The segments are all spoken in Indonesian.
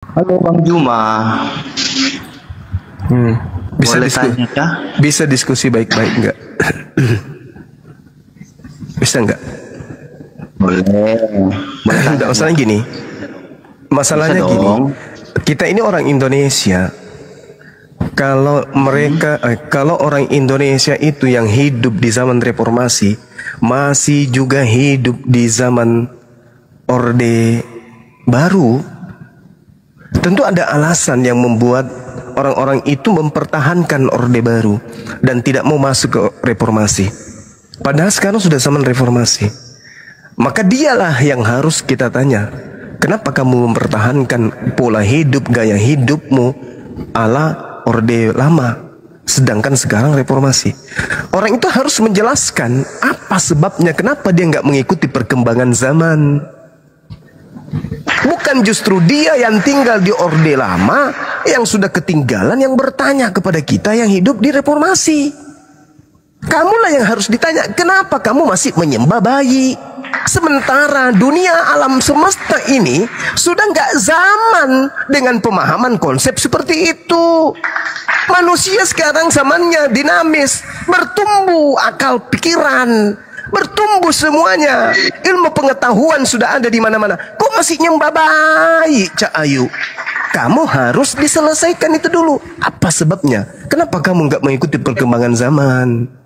Halo Bang Juma, Hmm. Bisa boleh tanya kah? bisa diskusi baik-baik nggak? Bisa nggak? Boleh. Boleh tanya. Nggak, masalahnya gini. Masalahnya Bisa gini. dong. Kita ini orang Indonesia. Kalau orang Indonesia itu yang hidup di zaman reformasi, masih juga hidup di zaman Orde Baru, tentu ada alasan yang membuat orang-orang itu mempertahankan Orde Baru dan tidak mau masuk ke reformasi. Padahal sekarang sudah zaman reformasi. Maka dialah yang harus kita tanya, kenapa kamu mempertahankan pola hidup, gaya hidupmu ala Orde Lama, sedangkan sekarang reformasi? Orang itu harus menjelaskan apa sebabnya, kenapa dia nggak mengikuti perkembangan zaman. Bukan justru dia yang tinggal di Orde Lama, yang sudah ketinggalan, yang bertanya kepada kita yang hidup di reformasi. Kamulah yang harus ditanya, kenapa kamu masih menyembah bayi? Sementara dunia alam semesta ini sudah nggak zaman dengan pemahaman konsep seperti itu. Manusia sekarang zamannya dinamis, bertumbuh akal pikiran, bertumbuh semuanya. Ilmu pengetahuan sudah ada di mana-mana. Kok masih nyembah bayi, Cak Ayu? Kamu harus diselesaikan itu dulu. Apa sebabnya? Kenapa kamu nggak mengikuti perkembangan zaman?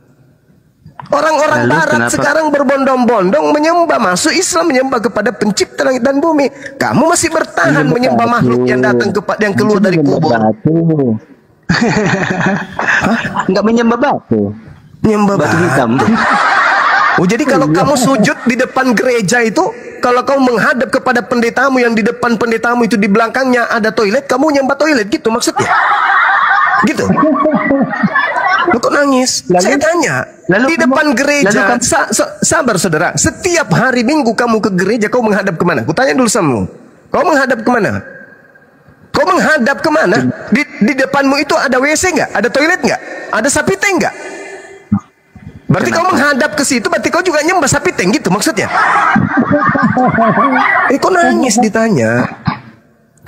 Orang-orang barat sekarang berbondong-bondong menyembah, masuk Islam, menyembah kepada pencipta langit dan bumi. Kamu masih bertahan menyembah makhluk yang datang yang keluar dari kubur. Enggak menyembah batu. Menyembah Batu hitam. Oh, jadi kalau kamu sujud di depan gereja itu, kalau kamu menghadap kepada pendetamu yang di depan pendetamu itu di belakangnya ada toilet, kamu nyembah toilet gitu maksudnya? Gitu. Lu kok nangis? Saya tanya, di depan gereja, sabar saudara, setiap hari Minggu kamu ke gereja, kau menghadap kemana? Ku tanya dulu sama. Kau menghadap kemana? Kau menghadap kemana? Di depanmu itu ada WC nggak? Ada toilet nggak? Ada sapi tank nggak? Berarti kau menghadap ke situ, berarti kau juga nyembah sapi tank gitu maksudnya? Kok nangis ditanya?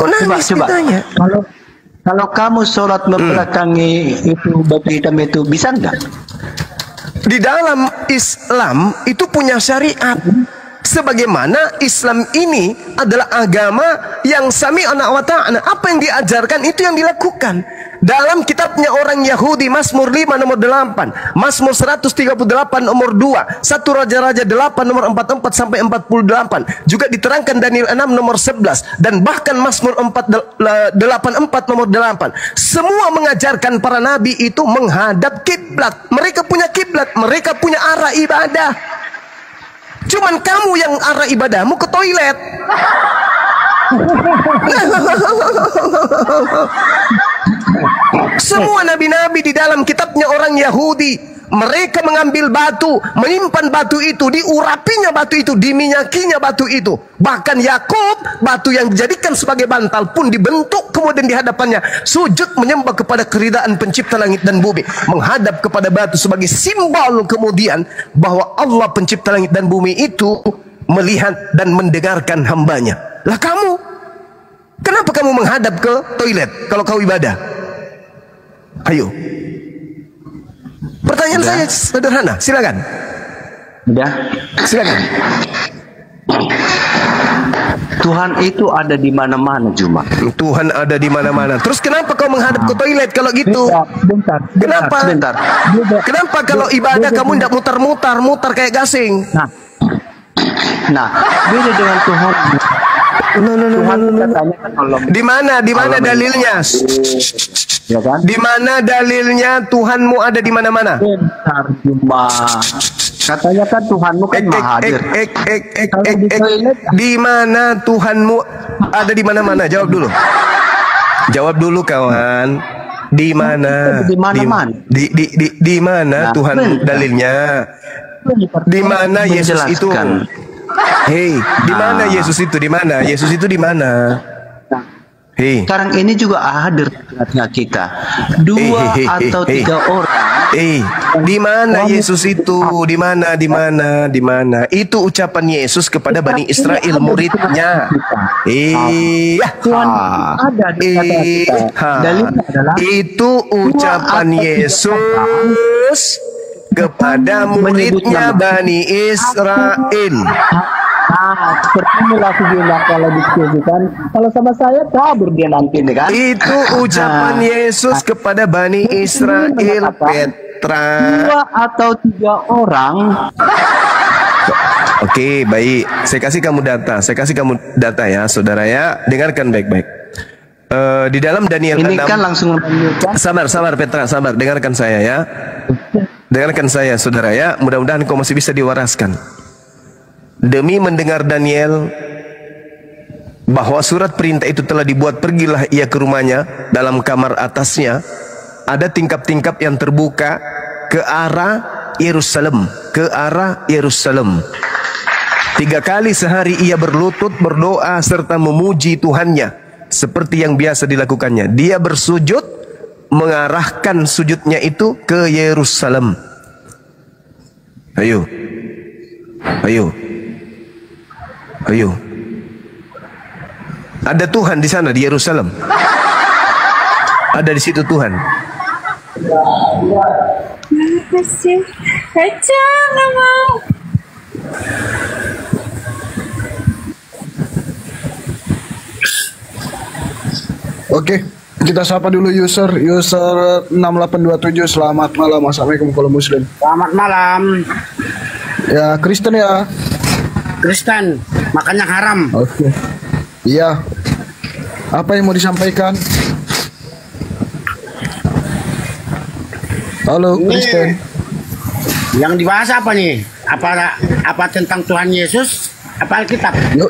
Kok nangis ditanya? Kalau kamu sholat membelakangi itu batu hitam itu bisa nggak? Di dalam Islam itu punya syariat. Sebagaimana Islam ini adalah agama yang sami'na wa ta'na. Apa yang diajarkan itu yang dilakukan. Dalam kitabnya orang Yahudi, Mazmur 5 nomor 8, Mazmur 138 nomor 2, 1 Raja-Raja 8 nomor 44 sampai 48, juga diterangkan Daniel 6 nomor 11, dan bahkan Mazmur 84 nomor 8. Semua mengajarkan para nabi itu menghadap kiblat. Mereka punya kiblat, mereka punya arah ibadah. Cuman kamu yang arah ibadahmu ke toilet. Semua nabi-nabi di dalam kitabnya orang Yahudi, mereka mengambil batu, menyimpan batu itu, diurapinya batu itu, diminyakinya batu itu. Bahkan Yakub, batu yang dijadikan sebagai bantal pun dibentuk kemudian di hadapannya sujud menyembah kepada keridaan pencipta langit dan bumi, menghadap kepada batu sebagai simbol kemudian bahwa Allah pencipta langit dan bumi itu melihat dan mendengarkan hambanya. Lah kamu, kenapa kamu menghadap ke toilet kalau kau ibadah? Ayo. Pertanyaan saya sederhana, silakan. Udah. Silakan. Tuhan itu ada di mana-mana, Juma. Tuhan ada di mana-mana. Terus kenapa kau menghadap ke toilet kalau gitu? Kenapa? Kenapa kalau ibadah kamu tidak mutar-mutar kayak gasing? Nah, beda dengan Tuhan. Tuhan katanya kan kalau di mana dalilnya? Ya kan? Di mana dalilnya Tuhanmu ada di mana-mana? Bentar, Juma. Katanya kan Tuhanmu kan maha hadir. Di mana Tuhanmu ada di mana-mana? Jawab dulu. Jawab dulu kawan. Di mana? Di mana-mana. Di mana Tuhan dalilnya? Di mana Yesus itu? Hei, di mana Yesus itu? Di mana? Yesus itu di mana? sekarang ini juga hadir di tengah kita. 2 atau 3 orang. Di mana Yesus itu? Di mana? Itu ucapan Yesus kepada Bani Israel, muridnya. Tuhan ada di tengah kita. Dalilnya adalah itu ucapan Yesus kepada muridnya Bani Israel. Seperti inilah sejumlah kalau diskusikan. Kalau sama saya kabur dia nanti nih kan. Itu ucapan Yesus kepada Bani Israel, Petra. 2 atau 3 orang. Oke, baik. Saya kasih kamu data ya, saudara ya. Dengarkan baik-baik. Di dalam Daniel 6. Ini kan langsung menunjukkan. Sabar Petra, sabar. Dengarkan saya ya. Dengarkan saya, saudara ya. Mudah-mudahan kau masih bisa diwaraskan. Demi mendengar Daniel bahwa surat perintah itu telah dibuat, pergilah ia ke rumahnya dalam kamar atasnya. Ada tingkap-tingkap yang terbuka ke arah Yerusalem, 3 kali sehari ia berlutut, berdoa serta memuji Tuhannya seperti yang biasa dilakukannya. Dia bersujud, mengarahkan sujudnya itu ke Yerusalem. Ayo. Ada Tuhan di sana di Yerusalem. Ada di situ Tuhan. Terima kasih. Baca nggak mau. Oke, kita sapa dulu user 6827. Selamat malam. Assalamualaikum kalau muslim. Selamat malam. Ya, Kristen ya. Kristen, makannya haram. Oke. Iya. Apa yang mau disampaikan? Halo, Kristen. Yang dibahas apa nih? Apa tentang Tuhan Yesus? Apa Alkitab? Yuk.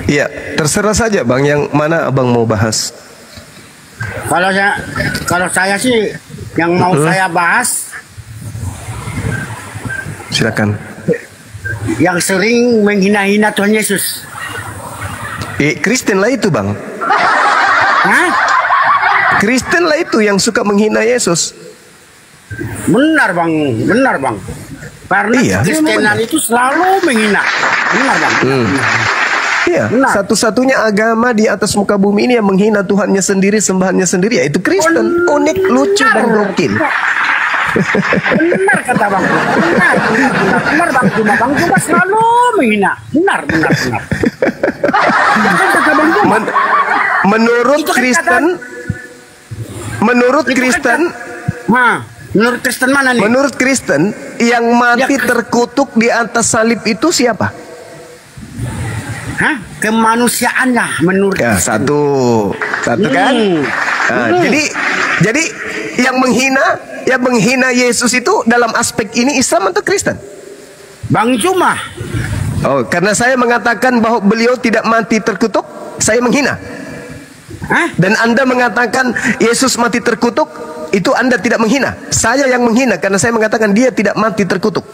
Iya, terserah saja Bang, yang mana Abang mau bahas. Kalau saya sih yang mau saya bahas, silakan. Yang sering menghina-hina Tuhan Yesus. Kristen lah itu Bang. Hah? Kristen lah itu yang suka menghina Yesus. Benar bang. Karena Iya, Kristenan itu selalu menghina. Benar bang. Iya, satu-satunya agama di atas muka bumi ini yang menghina Tuhannya sendiri, sembahannya sendiri, yaitu Kristen. Unik, lucu, dan gokil. Benar kata bang. Benar bang. Bang Cuma selalu menghina. Benar. Kata Bang Cuma. Menurut Kristen, menurut Kristen mana nih? Menurut Kristen yang mati terkutuk di atas salib itu siapa? Hah? Kemanusiaannya menurut ya, satu kan? Jadi yang menghina Yesus itu dalam aspek ini Islam atau Kristen? Bang Cuma. Oh, karena saya mengatakan bahwa beliau tidak mati terkutuk, saya menghina. Hah? Dan Anda mengatakan Yesus mati terkutuk, itu Anda tidak menghina. Saya yang menghina karena saya mengatakan dia tidak mati terkutuk.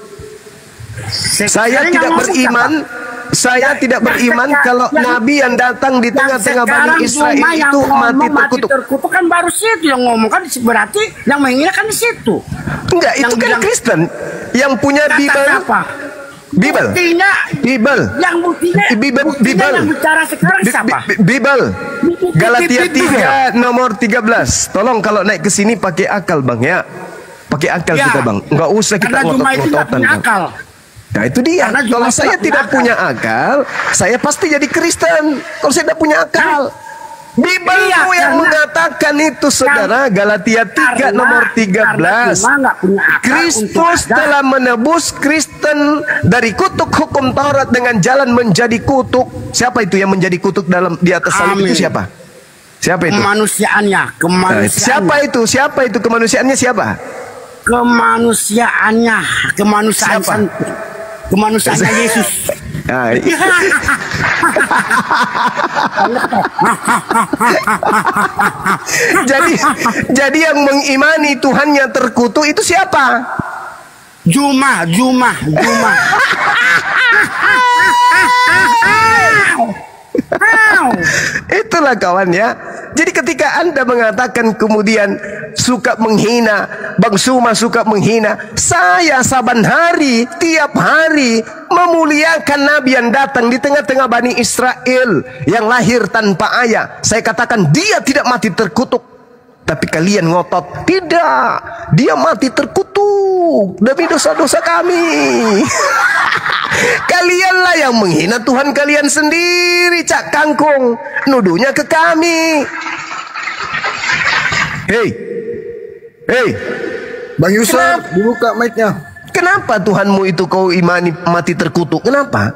Saya tidak beriman. Saya tidak beriman kalau Nabi yang datang di tengah-tengah Bani Israel itu mati terkutuk. Kan baru situ yang ngomong, kan berarti yang menghina kan di situ. Enggak, itu kan Kristen yang punya Bible. Bible. Yang buktinya yang bicara sekarang siapa? Bible. Galatia 3 nomor 13. Tolong kalau naik ke sini pakai akal Bang ya. Pakai akal kita Bang. Enggak usah kita ngotot-ngototan Bang. Nah itu dia. Kalau saya tidak punya akal, saya pasti jadi Kristen. Kalau saya tidak punya akal. Bible yang mengatakan itu saudara, Galatia 3 nomor 13. Kristus telah menebus Kristen dari kutuk hukum Taurat dengan jalan menjadi kutuk. Siapa itu yang menjadi kutuk di atas salib itu siapa? Siapa itu? Kemanusiaannya. Siapa itu kemanusiaannya siapa? Kemanusiaannya Yesus. Jadi yang mengimani Tuhannya terkutuk itu siapa? Juma. mau. Itulah kawan ya. Jadi ketika Anda mengatakan kemudian suka menghina, Bang Suma suka menghina, saya saban hari, tiap hari memuliakan Nabi yang datang di tengah-tengah Bani Israel yang lahir tanpa ayah. Saya katakan dia tidak mati terkutuk. Tapi kalian ngotot, tidak, dia mati terkutuk demi dosa-dosa kami. Kalianlah yang menghina Tuhan kalian sendiri, Cak Kangkung. Nuduhnya ke kami. Hei, Bang Yusuf, dibuka mic-nya. kenapa Tuhanmu itu kau imani mati terkutuk? Kenapa?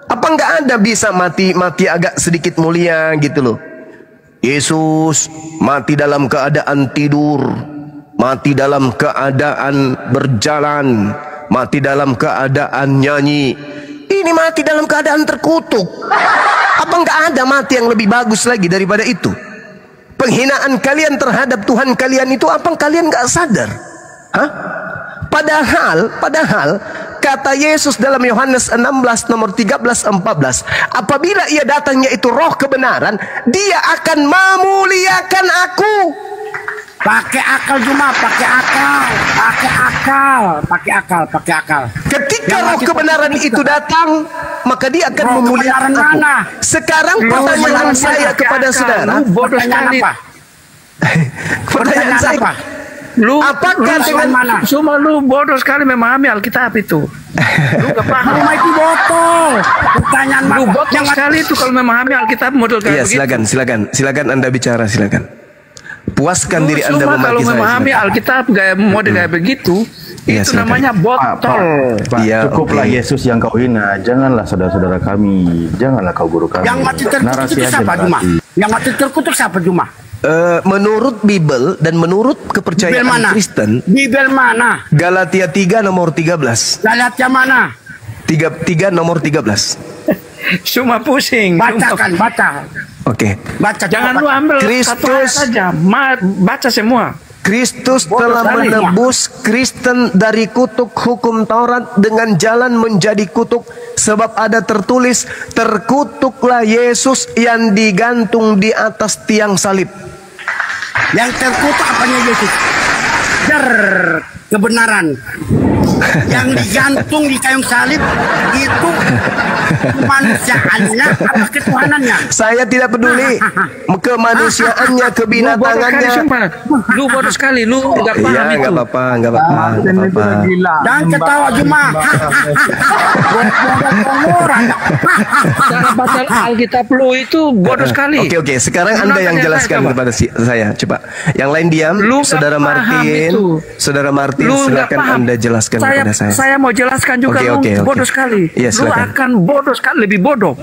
Apa nggak ada bisa mati agak sedikit mulia gitu loh? Yesus mati dalam keadaan tidur, mati dalam keadaan berjalan, mati dalam keadaan nyanyi. Ini mati dalam keadaan terkutuk. Apa nggak ada mati yang lebih bagus lagi daripada itu? Penghinaan kalian terhadap Tuhan kalian itu apa kalian nggak sadar? Hah? Padahal kata Yesus dalam Yohanes 16 nomor 13-14, apabila ia datangnya itu roh kebenaran, dia akan memuliakan aku. Pakai akal cuma, pakai akal. Ketika roh kebenaran itu datang, maka dia akan Roh memuliakan kebenaran aku. mana? Sekarang pertanyaan saya kepada saudara, Bodoh Pertanyaan sekali. apa? pertanyaan saya, apa? apakah dengan mana? Cuma lu bodoh sekali memahami Alkitab itu. Lu gak paham. Rumah itu botol. Pertanyaan Lu apa? bodoh sekali itu kalau memahami Alkitab model Iya, kayak begitu. silakan Anda bicara, silakan. Puaskan diri Anda Cuma kalau memaki saya. memahami silakan. Alkitab kayak model kayak begitu, Iya, itu silakan. namanya botol. Pak, Iya, cukuplah oke. Yesus yang kau hina. Janganlah saudara-saudara kami. Janganlah kau guru kami. Yang mati terkutuk Narasi itu aja, siapa Juma? narasi. Yang mati terkutuk siapa Juma? Menurut Bible dan menurut Bibel kepercayaan mana? Kristen, Bibel mana? Galatia 3 nomor 13. Galatia mana? 3 nomor 13. Cuma pusing. Bacakan, baca. Oke. Baca. Jangan coba. lu ambil satu ayat Kristus. saja. Baca semua. Kristus Bodoh telah sekali, menebus Kristen dari kutuk hukum Taurat dengan jalan menjadi kutuk, sebab ada tertulis, terkutuklah Yesus yang digantung di atas tiang salib. Yang terkutuk apanya Yesus? Kebenaran. Yang digantung di kayu salib itu kemanusiaannya apa ketuhanannya? Saya tidak peduli kemanusiaannya, kebinatangannya. Lu bodoh sekali. Lu nggak paham Iya, itu. nggak apa-apa, nggak apa-apa, nggak apa-apa. Dan ketawa Juma. Cara baca Alkitab lu itu bodoh sekali. Oke, sekarang Lu Anda yang nonton jelaskan coba. kepada saya, coba. Yang lain diam, Lu nggak Saudara paham Martin. itu. Saudara Martin, Lu nggak silakan paham. Anda jelaskan kepada saya. Saya mau jelaskan juga. Oke, Lu oke. bodoh sekali. Iya, Lu silakan. akan bodoh sekali, lebih bodoh.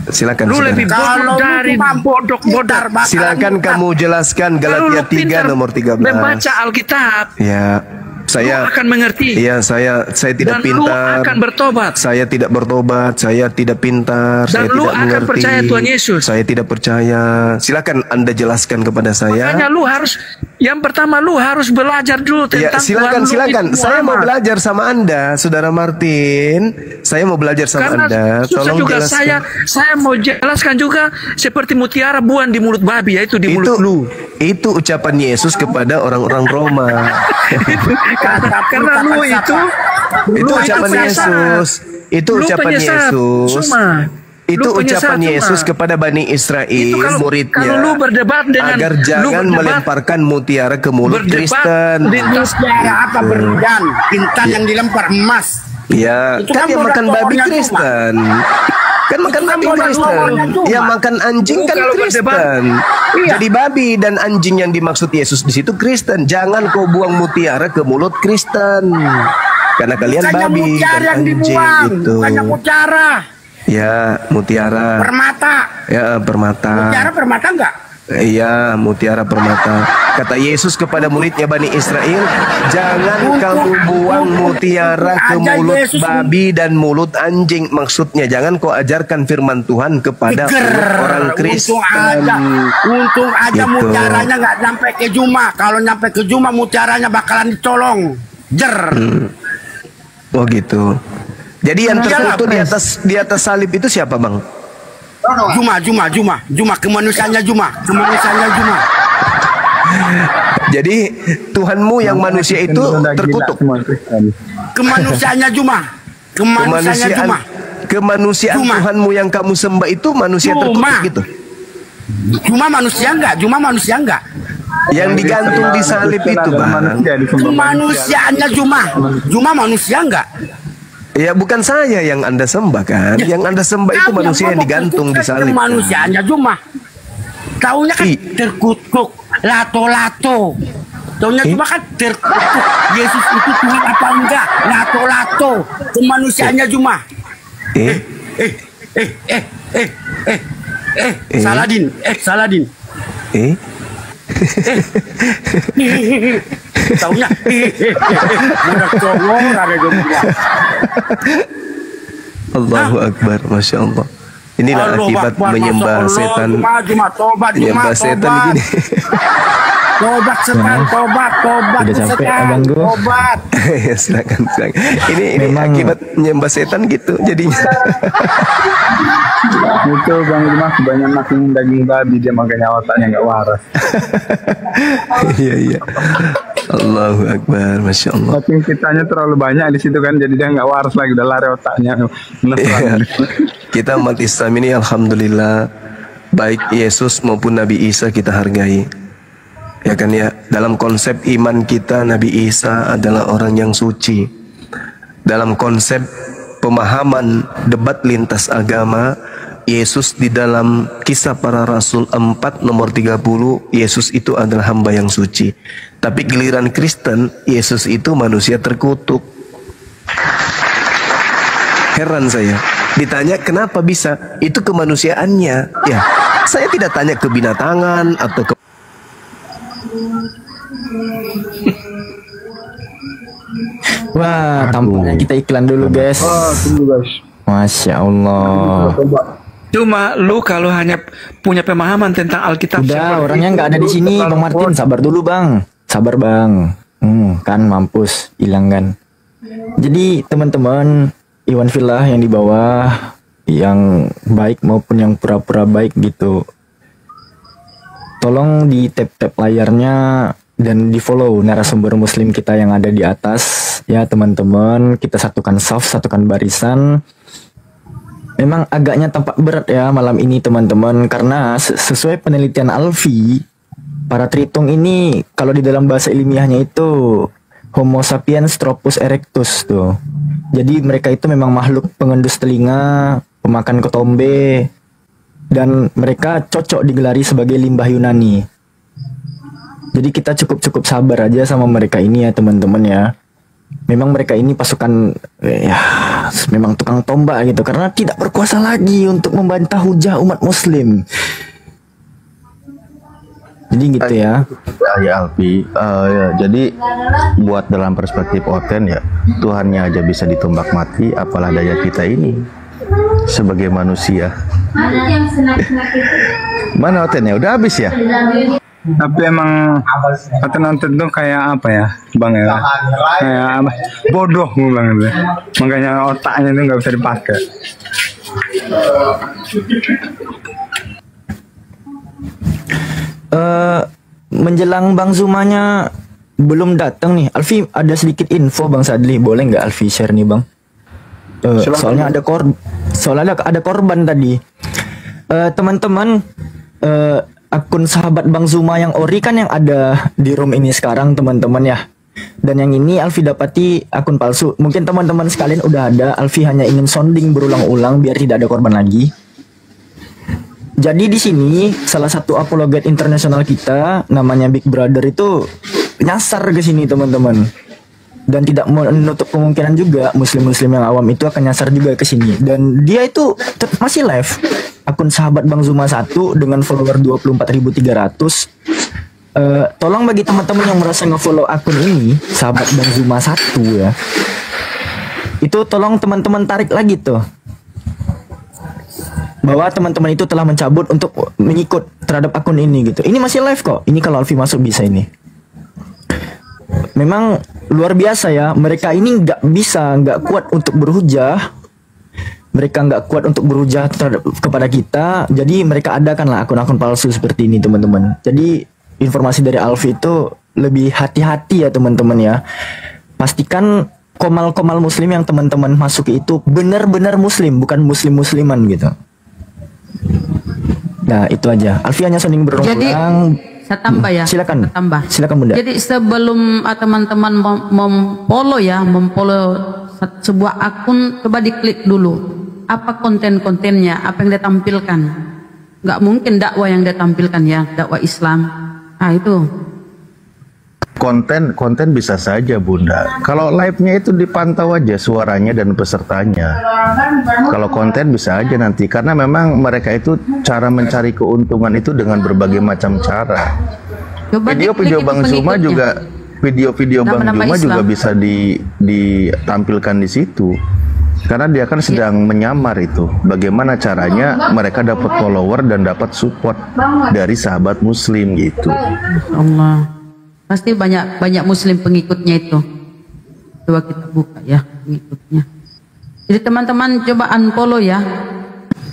Silakan, Lu lebih silakan. bodoh dari bodoh-bodoh. Silakan kamu jelaskan Kalau lu Galatia 3 pintar nomor 13. membaca Alkitab, Ya, saya lu akan mengerti. Iya, saya tidak Dan lu pintar. akan bertobat. Saya tidak bertobat, saya tidak pintar, Dan saya lu tidak akan mengerti. percaya Tuhan Yesus. Saya tidak percaya. Silakan Anda jelaskan kepada saya. Makanya lu harus, yang pertama lu harus belajar dulu Ya, tentang silakan, Tuhan lu silakan. itu Saya mau Muhammad. belajar sama Anda, Saudara Martin. Saya mau belajar sama Karena Anda. susah Tolong juga jelaskan. saya mau jelaskan juga seperti mutiara buan di mulut babi, yaitu di mulut lu. Itu ucapan Yesus kepada orang-orang Roma. Karena lu itu Itu ucapan Yesus. Itu Lu ucapan penyesat, Yesus. Cuma. Itu Lu penyesat, ucapan cuma. Yesus kepada Bani Israel, Itu muridnya, kalau lu berdebat dengan agar lu jangan berdebat- melemparkan mutiara ke mulut Kristen. Mutiara apa berlian? Intan yang dilempar emas. Ya, Itu kan kan yang makan bodoh babi orangnya Kristen. Kan makan Itu kan babi bodoh Kristen. orangnya cuma. Yang makan anjing Lu kan kalau berdebat- Kristen. Jadi babi dan anjing yang dimaksud Yesus di situ Kristen. Jangan kau buang mutiara ke mulut Kristen. Karena kalian Bukannya babi mutiara dan yang anjing dibuang, gitu. bukannya mutiara. Ya, mutiara. Permata. Ya, permata. Mutiara permata enggak? Iya, mutiara permata. Kata Yesus kepada muridnya Bani Israel, jangan kamu buang mutiara ke Aja mulut Yesus babi dan mulut anjing. Maksudnya jangan kau ajarkan firman Tuhan kepada mulut orang Kristen. Untung aja Gitu. mutiaranya nggak sampai ke Juma. Kalau nyampe ke Juma mutiaranya bakalan dicolong. Oh gitu. Jadi yang Iyalah, terkutuk di atas salib itu siapa, Bang? Juma kemanusiaannya Juma. Jadi Tuhanmu yang manusia itu terkutuk. Kemanusiaannya Juma. Kemanusiaan Tuhanmu yang kamu sembah itu manusia terkutuk gitu. Juma manusia enggak? Yang digantung di salib itu, Bang. Kemanusiaannya Juma manusia enggak? Ya bukan saya yang Anda sembah kan. Yang Anda sembah itu manusia yang digantung di salib. Kemanusiaannya Juma. Taunya kan terkutuk, lato-lato. Taunya cuma kan terkutuk. Yesus itu Tuhan apa enggak? Lato-lato. Kemanusiaannya Juma. Saladin. Taunya Allahu Akbar, Masya Allah. Inilah akibat menyembah setan. Menyembah setan gini. Tobat setan. Udah capek abang gua. Tobat. Ya silakan. Ini akibat menyembah setan gitu jadinya. Itu Bang Dimas banyak makan daging babi, dia makanya otaknya nggak waras. Iya. Allahu Akbar, Masya Allah. Makin kitanya terlalu banyak di situ kan, jadi dia nggak waras lagi, udah lari otaknya. Iya. Kita umat Islam ini alhamdulillah, baik Yesus maupun Nabi Isa kita hargai. Ya kan ya, dalam konsep iman kita Nabi Isa adalah orang yang suci. Dalam konsep pemahaman debat lintas agama, Yesus di dalam Kisah Para Rasul 4 nomor 30, Yesus itu adalah hamba yang suci. Tapi giliran Kristen, Yesus itu manusia terkutuk. Heran saya, ditanya kenapa bisa, itu kemanusiaannya. Ya, saya tidak tanya ke binatangan atau ke Wah, tampaknya kita iklan dulu, guys. Tunggu guys. Masya Allah. Cuma lu kalau hanya punya pemahaman tentang Alkitab, Udah, orangnya nggak ada di sini, Bang Martin. Sabar dulu, Bang. Sabar, Bang. Kan mampus, hilang kan. Jadi teman-teman Iwan Villa yang di bawah, yang baik maupun yang pura-pura baik gitu, tolong di tap-tap layarnya dan di follow narasumber muslim kita yang ada di atas ya teman-teman. Kita satukan saf, satukan barisan. Memang agaknya tampak berat ya malam ini teman-teman, karena sesuai penelitian Alfi, para tritung ini kalau di dalam bahasa ilmiahnya itu Homo sapiens tropus erectus tuh. Jadi mereka itu memang makhluk pengendus telinga, pemakan ketombe, dan mereka cocok digelari sebagai limbah Yunani. Jadi kita cukup sabar aja sama mereka ini ya teman-teman ya. Memang mereka ini pasukan ya memang tukang tombak gitu, karena tidak berkuasa lagi untuk membantah hujah umat muslim. Jadi gitu ya. Ya Alfi, ya, jadi buat dalam perspektif Oten ya, Tuhannya aja bisa ditumbak mati, apalah daya kita ini sebagai manusia. Mana Oten ya? Udah habis ya? Tapi emang nonton tuh kayak apa ya Bang ya, kayak apa, bodoh Bang ya. Makanya otaknya itu nggak bisa dipakai. Menjelang Bang Zumanya belum datang nih, Alfi ada sedikit info Bang Sadli, boleh nggak Alfi share nih Bang? Soalnya ada korban tadi. Teman-teman, akun sahabat Bang Zuma yang ori kan yang ada di room ini sekarang teman-teman ya. Dan yang ini Alfi dapati akun palsu. Mungkin teman-teman sekalian udah ada, Alfi hanya ingin sounding berulang-ulang biar tidak ada korban lagi. Jadi di sini salah satu apologet internasional kita namanya Big Brother itu nyasar ke sini teman-teman. Dan tidak menutup kemungkinan juga muslim-muslim yang awam itu akan nyasar juga ke sini. Dan dia itu masih live. Akun sahabat Bang Zuma 1 dengan follower 24.300. Tolong bagi teman-teman yang merasa nge-follow akun ini, sahabat Bang Zuma 1 ya, itu tolong teman-teman tarik lagi tuh, bahwa teman-teman itu telah mencabut untuk mengikut terhadap akun ini gitu. Ini masih live kok. Ini kalau Alfi masuk bisa ini. Memang luar biasa ya. Mereka ini nggak kuat untuk berhujah. mereka nggak kuat untuk berujar kepada kita, jadi mereka adakanlah akun-akun palsu seperti ini teman-teman. Jadi informasi dari Alfi itu lebih hati-hati ya teman-teman ya. Pastikan komal-komal muslim yang teman-teman masuk itu benar-benar muslim, bukan muslim-musliman gitu. Nah itu aja. Alfi hanya sering berulang. Saya tambah ya. Silakan. Tambah. Silakan Bunda. Jadi sebelum teman-teman memfollow sebuah akun, coba diklik dulu. Apa konten-kontennya, apa yang dia tampilkan. Nggak mungkin dakwah yang dia tampilkan ya, dakwah Islam. Nah itu. Konten bisa saja Bunda. Kalau live-nya itu dipantau aja suaranya dan pesertanya. Kalau konten bisa aja nanti, karena memang mereka itu cara mencari keuntungan itu dengan berbagai macam cara. Video-video Bang Zuma juga, video-video Bang Zuma juga bisa ditampilkan di situ. Karena dia kan sedang menyamar itu. Bagaimana caranya mereka dapat follower dan dapat support dari sahabat muslim gitu. Allah. Pasti banyak muslim pengikutnya itu. Coba kita buka ya pengikutnya. Jadi teman-teman coba unfollow ya.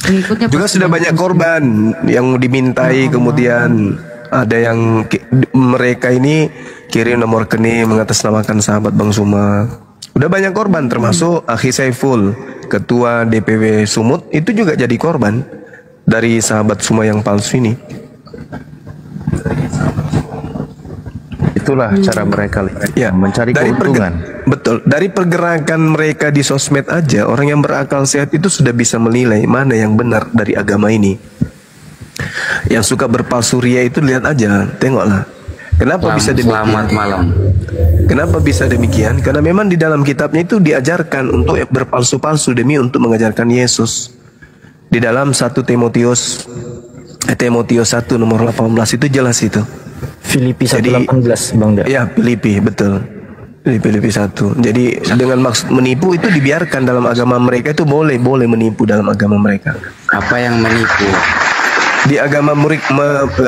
Pengikutnya juga sudah banyak korban yang dimintai, kemudian ada yang mereka ini kirim nomor rekening mengatasnamakan sahabat Bang Zuma. Udah banyak korban, termasuk Akhi Saiful, ketua DPW Sumut, itu juga jadi korban dari sahabat Zuma yang palsu ini. Itulah cara mereka ya, mencari keuntungan. Betul, dari pergerakan mereka di sosmed aja, orang yang berakal sehat itu sudah bisa menilai mana yang benar dari agama ini. Yang suka berpalsu ria itu lihat aja, tengoklah. Kenapa bisa demikian? Selamat malam. Kenapa bisa demikian? Karena memang di dalam kitabnya itu diajarkan untuk berpalsu-palsu demi untuk mengajarkan Yesus. Di dalam 1 Timotius 1 nomor 18 itu jelas itu. Filipi 1:18 Bang Da. Ya, Filipi, betul. Filipi 1. Jadi dengan maksud menipu itu dibiarkan dalam agama mereka, itu boleh menipu dalam agama mereka. Apa yang menipu? Di agama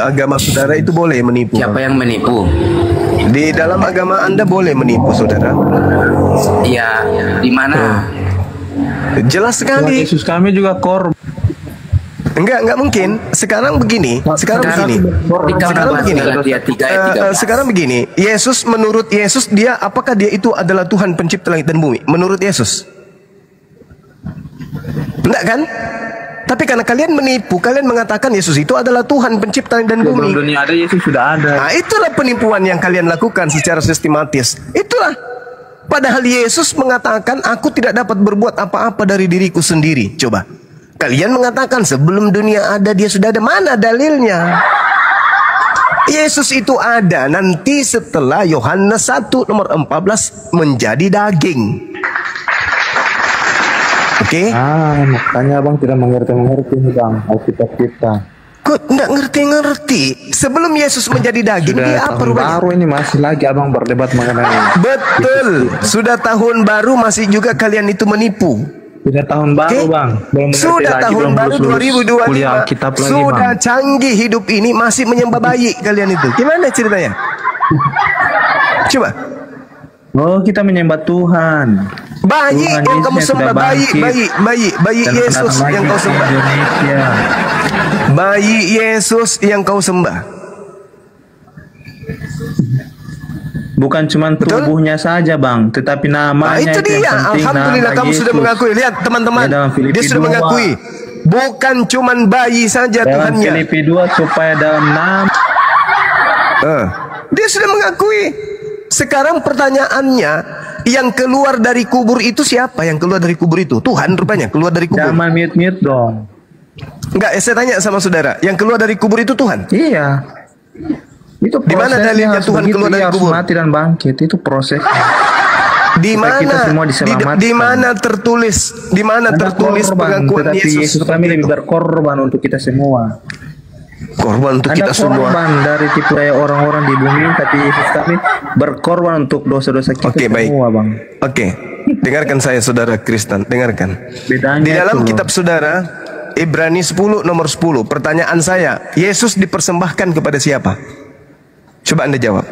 agama saudara itu boleh menipu. Siapa yang menipu? Di dalam agama Anda boleh menipu, saudara. Iya, di mana? Jelas sekali. Yesus kami juga korban. Enggak mungkin. Sekarang begini. Sekarang begini. Yesus, menurut Yesus, apakah dia itu adalah Tuhan pencipta langit dan bumi? Menurut Yesus? Enggak kan? Tapi karena kalian menipu, kalian mengatakan Yesus itu adalah Tuhan pencipta langit dan bumi. Sebelum dunia ada, Yesus sudah ada. Nah, itulah penipuan yang kalian lakukan secara sistematis. Itulah. Padahal Yesus mengatakan, aku tidak dapat berbuat apa-apa dari diriku sendiri. Coba. Kalian mengatakan sebelum dunia ada, dia sudah ada. Mana dalilnya? Yesus itu ada nanti setelah Yohanes 1 nomor 14 menjadi daging. Oke? Makanya Bang tidak mengerti nih Bang, Alkitab kita. Kok enggak ngerti? Sebelum Yesus menjadi daging, dia apa rupanya? Baru ini masih lagi Abang berdebat mengenai. Betul. Sudah tahun baru masih juga kalian itu menipu. Sudah tahun baru Bang. Sudah tahun baru 2025. Sudah canggih hidup ini, masih menyembah bayi kalian itu. Gimana ceritanya? Coba. Oh, kita menyembah Tuhan. Bayi yang kamu sembah, bayi Yesus yang kau sembah. Bayi Yesus yang kau sembah. Bukan cuma tubuhnya saja Bang, tetapi namanya. Nah, itu dia. Alhamdulillah kamu sudah mengakui. Lihat teman-teman, dia sudah mengakui. Bukan cuma bayi saja Tuhannya. Filipi 2 supaya dalam nama. Dia sudah mengakui. Sekarang pertanyaannya, yang keluar dari kubur itu siapa? Yang keluar dari kubur itu Tuhan rupanya keluar dari kubur. Jangan mute dong. Enggak, saya tanya sama saudara, yang keluar dari kubur itu Tuhan? Iya. Itu di mana dalilnya Tuhan keluar dari kubur? Mati dan bangkit, itu proses. Di mana tertulis? Di mana tertulis pengakuan Yesus? Yesus kami lebih berkorban untuk kita semua. Korban untuk kita semua. Korban dari tipu daya orang-orang di bumi, tapi Yesus kami berkorban untuk dosa-dosa kita semua, Bang. Oke. Dengarkan saya saudara Kristen, dengarkan. Bedanya di dalam kitab saudara Ibrani 10 nomor 10, pertanyaan saya, Yesus dipersembahkan kepada siapa? Coba Anda jawab.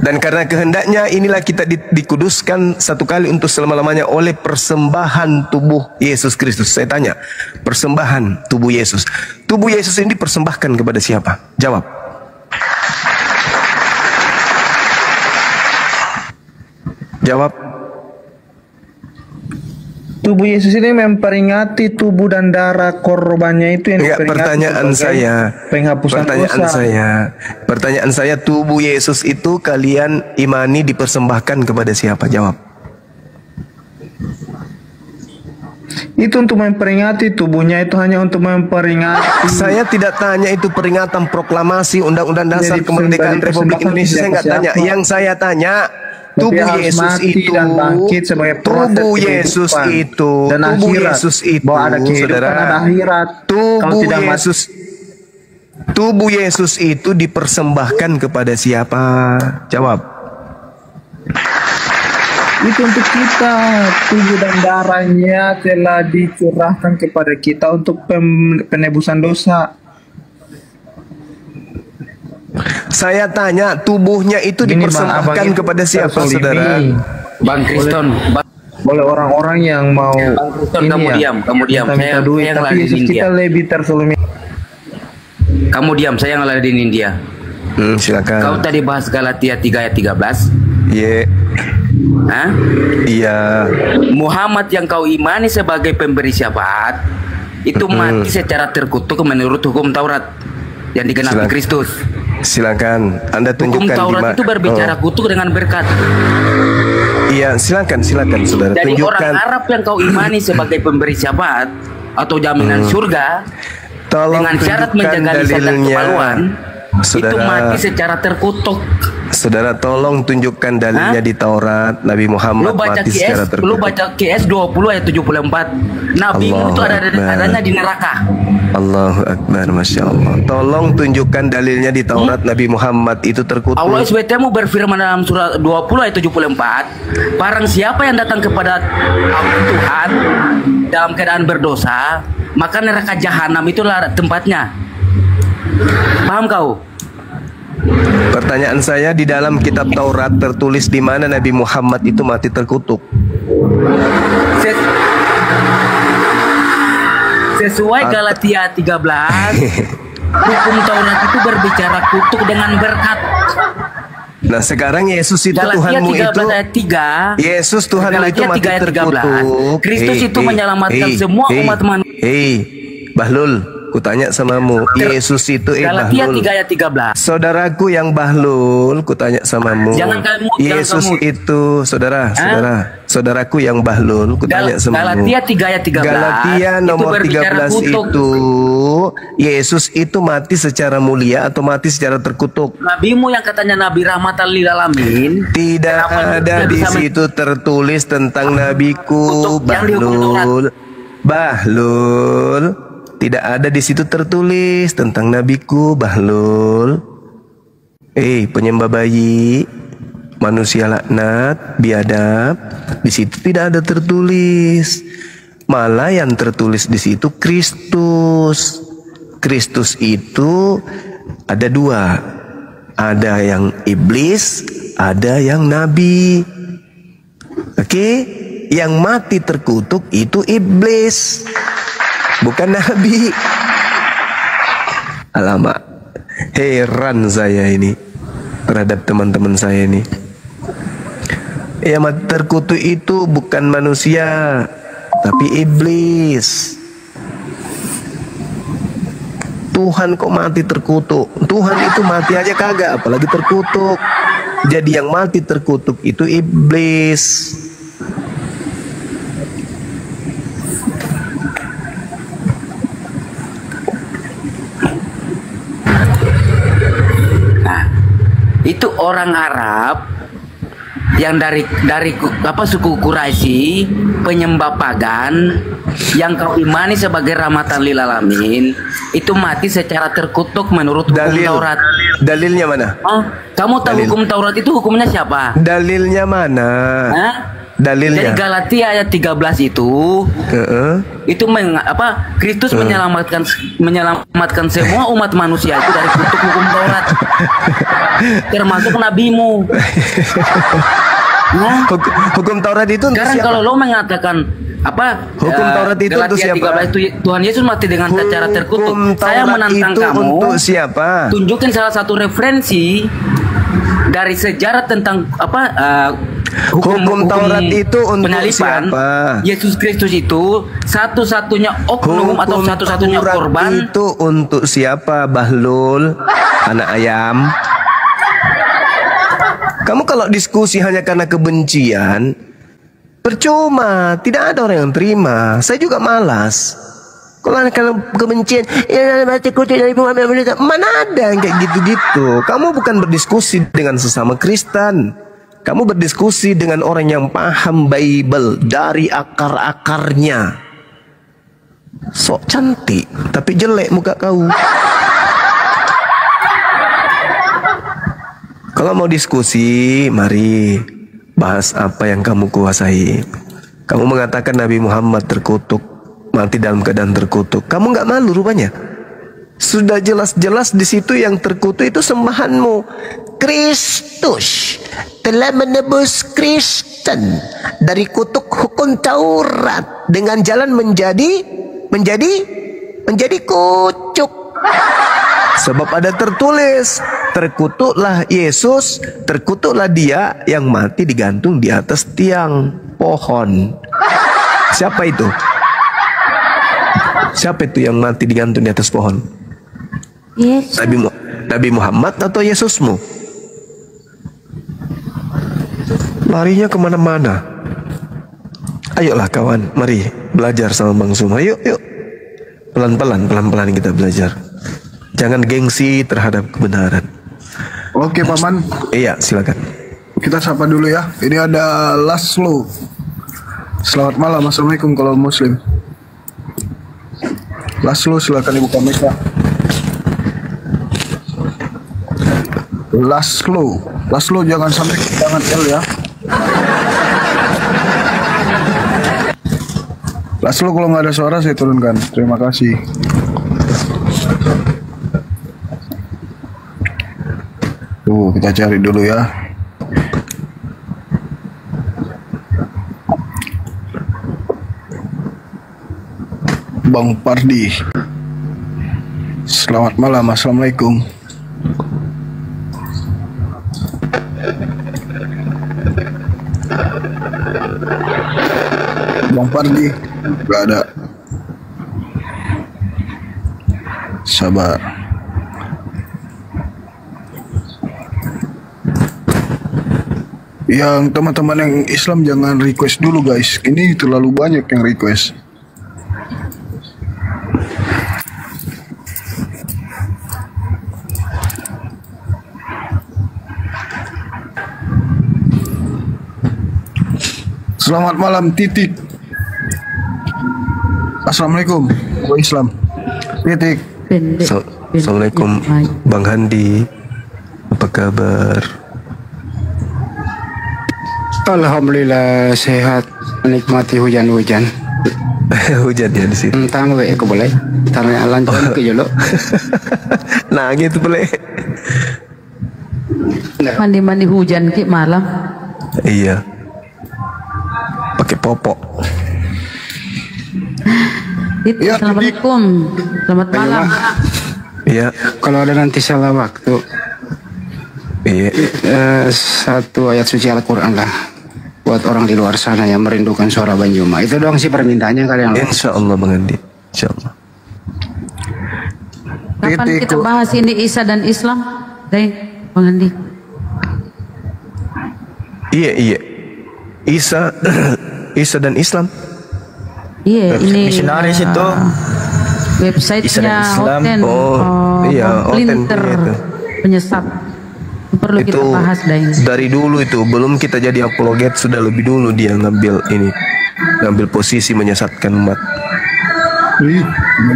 Dan karena kehendaknya inilah kita dikuduskan satu kali untuk selama-lamanya oleh persembahan tubuh Yesus Kristus. Saya tanya, persembahan tubuh Yesus. Tubuh Yesus ini dipersembahkan kepada siapa? Jawab. Jawab. Tubuh Yesus ini memperingati tubuh dan darah korbannya itu yang enggak, pertanyaan saya, tubuh Yesus itu kalian imani dipersembahkan kepada siapa? Jawab. Itu untuk memperingati, tubuhnya itu hanya untuk memperingati. Saya tidak tanya itu peringatan proklamasi Undang-Undang Dasar Kemerdekaan Republik Indonesia. Saya nggak tanya. Yang saya tanya, tubuh Yesus itu, dan bangkit sebagai tubuh Yesus itu, dan tubuh akhirat. Yesus itu, Bahwa ada kehidupan, saudara, ada akhirat. Tubuh Yesus itu dipersembahkan kepada siapa? Jawab. Itu untuk kita, tubuh dan darahnya telah dicurahkan kepada kita untuk penebusan dosa. Saya tanya, tubuhnya itu dipersembahkan kepada siapa, saudara? Bang Kriston, boleh orang-orang yang mau kamu diam. Minta duit, saya tapi Yesus kita lebih tersolimi. Kamu diam, saya yang ngeladenin dia. Silakan. Kau tadi bahas Galatia 3 ayat 13. Iya. Hah? Iya. Muhammad yang kau imani sebagai pemberi syafaat itu mati secara terkutuk menurut hukum Taurat yang digenapi Kristus. Silakan, Anda tunjukkan. Hukum Taurat itu berbicara kutuk dengan berkat. Iya, silakan saudara. Jadi tunjukkan. Orang Arab yang kau imani sebagai pemberi syafaat atau jaminan surga, dengan syarat menjaga lisan dan kemaluan, itu mati secara terkutuk. Saudara, tolong tunjukkan dalilnya di Taurat. Nabi Muhammad mati secara terkutuk. Lu baca QS 20 ayat 74. Nabi itu adanya di neraka. Allahu Akbar, Masya Allah. Tolong tunjukkan dalilnya di Taurat. Nabi Muhammad itu terkutuk. Allah SWT berfirman dalam surat 20 ayat 74, barang siapa yang datang kepada Tuhan dalam keadaan berdosa, maka neraka jahanam itulah tempatnya. Paham kau? Pertanyaan saya, di dalam kitab Taurat tertulis di mana Nabi Muhammad itu mati terkutuk? Sesuai Galatia 13, hukum Taurat itu berbicara kutuk dengan berkat. Nah, sekarang Yesus itu Galatia Tuhanmu 13 itu ayat 3. Yesus Tuhanmu itu mati terkutuk. Kristus itu menyelamatkan semua umat manusia. Bahlul, kutanya samamu, Yesus itu Galatia Bahlul. 3 ayat 13. Saudaraku yang Bahlul, kutanya samamu. Jangan kamu, Yesus jangan kamu. itu saudaraku yang Bahlul, kutanya samamu. Galatia 3 ayat 13. Galatia nomor 13 itu Yesus itu mati secara mulia atau mati secara terkutuk? Nabimu yang katanya Nabi rahmatan lil alamin, tidak ada di situ tertulis tentang nabiku Bahlul. Tidak ada di situ tertulis tentang nabiku Bahlul. Penyembah bayi, manusia laknat, biadab. Di situ tidak ada tertulis. Malah yang tertulis di situ Kristus. Kristus itu ada dua. Ada yang iblis, ada yang nabi. Oke? Yang mati terkutuk itu iblis, bukan nabi. Alamak, heran saya ini terhadap teman-teman saya ini. Yang mati terkutuk itu bukan manusia, tapi iblis. Tuhan kok mati terkutuk? Tuhan itu mati aja kagak, apalagi terkutuk. Jadi yang mati terkutuk itu iblis. Itu orang Arab yang dari suku Quraisy, penyembah pagan yang kau imani sebagai rahmatan lil alamin, itu mati secara terkutuk menurut hukum Taurat. Dalilnya mana? Kamu tahu hukum Taurat itu hukumnya siapa? Dalilnya mana? Dalilnya. Jadi Galatia ayat 13 itu Kristus menyelamatkan semua umat manusia itu dari kutuk hukum Taurat. Termasuk nabimu. Nah, hukum Taurat itu untuk sekarang siapa? kalau lo mengatakan hukum Taurat itu untuk siapa? 13 itu Tuhan Yesus mati dengan cara terkutuk. Saya menantang itu kamu untuk siapa? tunjukin salah satu referensi dari sejarah tentang hukum Taurat itu untuk penyaliban siapa? Yesus Kristus itu satu-satunya oknum atau satu-satunya korban. Itu untuk siapa, Bahlul? Anak ayam. Kamu kalau diskusi hanya karena kebencian, percuma, tidak ada orang yang terima. Saya juga malas. Kalau karena kebencian, mana ada yang kayak gitu-gitu. Kamu bukan berdiskusi dengan sesama Kristen. Kamu berdiskusi dengan orang yang paham Bible dari akar-akarnya. Sok cantik, tapi jelek muka kau. Kalau mau diskusi, mari bahas apa yang kamu kuasai. Kamu mengatakan Nabi Muhammad terkutuk, mati dalam keadaan terkutuk. Kamu nggak malu rupanya. Sudah jelas-jelas di situ yang terkutuk itu sembahanmu. Kristus telah menebus Kristen dari kutuk hukum Taurat dengan jalan menjadi kucuk. Sebab ada tertulis, terkutuklah Yesus, terkutuklah dia yang mati digantung di atas tiang pohon. Siapa itu? Siapa itu yang mati digantung di atas pohon? Yesus. Nabi Muhammad atau Yesusmu? Larinya kemana-mana. Ayolah kawan, mari belajar sama Bang Suma. Yuk. Pelan-pelan kita belajar. Jangan gengsi terhadap kebenaran. Oke, Paman. Iya, silakan. Kita sapa dulu ya. Ini ada Laslo. Selamat malam, assalamualaikum kalau Muslim. Laslo, silakan dibuka mic-nya. Laslo jangan sampai jangan L ya. Laslo kalau nggak ada suara saya turunkan. Terima kasih. Tuh, kita cari dulu ya. Bang Pardi. Selamat malam, assalamualaikum. Bang Pardi, gak ada. Sabar. Yang teman-teman yang Islam jangan request dulu guys. Ini terlalu banyak yang request. Selamat malam Titik. Assalamualaikum. Wa Islam. Titik. Assalamualaikum Bang Handi. Apa kabar? Alhamdulillah sehat, menikmati hujan-hujan. Hujan ya di sini. Tentang we ko boleh. Tanya lanjut ke jolo. Nah, gitu boleh. Mandi-mandi hujan ki malam. Iya. Pakai popok. Ya, Assalamualaikum. Selamat malam. Iya. Kalau ada nanti salah waktu. Iya. Satu ayat suci Al-Quran lah. Buat orang di luar sana yang merindukan suara Banjuma. Itu doang sih permintaannya kalian. Insya Allah Bang Andi. Insya Allah. Kapan kita bahas ini Isa dan Islam? Dari Bang Andi. Iya. Isa dan Islam. Iya, ini misionaris itu. Websitenya Oten. Iya, Oten penyesat. Perlu kita bahas dari dulu itu, belum kita jadi apologet sudah lebih dulu dia ngambil posisi menyesatkan umat.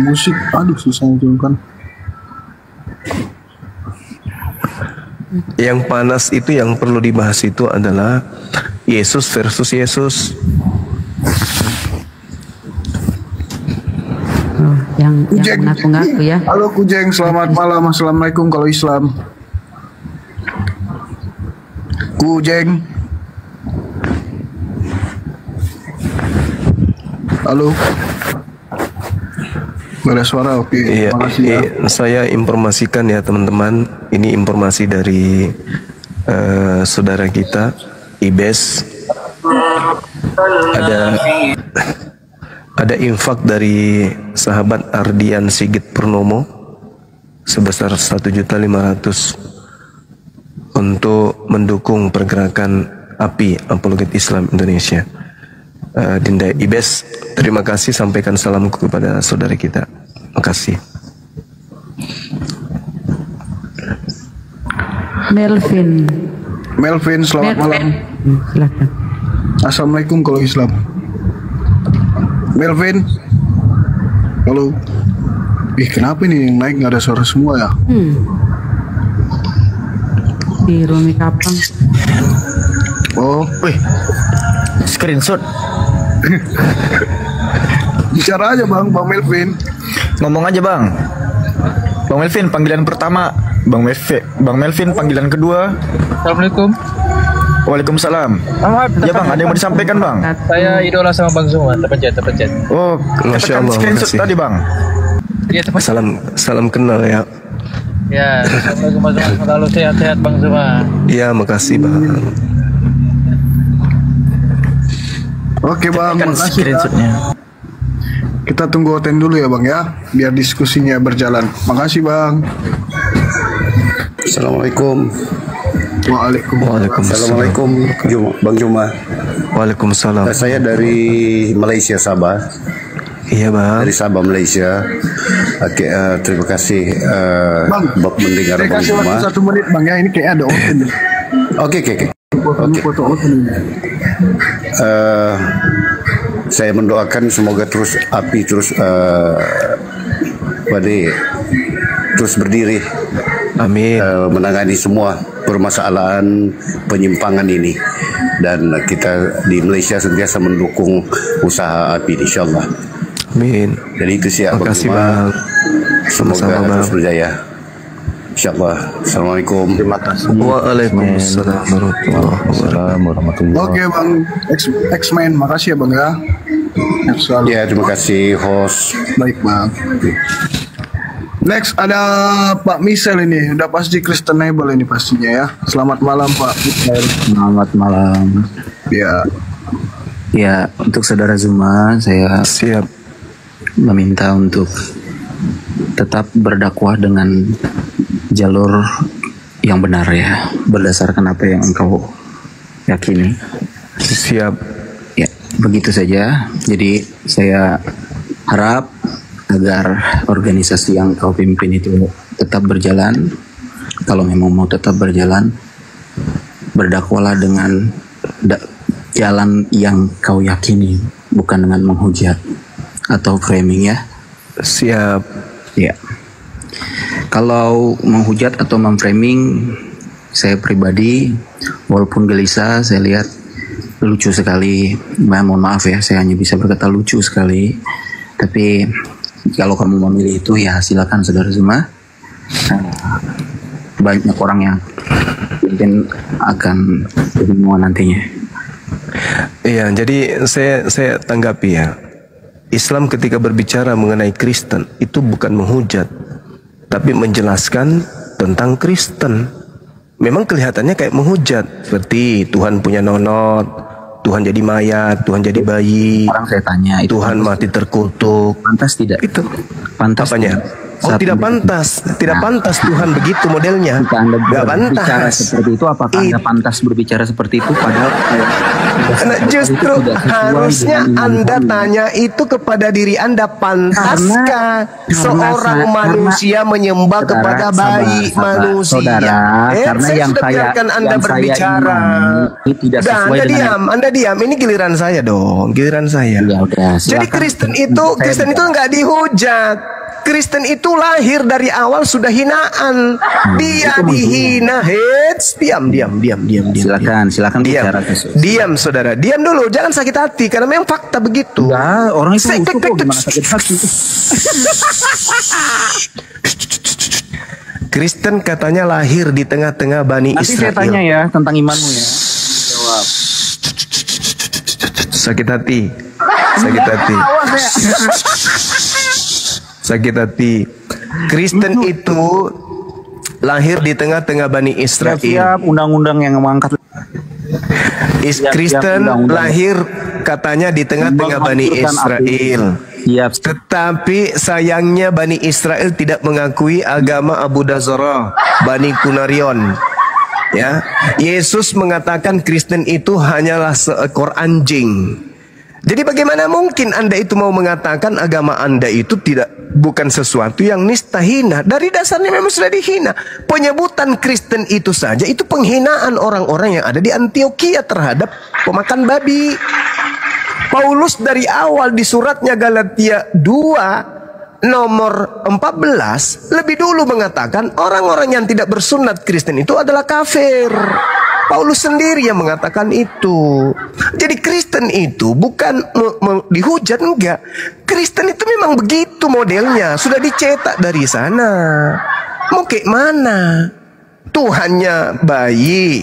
Musik, aduh susah turunkan. Yang panas itu yang perlu dibahas itu adalah Yesus versus Yesus. Yang ngaku-ngaku ya. Halo Kujeng, selamat malam. Assalamualaikum kalau Islam. Kujeng. Halo. Gak ada suara, oke. Iya, saya informasikan ya teman-teman. Ini informasi dari saudara kita Ibes. Ada infak dari sahabat Ardian Sigit Purnomo sebesar 1.500.000 untuk mendukung pergerakan API Apologet Islam Indonesia. Dinda Ibes, terima kasih, sampaikan salamku kepada saudara kita. Makasih. Melvin, selamat malam. Silakan. Assalamualaikum kalau Islam. Melvin, halo. Kenapa ini yang naik nggak ada suara semua ya? Di Rumi Kapang. Oh, screenshot. Bicara aja Bang Melvin. Ngomong aja Bang. Bang Melvin panggilan pertama, Bang Melvin panggilan kedua. Assalamualaikum. Waalaikumsalam. Ya Bang, ada yang mau disampaikan Bang? Saya idola sama Bang Zuma, terpencet. Oh, Masya Allah, screenshot makasih. tadi Bang. Iya, Salam kenal ya. Ya, semoga Bang Zuma selalu sehat-sehat Bang Zuma. Iya, makasih Bang. Oke Bang, makasih screenshotnya. Kita tunggu Oten dulu ya Bang ya, biar diskusinya berjalan. Makasih Bang. Assalamualaikum. Waalaikumsalam. Assalamualaikum Bang Juma. Waalaikumsalam. Saya dari Malaysia, Sabah. Iya Bang. Dari Sabah, Malaysia. Oke, terima kasih Bob mendengar Saya Bang kasih Juma. waktu 1 menit Bang ya, ini kayak ada Oten. Oke. Foto Oten. Saya mendoakan semoga terus api terus berdiri. Amin. Menangani semua permasalahan penyimpangan ini, dan kita di Malaysia sentiasa mendukung usaha api insyaallah. Amin. Jadi itu sih Bang Makasih Juma. Bang. Semoga Sama-sama, terus Bang. berjaya. Insyaallah. Assalamualaikum. Terima kasih. Waalaikumsalam warahmatullahi. Oke Bang X-Men, makasih ya Bang ya. Ya, terima kasih host. Baik Bang. Next ada Pak Misel ini, udah pasti Kristenable ini pastinya ya. Selamat malam Pak Misel. Selamat malam. Ya, untuk saudara Zuma saya siap meminta untuk tetap berdakwah dengan jalur yang benar ya, berdasarkan apa yang engkau yakini. Siap. Ya, begitu saja. Jadi saya harap agar organisasi yang kau pimpin itu tetap berjalan. Kalau memang mau tetap berjalan, berdakwalah dengan jalan yang kau yakini, bukan dengan menghujat atau framing ya. Siap. Ya. Kalau menghujat atau memframing, saya pribadi walaupun gelisah, saya lihat lucu sekali. Mohon maaf ya, saya hanya bisa berkata lucu sekali. Tapi kalau kamu memilih itu ya silakan saudara Zuma. Banyak orang yang mungkin akan kebingungan nantinya. Iya, jadi saya tanggapi ya. Islam ketika berbicara mengenai Kristen itu bukan menghujat, tapi menjelaskan tentang Kristen. Memang kelihatannya kayak menghujat, seperti Tuhan punya nonot, Tuhan jadi mayat, Tuhan jadi bayi. Sekarang saya tanya, itu Tuhan mati terkutuk. Pantas tidak? Itu pantas. Apanya? Oh, tidak pantas, tidak pantas Tuhan begitu modelnya. Jika Anda Gak berbicara pantas. seperti itu, apakah Anda pantas berbicara seperti itu? Padahal Nah, justru harusnya Anda tanya itu kepada diri Anda, pantaskah seorang manusia menyembah kepada bayi manusia? Karena Saya yang sudah saya biarkan Anda yang saya berbicara. imani tidak Udah, sesuai Anda dengan diam, Anda diam. Ini giliran saya dong, giliran saya. Ya udah, Jadi silakan. Kristen itu nggak dihujat. Kristen itu lahir dari awal sudah hinaan. Dia dihina. Hits, diam. Silakan bicara. Diam, saudara. Diam dulu, jangan sakit hati karena memang fakta begitu. Enggak, orang itu kok gimana sakit hati. Kristen katanya lahir di tengah-tengah Bani Nanti Israel. saya tanya ya tentang imanmu ya. Jawab. Sakit hati. Sakit hati. Kristen itu lahir di tengah-tengah Bani Israel. Siap undang-undang yang mengangkat. Kristen lahir katanya di tengah-tengah Bani Israel. Tetapi sayangnya Bani Israel tidak mengakui agama Abu Dazara, Bani Kunarion. Ya, Yesus mengatakan Kristen itu hanyalah seekor anjing. Jadi bagaimana mungkin Anda itu mau mengatakan agama Anda itu bukan sesuatu yang nista hina? Dari dasarnya memang sudah dihina. Penyebutan Kristen itu saja itu penghinaan orang-orang yang ada di Antioquia terhadap pemakan babi. Paulus dari awal di suratnya Galatia 2 nomor 14 lebih dulu mengatakan orang-orang yang tidak bersunat Kristen itu adalah kafir. Paulus sendiri yang mengatakan itu. Jadi Kristen itu bukan dihujat, enggak. Kristen itu memang begitu modelnya, sudah dicetak dari sana. Mau kayak mana? Tuhannya bayi,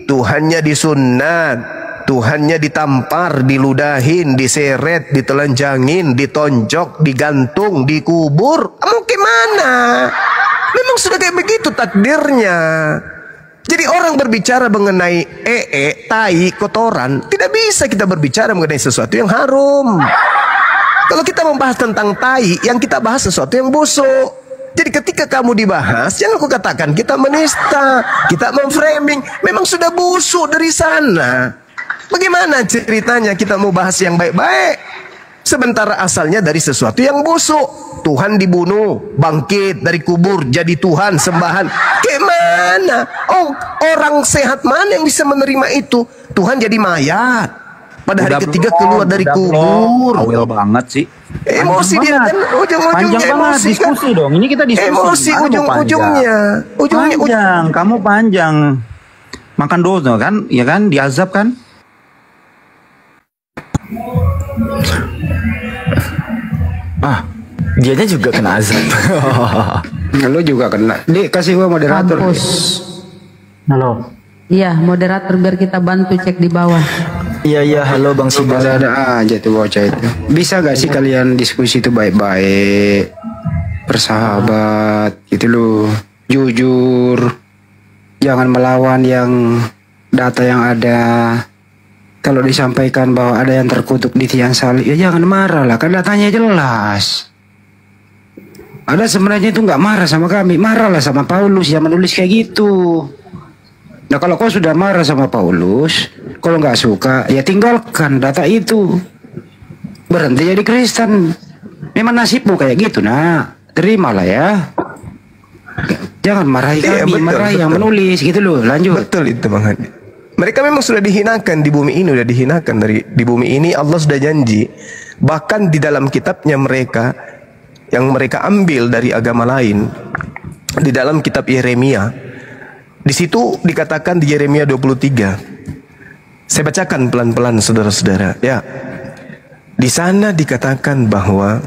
Tuhannya disunat, Tuhannya ditampar, diludahin, diseret, ditelanjangin, ditonjok, digantung, dikubur. Mau gimana? Memang sudah kayak begitu takdirnya. Jadi orang berbicara mengenai tai, kotoran, tidak bisa kita berbicara mengenai sesuatu yang harum. Kalau kita membahas tentang tai, yang kita bahas sesuatu yang busuk. Jadi ketika kamu dibahas, jangan aku katakan kita menista, kita memframing, memang sudah busuk dari sana. Bagaimana ceritanya kita mau bahas yang baik-baik? Sementara asalnya dari sesuatu yang busuk. Tuhan dibunuh, bangkit dari kubur, jadi Tuhan, sembahan. Gimana? Oh, orang sehat mana yang bisa menerima itu? Tuhan jadi mayat. Pada hari ketiga keluar dari kubur. Awel banget sih. Emosi dia kan ujung-ujungnya emosi diskusi kan? Dong. Ini kita diskusi. Emosi ujung-ujungnya. Panjang, kamu panjang. Makan dosa kan? Ya kan? Diazab kan? Dianya juga kena azab. Lu juga kena. Dik, kasih gua moderator. Halo. Iya, moderator biar kita bantu cek di bawah. Iya, halo Bang Sibar. Ada aja tuh bocah itu. Bisa gak sih kalian diskusi itu baik-baik, bersahabat, gitu loh, jujur, jangan melawan yang data yang ada. Kalau disampaikan bahwa ada yang terkutuk di tiang salib, ya jangan marah lah, kan datanya jelas. Ada sebenarnya itu nggak marah sama kami, marahlah sama Paulus yang menulis kayak gitu. Nah kalau kau sudah marah sama Paulus, kalau nggak suka ya tinggalkan data itu, berhenti jadi Kristen. Memang nasibmu kayak gitu, nah terimalah ya. Jangan marahi kami, marahi yang menulis gitu loh. Lanjut. Betul itu Bang Hadi. Mereka memang sudah dihinakan di bumi ini, sudah dihinakan di bumi ini. Allah sudah janji, bahkan di dalam kitabnya mereka yang mereka ambil dari agama lain, di dalam kitab Yeremia, di situ dikatakan di Yeremia 23. Saya bacakan pelan-pelan saudara-saudara. Ya, di sana dikatakan bahwa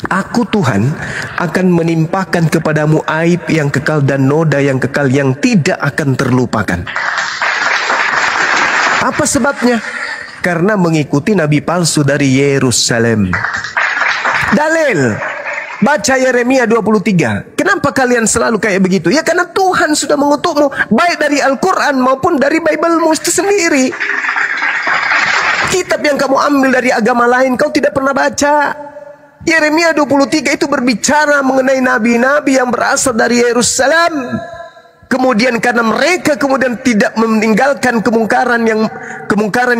Aku Tuhan akan menimpakan kepadamu aib yang kekal dan noda yang kekal yang tidak akan terlupakan. Apa sebabnya? Karena mengikuti nabi palsu dari Yerusalem. Dalil, baca Yeremia 23. Kenapa kalian selalu kayak begitu? Ya karena Tuhan sudah mengutukmu, baik dari Al-Quran maupun dari Bible-mu itu sendiri. Kitab yang kamu ambil dari agama lain kau tidak pernah baca. Yeremia 23 itu berbicara mengenai nabi-nabi yang berasal dari Yerusalem. Kemudian karena mereka kemudian tidak meninggalkan kemungkaran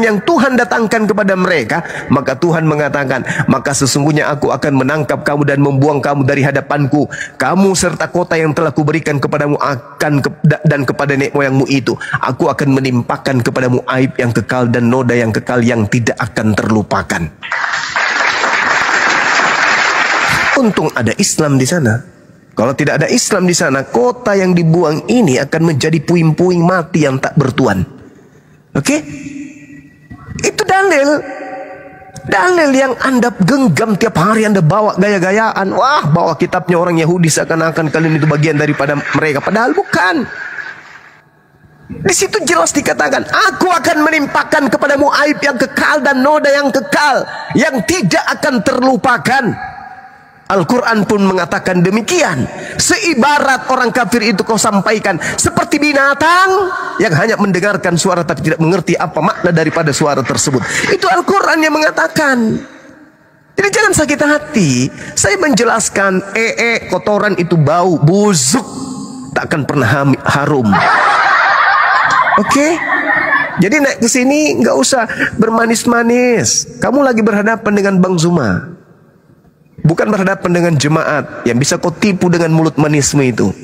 yang Tuhan datangkan kepada mereka, maka Tuhan mengatakan, maka sesungguhnya aku akan menangkap kamu dan membuang kamu dari hadapanku, kamu serta kota yang telah kuberikan kepadamu dan kepada nenek moyangmu itu. Aku akan menimpakan kepadamu aib yang kekal dan noda yang kekal yang tidak akan terlupakan. Untung ada Islam di sana. Kalau tidak ada Islam di sana, kota yang dibuang ini akan menjadi puing-puing mati yang tak bertuan. Oke? Itu dalil. Dalil yang Anda genggam tiap hari, Anda bawa gaya-gayaan. Wah, bawa kitabnya orang Yahudi seakan-akan kalian itu bagian daripada mereka. Padahal bukan. Di situ jelas dikatakan, aku akan menimpakan kepadamu aib yang kekal dan noda yang kekal, yang tidak akan terlupakan. Al-Quran pun mengatakan demikian. Seibarat orang kafir itu kau sampaikan seperti binatang yang hanya mendengarkan suara tapi tidak mengerti apa makna daripada suara tersebut. Itu Al-Quran yang mengatakan. Jadi jangan sakit hati. Saya menjelaskan kotoran itu bau, busuk, takkan pernah harum. Oke? Jadi naik ke sini nggak usah bermanis-manis. Kamu lagi berhadapan dengan Bang Zuma. Bukan berhadapan dengan jemaat yang bisa kau tipu dengan mulut manismu itu.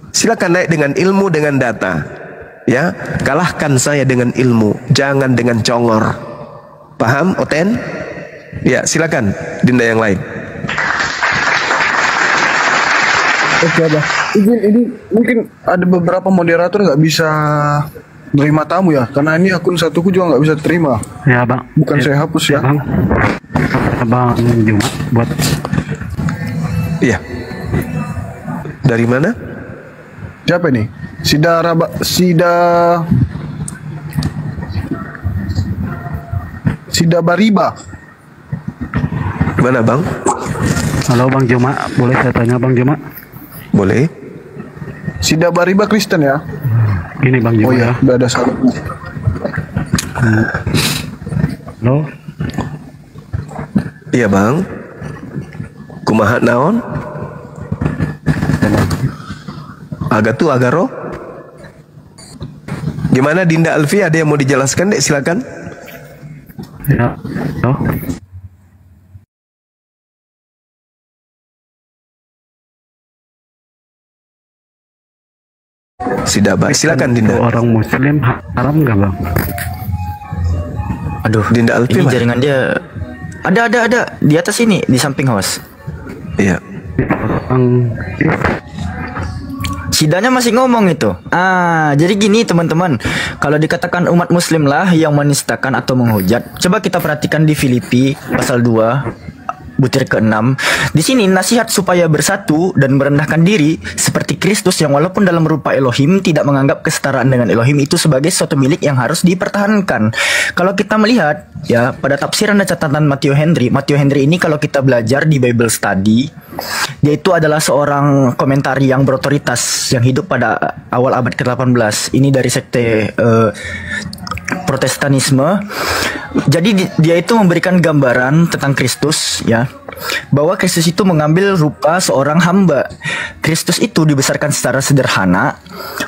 Silakan naik dengan ilmu, dengan data. Ya, kalahkan saya dengan ilmu, jangan dengan congor. Paham, Oten? Ya, silakan Dinda yang lain. Oke, Abah. Ini mungkin ada beberapa moderator nggak bisa nerima tamu ya, karena ini akun satuku juga nggak bisa terima. Ya, Bang. Bukan saya hapus ya. Bang. Bang Juma buat. Iya. Dari mana? Siapa nih? Sida Bariba. Mana Bang? Halo Bang Juma, boleh saya tanya Bang Juma? Boleh. Sida Bariba Kristen ya? Ini Bang Juma. Oh ya, udah ada satu. Halo. Iya Bang. Kumaha naon? Agak tuh agak roh. Gimana Dinda Alfi, ada yang mau dijelaskan dek, silakan. Ya. Oh. Silakan Dinda. Orang Muslim haram nggak Bang? Aduh, Dinda Alfi ini jaringan dia ada di atas ini, di samping host. Iya. Sidanya masih ngomong itu. Jadi gini teman-teman, kalau dikatakan umat muslim lah yang menistakan atau menghujat, coba kita perhatikan di Filipi pasal 2 butir ke-6. Di sini nasihat supaya bersatu dan merendahkan diri seperti Kristus yang walaupun dalam rupa Elohim tidak menganggap kesetaraan dengan Elohim itu sebagai suatu milik yang harus dipertahankan. Kalau kita melihat ya pada tafsiran dan catatan Matthew Henry ini, kalau kita belajar di Bible Study, dia itu adalah seorang komentari yang berotoritas yang hidup pada awal abad ke-18. Ini dari sekte Protestanisme. Jadi dia itu memberikan gambaran tentang Kristus ya, bahwa Kristus itu mengambil rupa seorang hamba. Kristus itu dibesarkan secara sederhana,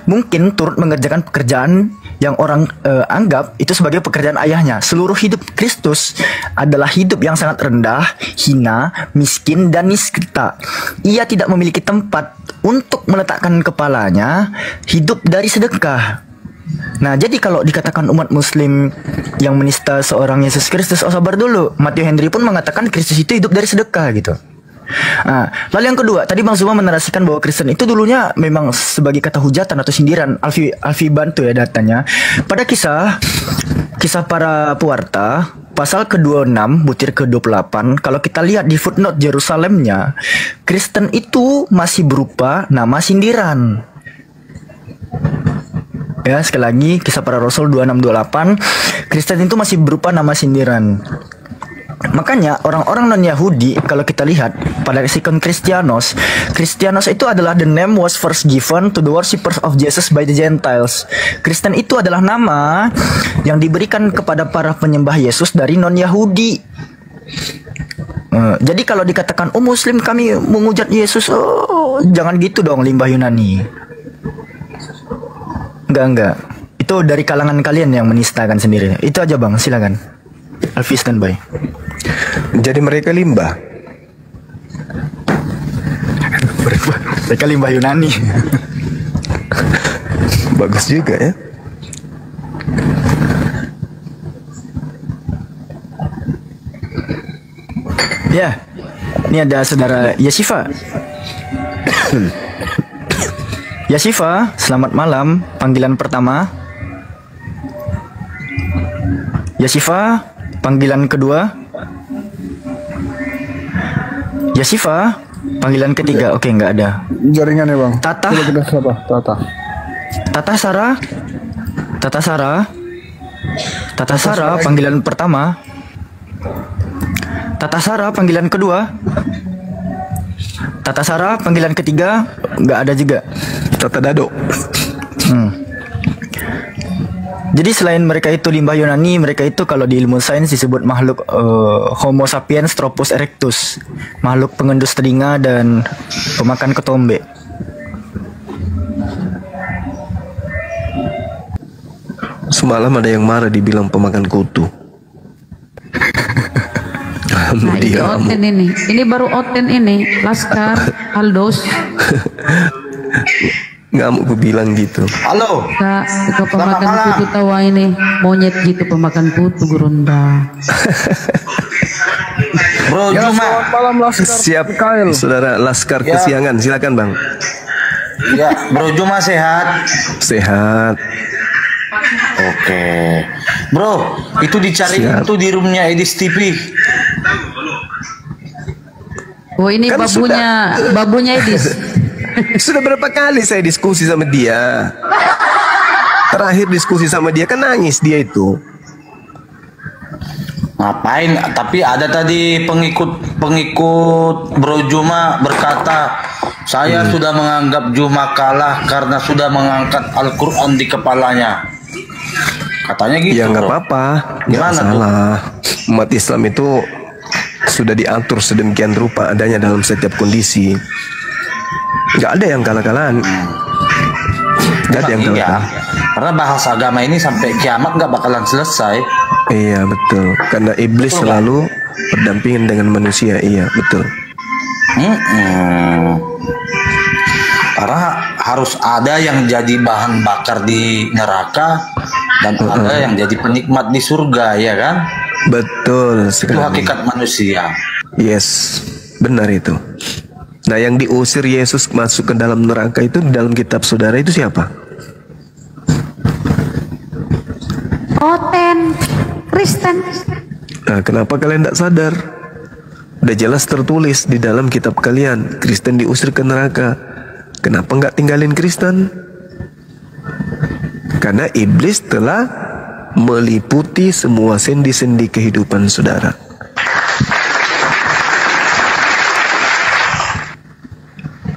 mungkin turut mengerjakan pekerjaan yang orang anggap itu sebagai pekerjaan ayahnya. Seluruh hidup Kristus adalah hidup yang sangat rendah, hina, miskin, dan niscaya. Ia tidak memiliki tempat untuk meletakkan kepalanya, hidup dari sedekah. Nah, jadi kalau dikatakan umat muslim yang menista seorang Yesus Kristus, oh sabar dulu. Matthew Henry pun mengatakan Kristus itu hidup dari sedekah gitu. Nah, lalu yang kedua, tadi Bang Zuma menarasikan bahwa Kristen itu dulunya memang sebagai kata hujatan atau sindiran. Alfi bantu ya datanya. Pada kisah para pewarta pasal ke-26 butir ke-28, kalau kita lihat di footnote Yerusalemnya, Kristen itu masih berupa nama sindiran. Ya, sekali lagi kisah para rasul 26-28, Kristen itu masih berupa nama sindiran. Makanya orang-orang non-Yahudi kalau kita lihat pada lexicon Christianos itu adalah the name was first given to the worshippers of Jesus by the Gentiles. Kristen itu adalah nama yang diberikan kepada para penyembah Yesus dari non-Yahudi. Jadi kalau dikatakan muslim kami menghujat Yesus, jangan gitu dong, limbah Yunani. Enggak. Itu dari kalangan kalian yang menistakan sendiri. Itu aja Bang, silakan. Alfi standby. Jadi mereka limbah. Mereka limbah Yunani. Bagus juga ya. Ya. Ini ada saudara Yasifa. Yasifa, selamat malam. Panggilan pertama. Yasifa, panggilan kedua. Yasifa, panggilan ketiga. Oke, nggak ada. Jaringannya bang. Tata. Coba kita siapa? Tata. Tata Sarah. Tata Sarah. Tata Sarah, panggilan pertama. Tata Sarah, panggilan kedua. Tata Sarah, panggilan ketiga. Nggak ada juga. Tata Dado. Jadi selain mereka itu limbah Yunani, mereka itu kalau di ilmu sains disebut makhluk Homo sapiens Tropus erectus, makhluk pengendus telinga dan pemakan ketombe. Semalam ada yang marah dibilang pemakan kutu. Nah, ini Oten ini. Ini baru Oten ini. Laskar, Aldos. Ngamuk gue bilang gitu. Halo. Kak pemakan kutu tawa ini. Monyet gitu pemakan kutu Gurunda. Bro Ya, Juma. Malam Laskar. Siap, saudara Laskar kesiangan. Silakan bang. Ya, Bro Juma sehat. Sehat. Oke. Bro, itu dicariin tuh di roomnya Edis TV. Oh ini Kan babunya Edis. Sudah berapa kali saya diskusi sama dia. Terakhir diskusi sama dia kan nangis dia itu. Ngapain? Tapi ada tadi pengikut Bro Juma berkata, saya sudah menganggap Juma kalah karena sudah mengangkat Al-Quran di kepalanya. Katanya gitu. Ya nggak Bro. apa-apa. Gimana Nggak salah. Umat Islam itu sudah diatur sedemikian rupa adanya dalam setiap kondisi. Nggak ada yang kalah-kalahan. Nggak ada yang Iya, kalah-kalahan. karena bahas agama ini sampai kiamat nggak bakalan selesai. Iya betul. Karena iblis Betul, selalu berdampingan dengan manusia. Iya betul. Karena harus ada yang jadi bahan bakar di neraka dan ada yang jadi penikmat di surga, ya kan? Betul Itu sekali. hakikat manusia. Yes, benar itu. Nah, yang diusir Yesus masuk ke dalam neraka itu di dalam kitab saudara itu siapa? Oten, Kristen. Nah, kenapa kalian tidak sadar? Udah jelas tertulis di dalam kitab kalian, Kristen diusir ke neraka. Kenapa nggak tinggalin Kristen? Karena iblis telah meliputi semua sendi-sendi kehidupan saudara.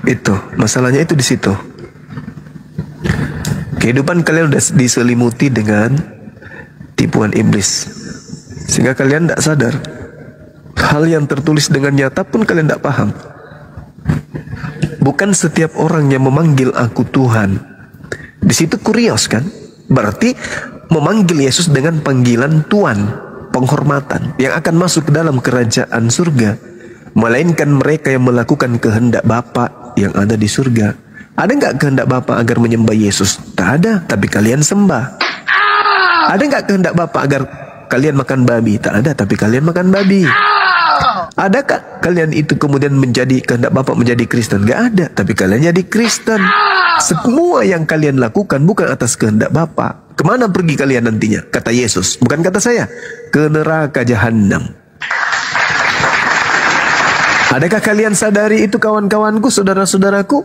Itu masalahnya itu di situ. Kehidupan kalian udah diselimuti dengan tipuan iblis, sehingga kalian tidak sadar. Hal yang tertulis dengan nyata pun kalian tidak paham. Bukan setiap orang yang memanggil aku Tuhan. Di situ kurios kan? Berarti memanggil Yesus dengan panggilan Tuhan, penghormatan yang akan masuk ke dalam kerajaan surga, melainkan mereka yang melakukan kehendak Bapa yang ada di surga. Ada nggak kehendak Bapa agar menyembah Yesus? Tak ada, tapi kalian sembah. Ada nggak kehendak Bapa agar kalian makan babi? Tak ada, tapi kalian makan babi. Adakah kalian itu kemudian menjadi kehendak Bapa menjadi Kristen? Gak ada, tapi kalian jadi Kristen. Semua yang kalian lakukan bukan atas kehendak Bapa. Kemana pergi kalian nantinya? Kata Yesus, bukan kata saya. Ke neraka jahanam. Adakah kalian sadari itu kawan-kawanku, saudara-saudaraku?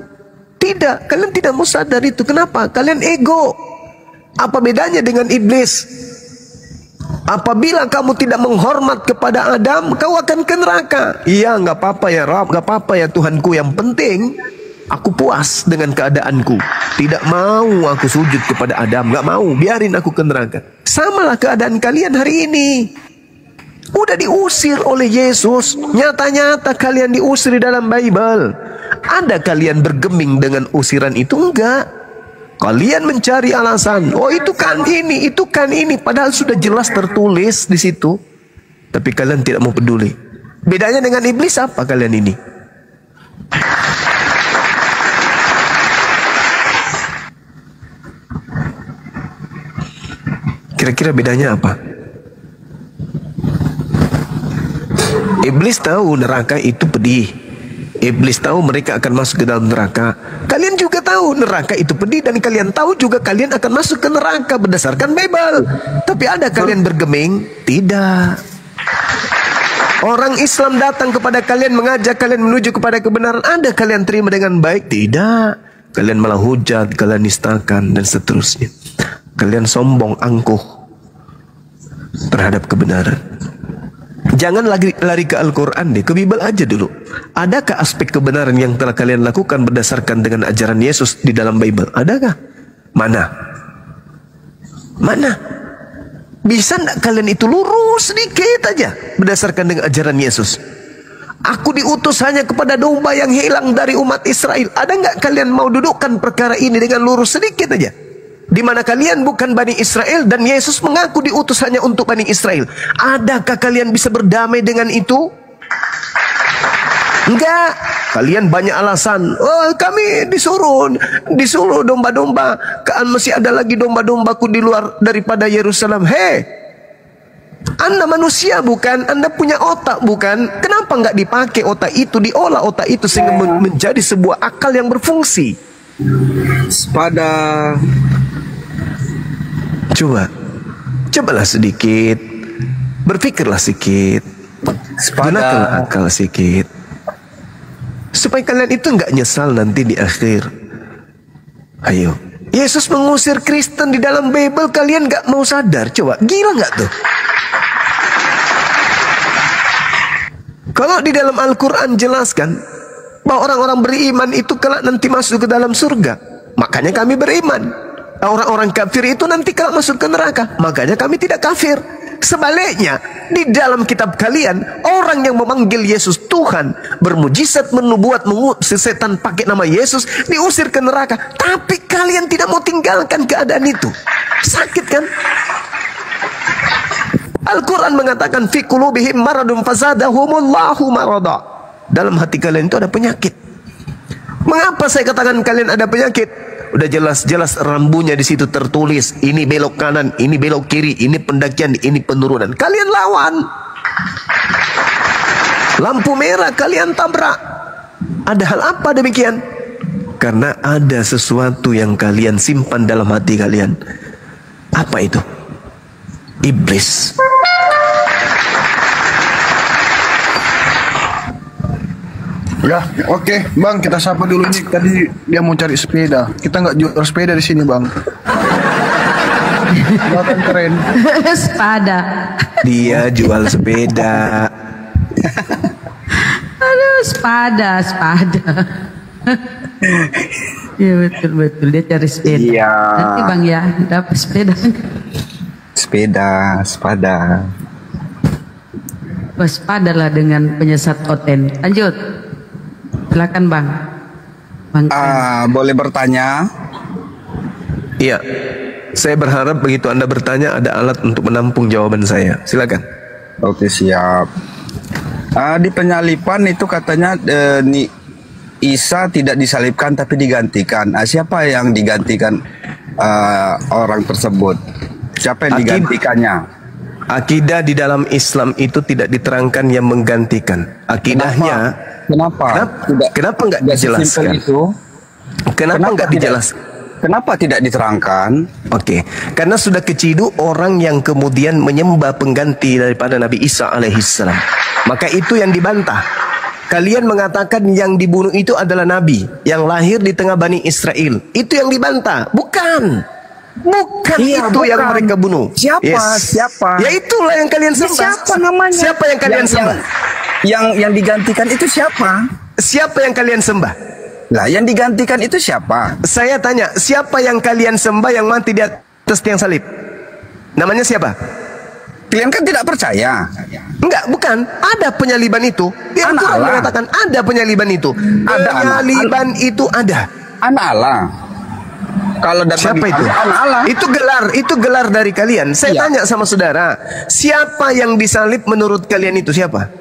Tidak, kalian tidak mau sadar itu. Kenapa? Kalian ego. Apa bedanya dengan iblis? Apabila kamu tidak menghormat kepada Adam, kau akan ke neraka. Iya, nggak apa-apa ya Rabb, nggak apa-apa ya Tuhanku. Yang penting aku puas dengan keadaanku. Tidak mau aku sujud kepada Adam, nggak mau. Biarin aku ke neraka. Samalah keadaan kalian hari ini. Udah diusir oleh Yesus. Nyata-nyata kalian diusir di dalam Bible. Ada kalian bergeming dengan usiran itu? Enggak. Kalian mencari alasan. Oh itu kan ini, itu kan ini. Padahal sudah jelas tertulis di situ. Tapi kalian tidak mau peduli. Bedanya dengan iblis apa kalian ini? Kira-kira bedanya apa? Iblis tahu neraka itu pedih. Iblis tahu mereka akan masuk ke dalam neraka. Kalian juga tahu neraka itu pedih, dan kalian tahu juga kalian akan masuk ke neraka berdasarkan Bible. Tapi ada kalian bergeming? Tidak. Orang Islam datang kepada kalian, mengajak kalian menuju kepada kebenaran. Ada kalian terima dengan baik? Tidak. Kalian malah hujat, kalian nistakan, dan seterusnya. Kalian sombong, angkuh terhadap kebenaran. Jangan lari ke Al-Quran deh, ke Bible aja dulu. Adakah aspek kebenaran yang telah kalian lakukan berdasarkan dengan ajaran Yesus di dalam Bible? Adakah? Mana? Mana? Bisa enggak kalian itu lurus sedikit aja berdasarkan dengan ajaran Yesus? Aku diutus hanya kepada domba yang hilang dari umat Israel. Ada enggak kalian mau dudukkan perkara ini dengan lurus sedikit aja? Di mana kalian bukan Bani Israel dan Yesus mengaku diutus hanya untuk Bani Israel. Adakah kalian bisa berdamai dengan itu? Enggak. Kalian banyak alasan. Oh, kami disuruh domba-domba. Kan masih ada lagi domba-dombaku di luar daripada Yerusalem. Hei, Anda manusia bukan? Anda punya otak bukan? Kenapa enggak dipakai otak itu, diolah otak itu sehingga menjadi sebuah akal yang berfungsi? Pada Cobalah sedikit, berpikirlah sedikit, gunakanlah akal sedikit, supaya kalian itu nggak nyesal nanti di akhir. Ayo, Yesus mengusir Kristen di dalam Bible, kalian nggak mau sadar? Coba, gila nggak tuh? Kalau di dalam Al-Quran jelaskan bahwa orang-orang beriman itu kelak nanti masuk ke dalam surga, makanya kami beriman. Orang-orang kafir itu nanti kelak masuk ke neraka, makanya kami tidak kafir. Sebaliknya, di dalam kitab kalian, orang yang memanggil Yesus Tuhan, bermujizat, menubuat, mengusir setan pakai nama Yesus, diusir ke neraka. Tapi kalian tidak mau tinggalkan keadaan itu. Sakit kan? Al-Quran mengatakan, fi qulubihim maradun fazadahumullahu marada. Dalam hati kalian itu ada penyakit. Mengapa saya katakan kalian ada penyakit? Udah jelas-jelas rambunya di situ tertulis, ini belok kanan, ini belok kiri, ini pendakian, ini penurunan. Kalian lawan. Lampu merah kalian tabrak. Ada hal apa demikian? Karena ada sesuatu yang kalian simpan dalam hati kalian. Apa itu? Iblis. Ya, oke, Bang, kita sapa dulu nih. Tadi dia mau cari sepeda. Kita nggak jual sepeda di sini, Bang. Bukan keren. Sepada. Dia jual sepeda. Aduh, sepada. Iya, betul. Dia cari sepeda. Iya. Nanti Bang ya, dapat sepeda. Sepada. Waspadalah dengan penyesat konten. Lanjut. Silakan Bang. Boleh bertanya? Iya. Saya berharap begitu Anda bertanya ada alat untuk menampung jawaban saya. Silakan. Oke, siap. Di penyalipan itu katanya Isa tidak disalibkan tapi digantikan. Siapa yang digantikan orang tersebut? Siapa yang digantikannya? Akidah di dalam Islam itu tidak diterangkan yang menggantikan. Akidahnya Kenapa nggak dijelaskan? Kenapa nggak dijelaskan? Kenapa tidak diterangkan? Oke, karena sudah keciduk orang yang kemudian menyembah pengganti daripada Nabi Isa alaihissalam. Maka itu yang dibantah. Kalian mengatakan yang dibunuh itu adalah Nabi yang lahir di tengah Bani Israel. Itu yang dibantah, bukan itu yang mereka bunuh. Siapa? Ya itulah yang kalian sembah. Siapa namanya? Siapa yang kalian sembah? Yang digantikan itu siapa? Siapa yang kalian sembah? Lah, yang digantikan itu siapa? Saya tanya, siapa yang kalian sembah yang mati di atas tiang salib? Namanya siapa? Kalian kan tidak percaya. Enggak, bukan. Ada penyaliban itu. Dia mengatakan ada penyaliban itu. Penyaliban itu ada. Anak Allah. Kalau siapa itu? Anak Allah. Itu gelar dari kalian. Saya tanya sama saudara, siapa yang disalib menurut kalian itu siapa?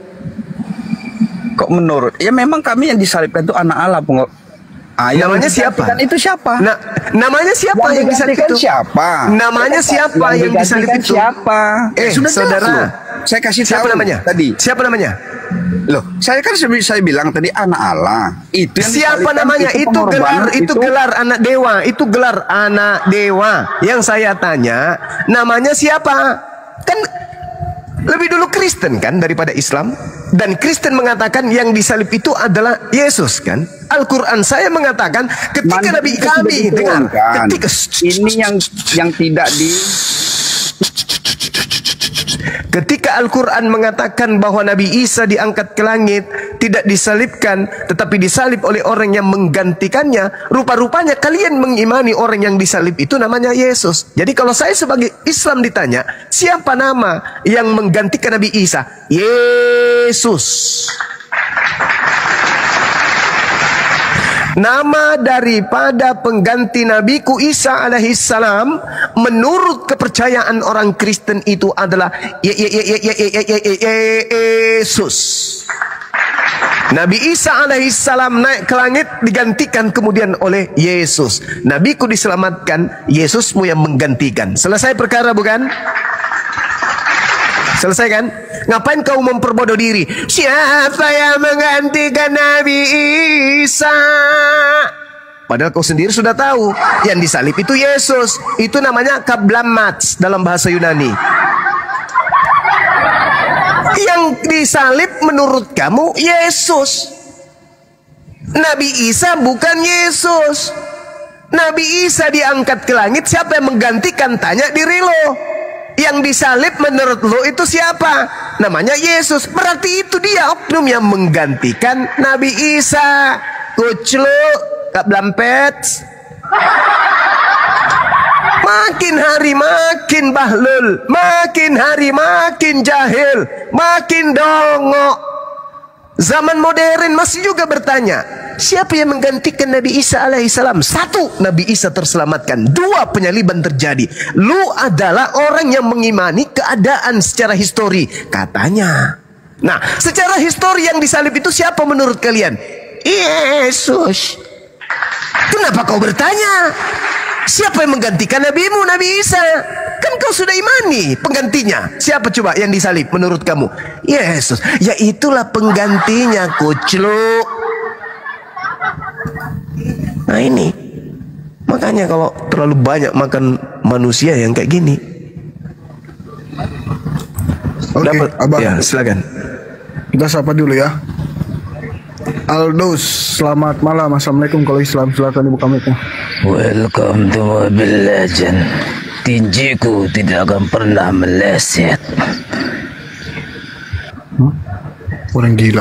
Kok menurut? Ya memang kami yang disalibkan itu anak Allah. Namanya siapa? Itu siapa? Namanya siapa yang disalib itu? Siapa? Namanya siapa yang disalib itu? Siapa? Sudah saudara. Saya kasih siapa tahu namanya? Tadi. Siapa namanya? Loh, saya kan saya bilang tadi anak Allah. Itu yang siapa disalibkan, namanya? Itu gelar, pengorbanan, itu gelar anak dewa, itu gelar anak dewa. Yang saya tanya, namanya siapa? Kan lebih dulu Kristen kan daripada Islam. Dan Kristen mengatakan yang disalib itu adalah Yesus kan. Al-Quran saya mengatakan ketika Nabi kami dengar, ketika ini yang tidak di ketika Al-Quran mengatakan bahwa Nabi Isa diangkat ke langit, tidak disalibkan, tetapi disalib oleh orang yang menggantikannya, rupa-rupanya kalian mengimani orang yang disalib itu namanya Yesus. Jadi kalau saya sebagai Islam ditanya, siapa nama yang menggantikan Nabi Isa? Yesus. Nama daripada pengganti Nabiku Isa alaihissalam menurut kepercayaan orang Kristen itu adalah Yesus. Nabi Isa alaihissalam naik ke langit digantikan kemudian oleh Yesus. Nabiku diselamatkan, Yesusmu yang menggantikan. Selesai perkara bukan? Selesai kan? Ngapain kau memperbodoh diri? Siapa yang menggantikan Nabi Isa? Padahal kau sendiri sudah tahu yang disalib itu Yesus. Itu namanya kablamats dalam bahasa Yunani. Yang disalib menurut kamu Yesus. Nabi Isa bukan Yesus. Nabi Isa diangkat ke langit, siapa yang menggantikan? Tanya diri lo. Yang disalib menurut lo itu siapa? Namanya Yesus. Berarti itu dia oknum yang menggantikan Nabi Isa. Kuclu, Kak Blampet. Makin hari makin bahlul, makin hari makin jahil, makin dongok. Zaman modern masih juga bertanya, siapa yang menggantikan Nabi Isa alaihissalam? Satu, Nabi Isa terselamatkan. Dua, penyaliban terjadi. Lu adalah orang yang mengimani keadaan secara histori, katanya. Nah, secara histori yang disalib itu siapa menurut kalian? Yesus. Kenapa kau bertanya? Siapa yang menggantikan nabimu, Nabi Isa? Kan kau sudah imani penggantinya. Siapa coba yang disalib menurut kamu? Yesus. Ya itulah penggantinya, kuclu. Nah ini, makanya kalau terlalu banyak makan manusia yang kayak gini. Oke, Abang. Ya, silakan. Kita sapa dulu ya. Aldous, selamat malam. Assalamualaikum. Kalau Islam silakan dibuka mic-nya. Welcome to Mobile Legend. Tinjiku tidak akan pernah meleset. Orang gila.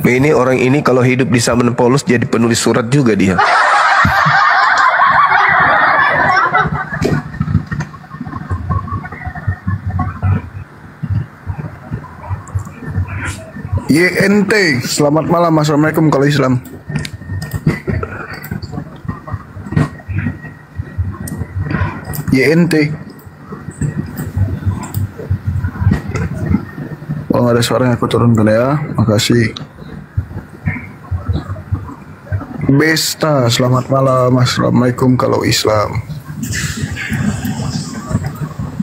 Ini orang ini kalau hidup di zaman Paulus jadi penulis surat juga dia. YNT, selamat malam. Assalamualaikum kalau Islam. YNT. Kalau nggak ada suaranya aku turunkan ya. Makasih. Besta, selamat malam. Assalamualaikum kalau Islam.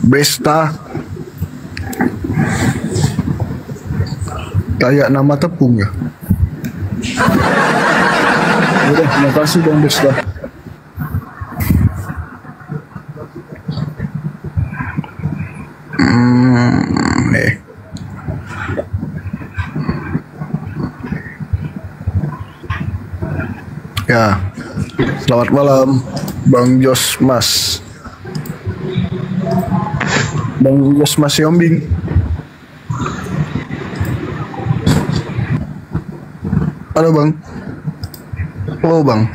Besta. Kayak nama tepung ya. Udah, terima kasih Bang Besta. Ya, selamat malam Bang Jos Mas. Bang Jos Mas Yombing. Halo Bang. Halo Bang.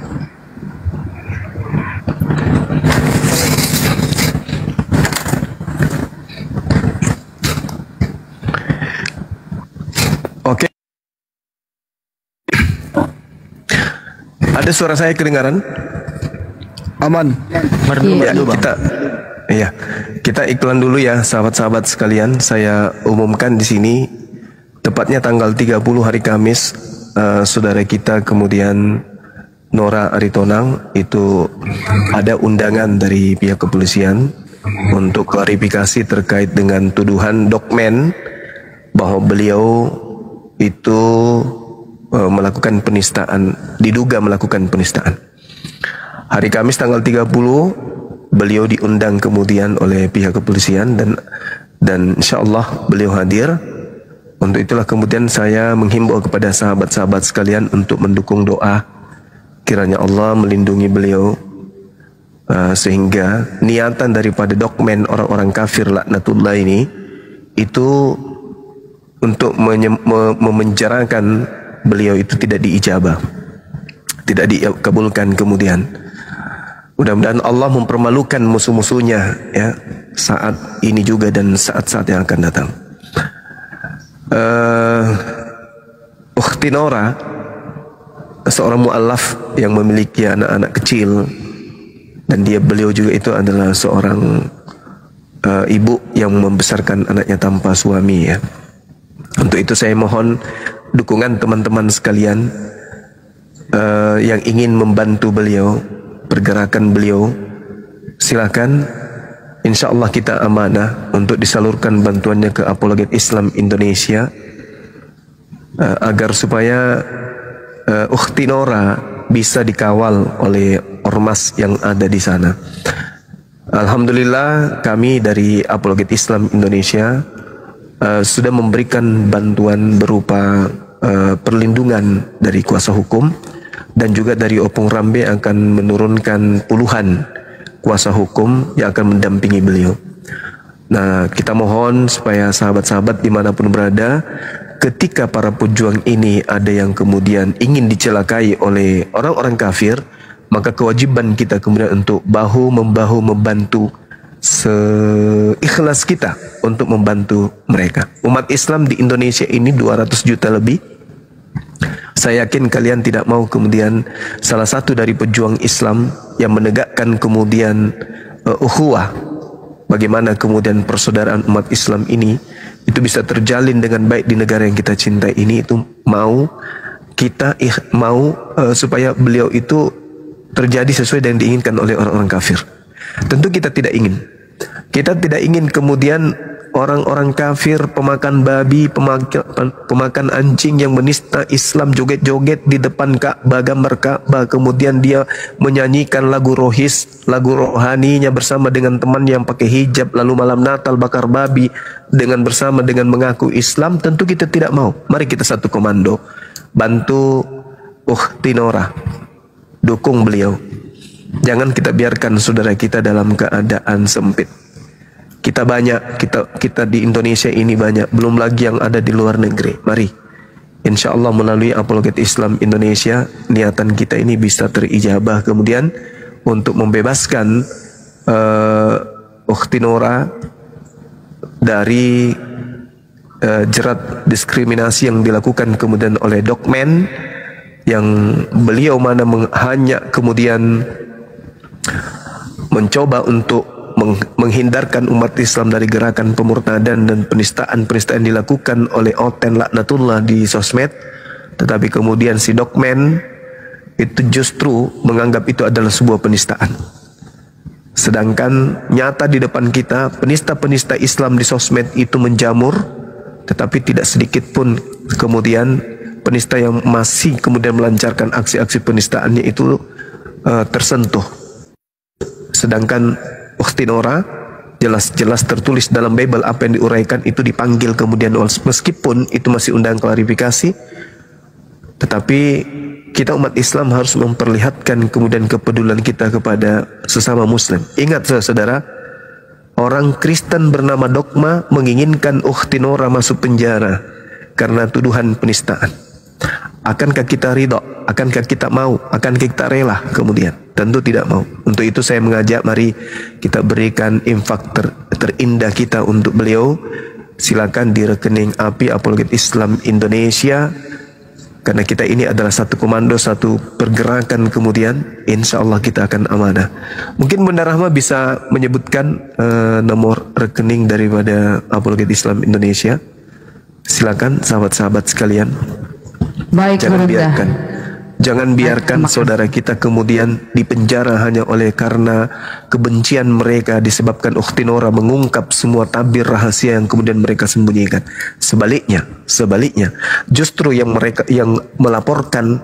Oke. Ada suara saya kedengaran? Aman. Ya, kita iklan dulu ya sahabat-sahabat sekalian. Saya umumkan di sini tepatnya tanggal 30 hari Kamis, saudara kita kemudian Nora Aritonang itu ada undangan dari pihak kepolisian untuk klarifikasi terkait dengan tuduhan Dokmen bahwa beliau itu melakukan penistaan, diduga melakukan penistaan. Hari Kamis tanggal 30 beliau diundang kemudian oleh pihak kepolisian dan insya Allah beliau hadir. Untuk itulah kemudian saya menghimbau kepada sahabat-sahabat sekalian untuk mendukung doa kiranya Allah melindungi beliau, sehingga niatan daripada dokumen orang-orang kafir laknatullah ini itu untuk memenjarakan beliau itu tidak diijabah, tidak dikabulkan kemudian. Mudah-mudahan Allah mempermalukan musuh-musuhnya ya saat ini juga dan saat-saat yang akan datang. Ukhti Nora, seorang mu'allaf yang memiliki anak-anak kecil, dan beliau juga itu adalah seorang ibu yang membesarkan anaknya tanpa suami ya. Untuk itu saya mohon dukungan teman-teman sekalian yang ingin membantu beliau, pergerakan beliau, silakan. Insya Allah kita amanah untuk disalurkan bantuannya ke Apologet Islam Indonesia, agar supaya Ukhti Nora bisa dikawal oleh ormas yang ada di sana. Alhamdulillah kami dari Apologet Islam Indonesia sudah memberikan bantuan berupa perlindungan dari kuasa hukum, dan juga dari Opung Rambe akan menurunkan puluhan kuasa hukum yang akan mendampingi beliau. Nah, kita mohon supaya sahabat-sahabat dimanapun berada, ketika para pejuang ini ada yang kemudian ingin dicelakai oleh orang-orang kafir, maka kewajiban kita kemudian untuk bahu-membahu membantu seikhlas kita untuk membantu mereka. Umat Islam di Indonesia ini 200 juta lebih. Saya yakin kalian tidak mau kemudian salah satu dari pejuang Islam yang menegakkan kemudian ukhuwah, bagaimana kemudian persaudaraan umat Islam ini itu bisa terjalin dengan baik di negara yang kita cintai ini, itu mau kita mau supaya beliau itu terjadi sesuai dengan diinginkan oleh orang-orang kafir. Tentu kita tidak ingin. Kita tidak ingin kemudian orang-orang kafir, pemakan babi, pemakan anjing yang menista Islam, joget-joget di depan Ka'bah, gambar Ka'bah, kemudian dia menyanyikan lagu rohis, lagu rohaninya bersama dengan teman yang pakai hijab, lalu malam Natal bakar babi bersama dengan mengaku Islam. Tentu kita tidak mau. Mari kita satu komando, bantu Ukhti Nora, dukung beliau. Jangan kita biarkan saudara kita dalam keadaan sempit. Kita banyak, kita di Indonesia ini banyak, belum lagi yang ada di luar negeri. Mari, insya Allah melalui Apologet Islam Indonesia, niatan kita ini bisa terijabah kemudian untuk membebaskan Ukhti Nora dari jerat diskriminasi yang dilakukan kemudian oleh dokmen, yang beliau mana hanya kemudian mencoba untuk menghindarkan umat Islam dari gerakan pemurtadan dan penistaan-penistaan dilakukan oleh Oten laknatullah di sosmed. Tetapi kemudian si dokmen itu justru menganggap itu adalah sebuah penistaan. Sedangkan nyata di depan kita penista-penista Islam di sosmed itu menjamur, tetapi tidak sedikit pun kemudian penista yang masih kemudian melancarkan aksi-aksi penistaannya itu tersentuh. Sedangkan Ukhti Nora jelas-jelas tertulis dalam Bible apa yang diuraikan itu dipanggil kemudian, meskipun itu masih undang klarifikasi, tetapi kita umat Islam harus memperlihatkan kemudian kepedulian kita kepada sesama Muslim. Ingat saudara, orang Kristen bernama Dogma menginginkan Ukhti Nora masuk penjara karena tuduhan penistaan. Akankah kita ridho? Akankah kita mau? Akankah kita rela kemudian? Tentu tidak mau. Untuk itu saya mengajak, mari kita berikan infak terindah kita untuk beliau. Silakan di rekening API Apologet Islam Indonesia, karena kita ini adalah satu komando, satu pergerakan kemudian. Insya Allah kita akan amanah. Mungkin Bunda Rahma bisa menyebutkan nomor rekening daripada Apologet Islam Indonesia. Silakan sahabat-sahabat sekalian. Baik, Jangan Bunda. biarkan Jangan biarkan saudara kita kemudian dipenjara hanya oleh karena kebencian mereka disebabkan Ukhti Nora mengungkap semua tabir rahasia yang kemudian mereka sembunyikan. Sebaliknya, justru yang mereka yang melaporkan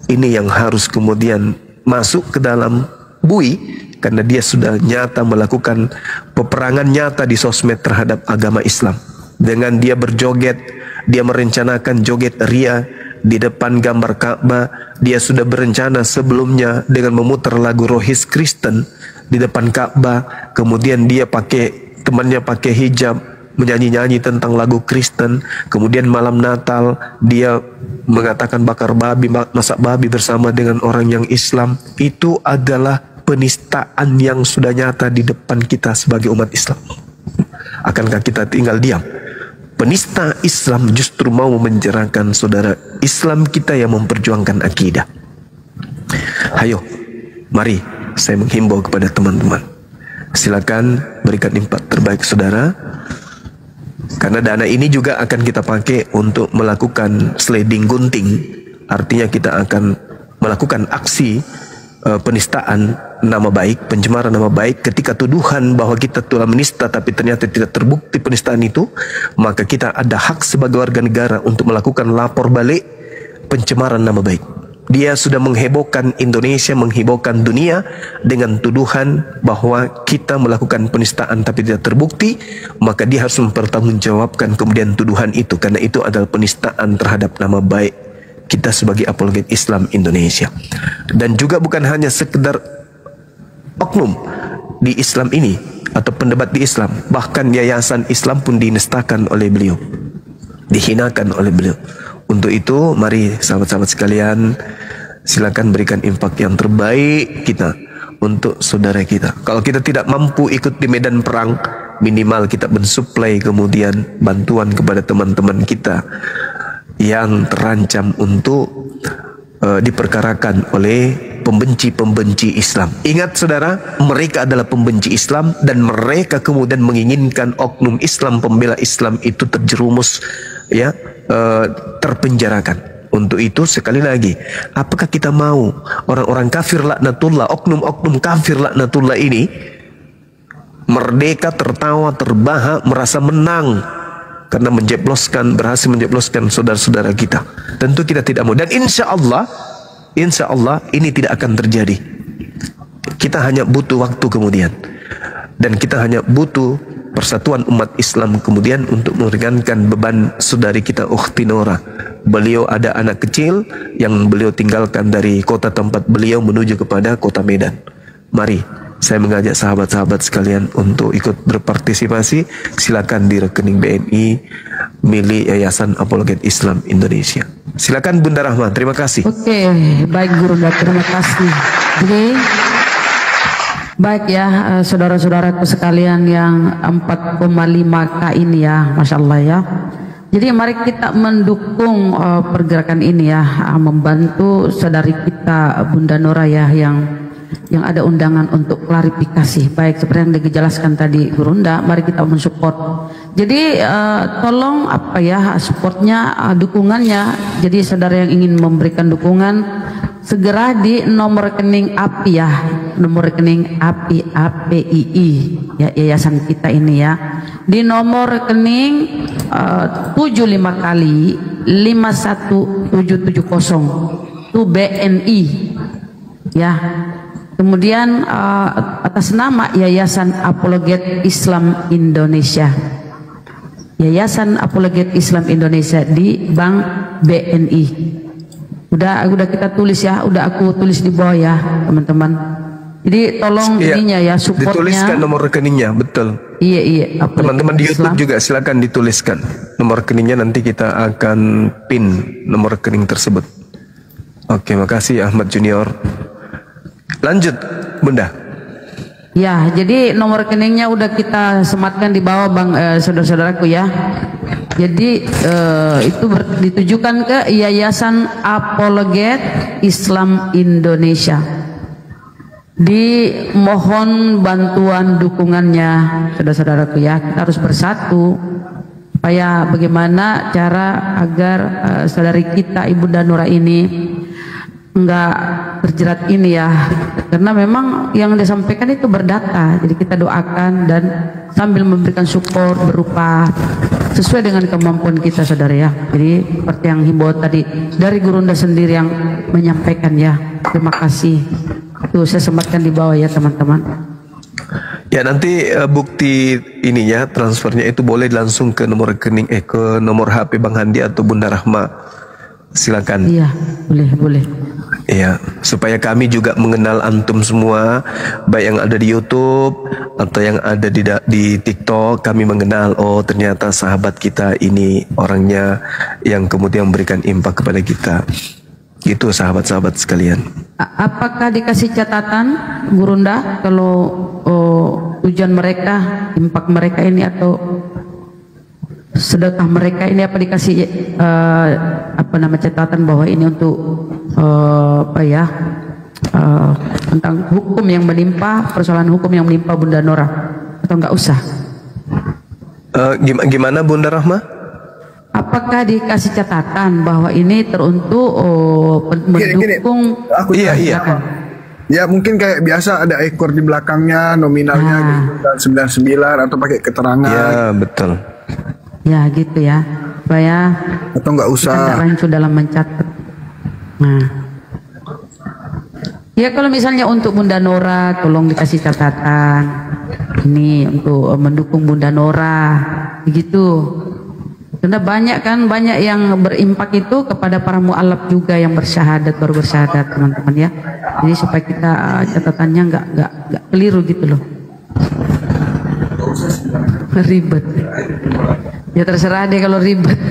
ini yang harus kemudian masuk ke dalam bui, karena dia sudah nyata melakukan peperangan nyata di sosmed terhadap agama Islam. Dengan dia berjoget, dia merencanakan joget ria di depan gambar Ka'bah. Dia sudah berencana sebelumnya dengan memutar lagu Rohis Kristen di depan Ka'bah. Kemudian dia temannya pakai hijab, menyanyi-nyanyi tentang lagu Kristen. Kemudian malam Natal dia mengatakan bakar babi, masak babi bersama dengan orang yang Islam. Itu adalah penistaan yang sudah nyata di depan kita sebagai umat Islam. Akankah kita tinggal diam? Penista Islam justru mau memenjarakan saudara Islam kita yang memperjuangkan akidah. Hayo, mari saya menghimbau kepada teman-teman, silakan berikan impak terbaik saudara, karena dana ini juga akan kita pakai untuk melakukan sliding gunting. Artinya kita akan melakukan aksi penistaan nama baik, pencemaran nama baik. Ketika tuduhan bahwa kita telah menista tapi ternyata tidak terbukti penistaan itu, maka kita ada hak sebagai warga negara untuk melakukan lapor balik pencemaran nama baik. Dia sudah menghebohkan Indonesia, menghebohkan dunia dengan tuduhan bahwa kita melakukan penistaan tapi tidak terbukti, maka dia harus mempertanggungjawabkan kemudian tuduhan itu, karena itu adalah penistaan terhadap nama baik kita sebagai apologet Islam Indonesia. Dan juga bukan hanya sekedar oknum di Islam ini atau pendebat di Islam, bahkan yayasan Islam pun dinistakan oleh beliau, dihinakan oleh beliau. Untuk itu mari sahabat-sahabat sekalian, silakan berikan impak yang terbaik kita untuk saudara kita. Kalau kita tidak mampu ikut di medan perang, minimal kita mensuplai kemudian bantuan kepada teman-teman kita yang terancam untuk diperkarakan oleh pembenci-pembenci Islam. Ingat saudara, mereka adalah pembenci Islam dan mereka kemudian menginginkan oknum Islam, pembela Islam itu terjerumus, terpenjarakan. Untuk itu sekali lagi, apakah kita mau orang-orang kafir laknatullah, oknum-oknum kafir laknatullah ini merdeka, tertawa, terbahak, merasa menang karena berhasil menjebloskan saudara-saudara kita? Tentu kita tidak mau, dan insya Allah ini tidak akan terjadi. Kita hanya butuh waktu kemudian, dan kita hanya butuh persatuan umat Islam kemudian untuk meringankan beban saudari kita Ukhti Nora. Beliau ada anak kecil yang beliau tinggalkan dari kota tempat beliau menuju kepada kota Medan. Mari saya mengajak sahabat-sahabat sekalian untuk ikut berpartisipasi. Silakan di rekening BNI milik Yayasan Apologet Islam Indonesia. Silakan Bunda Rahma, terima kasih. Oke, baik Guru, terima kasih. Oke. Baik ya, saudara-saudaraku sekalian yang 4,5K ini ya, Masya Allah ya. Jadi mari kita mendukung pergerakan ini ya, membantu saudari kita Bunda Nora ya, yang ada undangan untuk klarifikasi. Baik, seperti yang dijelaskan tadi Gurunda, mari kita mensupport. Jadi tolong supportnya, dukungannya. Jadi saudara yang ingin memberikan dukungan, segera di nomor rekening API ya, nomor rekening APII ya, yayasan kita ini ya, di nomor rekening 75 kali 51770 itu BNI ya. Kemudian atas nama Yayasan Apologet Islam Indonesia, Yayasan Apologet Islam Indonesia di Bank BNI. Udah kita tulis ya, udah aku tulis di bawah ya teman-teman. Jadi tolong ininya ya, supportnya. Dituliskan nomor rekeningnya, betul. Iya. Teman-teman di YouTube juga silakan dituliskan nomor rekeningnya, nanti kita akan pin nomor rekening tersebut. Oke, makasih Ahmad Junior. Lanjut Bunda. Ya, jadi nomor rekeningnya udah kita sematkan di bawah Bang, saudara-saudaraku ya. Jadi itu ditujukan ke Yayasan Apologet Islam Indonesia. Dimohon bantuan dukungannya saudara-saudaraku ya. Kita harus bersatu supaya bagaimana cara agar saudari kita Ibunda Nora ini nggak terjerat ini ya, karena memang yang disampaikan itu berdata, jadi kita doakan dan sambil memberikan support berupa sesuai dengan kemampuan kita, saudara ya. Jadi seperti yang himbauan tadi dari Gurunda sendiri yang menyampaikan ya. Terima kasih. Itu saya sematkan di bawah ya teman-teman. Ya, nanti bukti ininya transfernya itu boleh langsung ke nomor rekening ke nomor HP Bang Handi atau Bunda Rahma. Silakan. Iya, boleh. Iya, supaya kami juga mengenal antum semua, baik yang ada di YouTube atau yang ada di TikTok, kami mengenal, oh ternyata sahabat kita ini orangnya yang kemudian memberikan impak kepada kita. Gitu sahabat-sahabat sekalian. Apakah dikasih catatan Gurunda kalau tujuan mereka, impak mereka ini atau sedekah mereka ini, apa dikasih catatan bahwa ini untuk tentang hukum yang menimpa, persoalan hukum yang menimpa Bunda Nora, atau enggak usah? Gimana Bunda Rahma? Apakah dikasih catatan bahwa ini teruntuk mendukung? Iya. Ya mungkin kayak biasa ada ekor di belakangnya nominalnya gitu, dan 99 atau pakai keterangan. Ya betul. Ya gitu ya, supaya atau nggak usah nggak rancu dalam mencatat. Nah, ya kalau misalnya untuk Bunda Nora, tolong dikasih catatan ini untuk mendukung Bunda Nora, begitu. Karena banyak yang berimpak itu kepada para mualaf juga yang baru bersyahadat teman-teman ya. Jadi supaya kita catatannya nggak keliru gitu loh. Ribet. Ya terserah deh kalau ribet.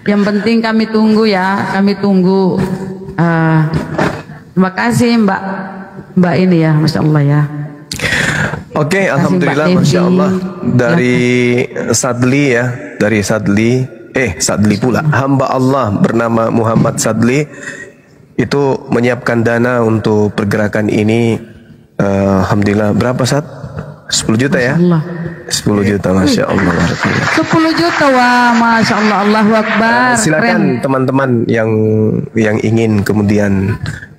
Yang penting kami tunggu ya, terima kasih Mbak ini ya, Masya Allah ya. Oke, alhamdulillah, Masya Allah. Dari Sadli ya, Sadli pula, hamba Allah bernama Muhammad Sadli itu menyiapkan dana untuk pergerakan ini. Alhamdulillah, berapa Sad? 10 juta ya? 10 juta, Masya Allah. 10 juta, wah, Masya Allah, Allahu Akbar. Silakan teman-teman yang ingin kemudian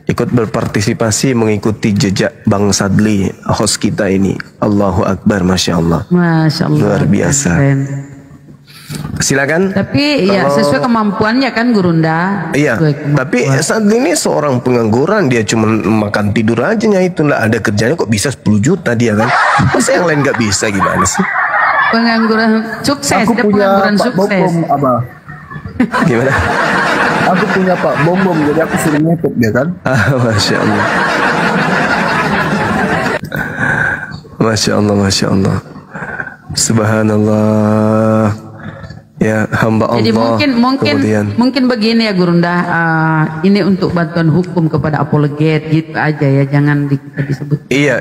ikut berpartisipasi mengikuti jejak Bang Sadli, host kita ini. Allahu Akbar, Masya Allah. Masya Allah. Luar biasa. Keren. Silakan. Tapi ya sesuai kemampuannya kan Gurunda. Iya. Tapi Sadli ini seorang pengangguran, dia cuma makan tidur aja, itu nggak ada kerjanya, kok bisa 10 juta dia kan? Masa yang lain nggak bisa, gimana sih? Pengangguran sukses. Aku punya Pak Bom, Abah. Gimana? Aku punya Pak Bom, jadi aku suruh ngetop dia kan. Masya Allah. Masya Allah, Masya Allah. Subhanallah. Ya, hamba Allah. Jadi kemudian. mungkin begini ya Gurunda, ini untuk bantuan hukum kepada apologet gitu aja ya, jangan kita disebut. Iya,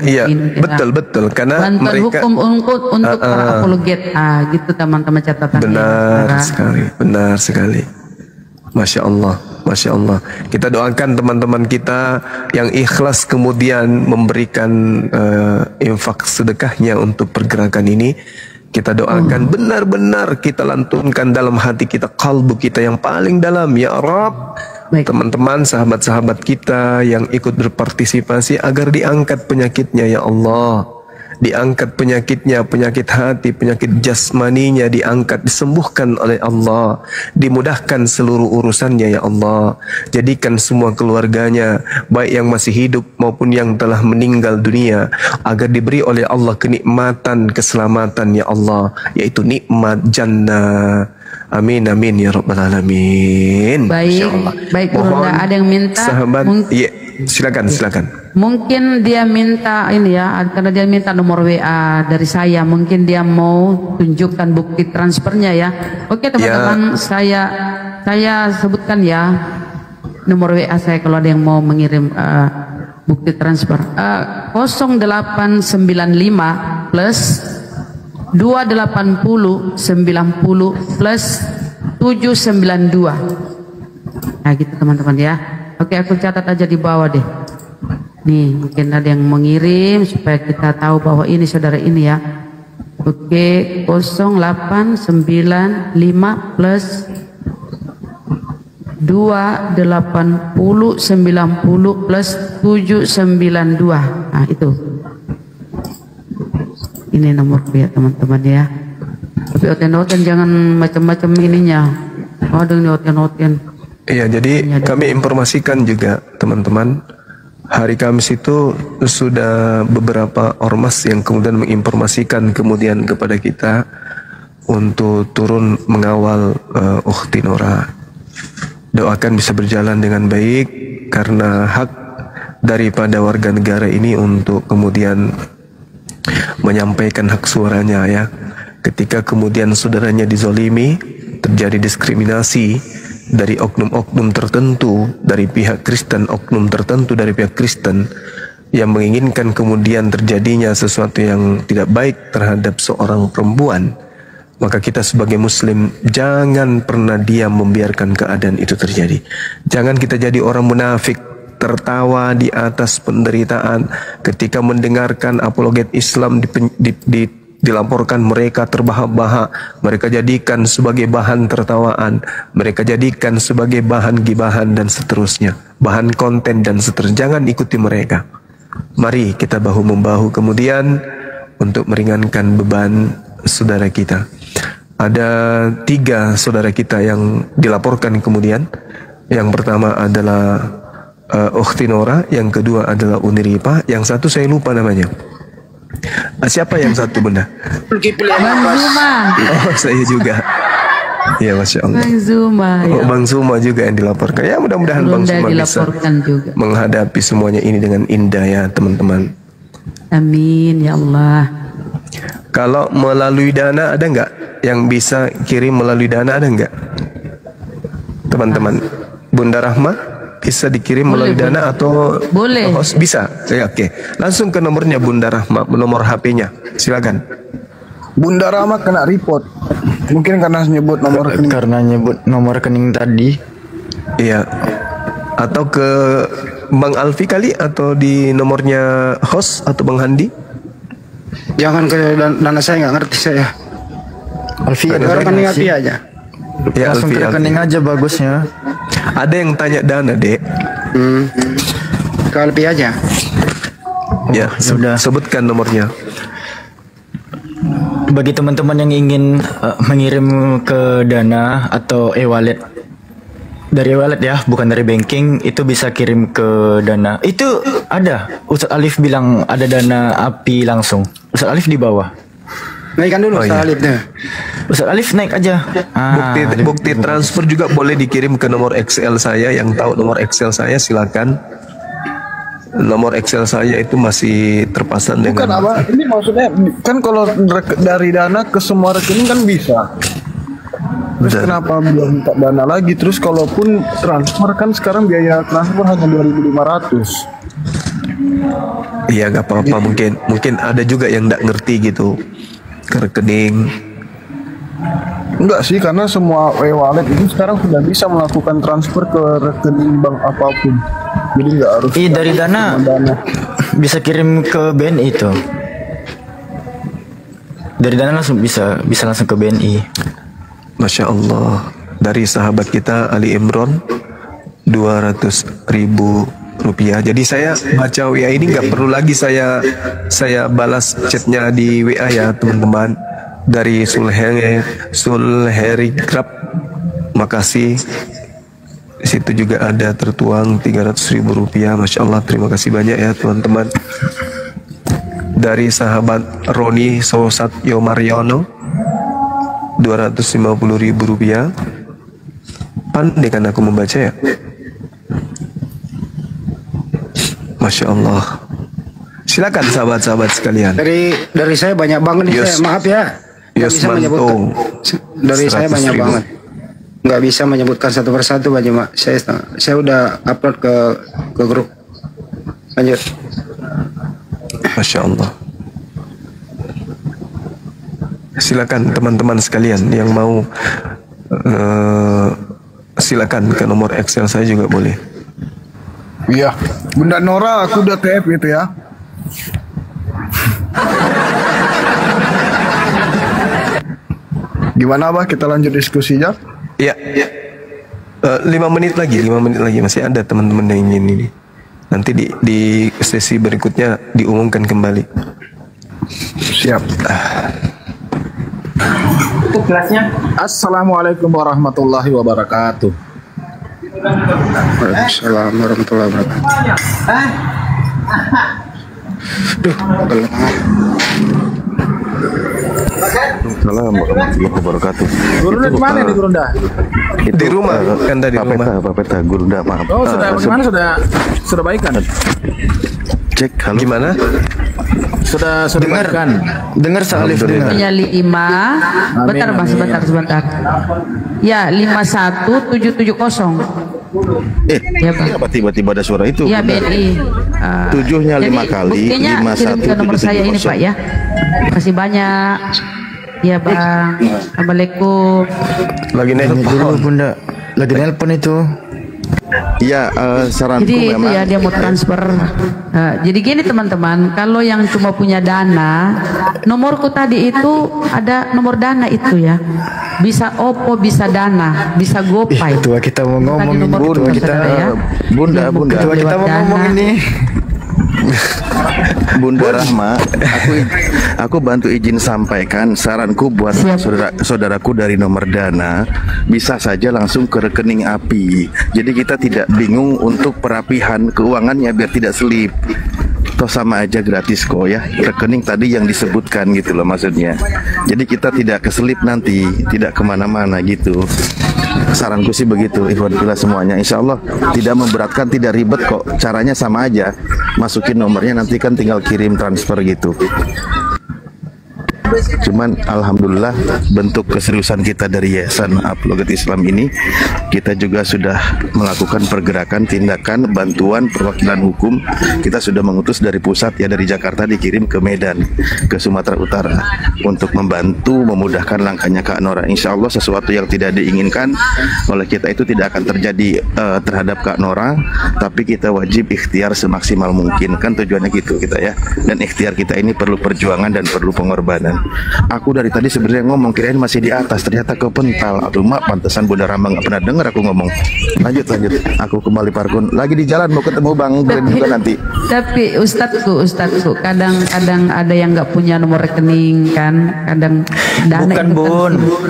betul. Karena bantuan mereka hukum untuk para apologet, gitu teman-teman catatannya. Benar sekali. Masya Allah, Masya Allah. Kita doakan teman-teman kita yang ikhlas kemudian memberikan infak sedekahnya untuk pergerakan ini. Kita doakan benar-benar kita lantunkan dalam hati kita, kalbu kita yang paling dalam, ya Rabb. Teman-teman, sahabat-sahabat kita yang ikut berpartisipasi agar diangkat penyakitnya, ya Allah. Diangkat penyakitnya, penyakit hati, penyakit jasmaninya diangkat, disembuhkan oleh Allah. Dimudahkan seluruh urusannya, ya Allah. Jadikan semua keluarganya, baik yang masih hidup maupun yang telah meninggal dunia, agar diberi oleh Allah kenikmatan, keselamatan, ya Allah, yaitu nikmat jannah. Amin, amin, ya Rabbal Alamin. Baik, Gurunda, ada yang minta. Sahabat, iya, silakan. Mungkin dia minta ini ya, karena dia minta nomor WA dari saya. Mungkin dia mau tunjukkan bukti transfernya ya. Oke teman-teman, saya sebutkan ya nomor WA saya kalau ada yang mau mengirim bukti transfer. 0895 plus 280 90 plus 792. Nah gitu teman-teman ya. Oke, aku catat aja di bawah deh. Nih, mungkin ada yang mengirim supaya kita tahu bahwa ini saudara ini ya. Oke, 0895 plus 280 90 plus 792. Nah itu. Ini nomorku ya teman-teman ya. Tapi oten-oten jangan macam-macam ininya. Aduh ini oten-oten. Iya, jadi kami informasikan juga teman-teman, hari Kamis itu sudah beberapa ormas yang kemudian menginformasikan kemudian kepada kita untuk turun mengawal Ukhti Nora. Doakan bisa berjalan dengan baik karena hak daripada warga negara ini untuk kemudian menyampaikan hak suaranya ya. Ketika kemudian saudaranya dizolimi, terjadi diskriminasi dari oknum-oknum tertentu, dari pihak Kristen, oknum tertentu dari pihak Kristen yang menginginkan kemudian terjadinya sesuatu yang tidak baik terhadap seorang perempuan, maka kita sebagai muslim jangan pernah diam membiarkan keadaan itu terjadi. Jangan kita jadi orang munafik, tertawa di atas penderitaan ketika mendengarkan apologet Islam dilaporkan mereka terbahak-bahak, mereka jadikan sebagai bahan tertawaan, mereka jadikan sebagai bahan gibahan dan seterusnya, bahan konten dan seterusnya. Jangan ikuti mereka. Mari kita bahu-membahu kemudian untuk meringankan beban saudara kita. Ada 3 saudara kita yang dilaporkan kemudian. Yang pertama adalah Ukhti Nora, yang kedua adalah Uniripa, yang satu saya lupa namanya. Siapa yang satu Bunda? Bang Zuma. Oh saya juga. Ya Masya Allah. Bang Zuma. Oh, Bang Zuma juga yang dilaporkan. Ya mudah-mudahan Bang Zuma bisa juga menghadapi semuanya ini dengan indah ya teman-teman. Amin ya Allah. Kalau melalui Dana ada nggak yang bisa kirim melalui Dana, ada nggak teman-teman? Bunda Rahma bisa dikirim melalui Dana atau boleh? Host bisa. Ya, oke. Langsung ke nomornya Bunda Rahma, nomor HP-nya. Silakan. Bunda Rahma kena report. Mungkin karena nyebut nomor rekening. Karena nyebut nomor rekening tadi. Iya. Atau ke Bang Alfi kali, atau di nomornya host atau Bang Handi? Jangan ke Dana, saya nggak ngerti saya. Alfi ada rekening Alfi aja. Ya, langsung ke rekening aja bagusnya. Ada yang tanya Dana, Dek. Ke Alfi aja. Ya, sudah sebutkan nomornya. Bagi teman-teman yang ingin mengirim ke Dana atau e-wallet, dari e-wallet ya, bukan dari banking, itu bisa kirim ke Dana. Itu ada. Ustadz Alif bilang ada Dana API langsung. Ustadz Alif di bawah. Naikkan dulu Ustadz Alif deh. Ustadz Alif naik aja. Bukti transfer juga boleh dikirim ke nomor Excel saya. Yang tahu nomor Excel saya silakan. Nomor Excel saya itu masih terpasang dengan. Bukan apa? Ini maksudnya kan kalau dari Dana ke semua rekening kan bisa. Terus kenapa belum minta Dana lagi? Terus kalaupun transfer kan sekarang biaya transfer hanya 2.500. Iya gak apa-apa, mungkin ada juga yang nggak ngerti gitu ke rekening. Enggak sih, karena semua e-wallet itu sekarang sudah bisa melakukan transfer ke rekening bank apapun. Jadi nggak harus. Dari Dana bisa kirim ke BNI itu. Dari Dana langsung bisa langsung ke BNI. Masya Allah. Dari sahabat kita Ali Imron 200.000 rupiah. Jadi saya baca WA ini nggak perlu lagi saya balas chatnya di WA ya teman-teman. Dari Sulheri Krab, makasih. Di situ juga ada tertuang 300.000 rupiah. Masya Allah, terima kasih banyak ya teman-teman. Dari sahabat Roni Sosatyo Mariono 250.000 rupiah. Pandai kan aku membaca ya. Masya Allah. Silakan sahabat-sahabat sekalian. Dari saya banyak banget nih, saya maaf ya. Nggak bisa menyebutkan. Dari saya banyak banget. Nggak bisa menyebutkan satu persatu Pak Jemaah. Saya udah upload ke grup. Lanjut. Masya Allah. Silakan teman-teman sekalian yang mau silakan ke nomor Excel saya juga boleh. Iya, Bunda Nora aku udah TF gitu ya. Gimana Bah, kita lanjut diskusinya? Iya. 5 menit lagi masih ada teman-teman yang ingin ini. Nanti di sesi berikutnya diumumkan kembali. Siap. Itu kelasnya. Assalamualaikum warahmatullahi wabarakatuh. Waalaikumsalam warahmatullahi wabarakatuh. Duh, belum. Assalamualaikum warahmatullahi wabarakatuh. Gurunda di mana nih Gurunda? Di rumah kan tadi rumah. Papeta Gurunda maaf. Oh sudah bagaimana sudah baikan? Cek halo. Gimana? Sudah baikan. Dengar Salif dengar. Ya 5. Sebentar. Ya 51770. Ya, apa tiba-tiba ada suara itu? Ya BNI. 7-nya 5 kali. Buktinya kirim ke nomor saya ini Pak ya. Terima kasih banyak. Ya Bang. Assalamualaikum. Lagi nelpon Bunda. Lagi nelpon itu. Iya, saranku jadi memang. itu ya dia mau transfer. Jadi gini teman-teman, kalau yang cuma punya dana, nomorku tadi itu ada nomor dana itu ya. Bisa OPPO, bisa Dana, bisa GoPay. Itu kita mau ngomong Bunda, Bunda. Kita mau ngomong ini. Bunda Rahma, aku bantu izin sampaikan saranku buat saudaraku dari nomor Dana, bisa saja langsung ke rekening API. Jadi kita tidak bingung untuk perapihan keuangannya biar tidak selip. Toh sama aja gratis kok ya, rekening tadi yang disebutkan gitu loh maksudnya. Jadi kita tidak keselip nanti, tidak kemana-mana gitu. Saranku sih begitu, ikhwan fillah semuanya. Insya Allah tidak memberatkan, tidak ribet kok. Caranya sama aja, masukin nomornya nanti kan tinggal kirim transfer gitu. Cuman alhamdulillah bentuk keseriusan kita dari Yayasan Apologet Islam ini, kita juga sudah melakukan pergerakan, tindakan, bantuan, perwakilan hukum. Kita sudah mengutus dari pusat ya, dari Jakarta dikirim ke Medan, ke Sumatera Utara untuk membantu memudahkan langkahnya Kak Nora. Insya Allah sesuatu yang tidak diinginkan oleh kita itu tidak akan terjadi terhadap Kak Nora, tapi kita wajib ikhtiar semaksimal mungkin, kan tujuannya gitu kita ya. Dan ikhtiar kita ini perlu perjuangan dan perlu pengorbanan. Aku dari tadi sebenarnya ngomong kirain masih di atas, ternyata kepental. Aduh mak, pantesan Bunda Rama nggak pernah dengar aku ngomong. Lanjut. Aku kembali Parkun. Lagi di jalan mau ketemu Bang Glenn juga nanti. Tapi Ustadku, kadang ada yang nggak punya nomor rekening kan, kadang dana. Bukan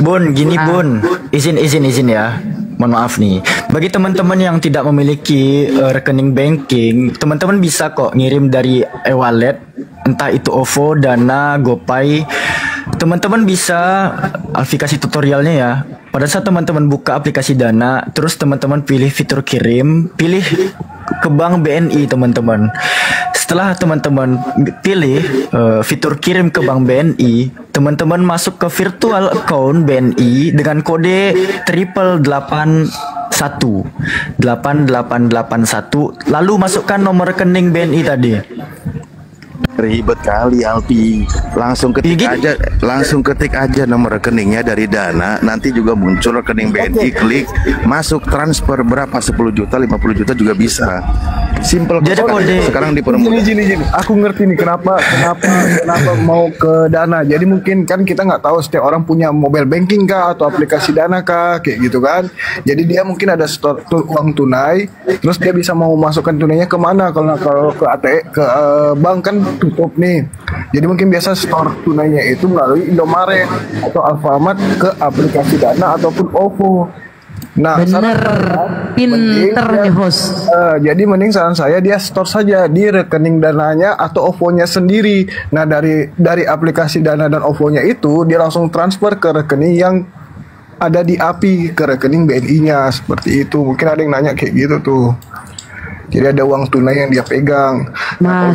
Bun, gini Bun. Izin ya. Mohon maaf nih, bagi teman-teman yang tidak memiliki rekening banking, teman-teman bisa kok ngirim dari e-wallet, entah itu OVO, Dana, GoPay. Teman-teman bisa, aplikasi tutorialnya ya. Pada saat teman-teman buka aplikasi Dana, terus teman-teman pilih fitur kirim, pilih ke bank BNI teman-teman. Setelah teman-teman pilih fitur kirim ke bank BNI, teman-teman masuk ke virtual account BNI dengan kode 8881 lalu masukkan nomor rekening BNI tadi. Ribet kali Alpi, langsung ketik aja nomor rekeningnya dari Dana, nanti juga muncul rekening BNI, klik masuk, transfer berapa, 10 juta 50 juta juga bisa. Simple. Jadi sekarang dipermudah. Gini. Aku ngerti nih kenapa mau ke Dana. Jadi mungkin kan kita nggak tahu setiap orang punya mobile banking kah atau aplikasi Dana kah, kayak gitu kan. Jadi dia mungkin ada store uang tunai, terus dia bisa mau masukkan tunainya kemana? Kalau ke ATM, ke bank kan tutup nih. Jadi mungkin biasa store tunainya itu melalui Indomaret atau Alfamart ke aplikasi Dana ataupun OVO. Nah, pinternya host. Jadi mending saran saya dia store saja di rekening Dananya atau OVO-nya sendiri. Nah, dari aplikasi Dana dan OVO-nya itu dia langsung transfer ke rekening yang ada di API, ke rekening BNI-nya, seperti itu. Mungkin ada yang nanya kayak gitu tuh. Jadi ada uang tunai yang dia pegang. Nah,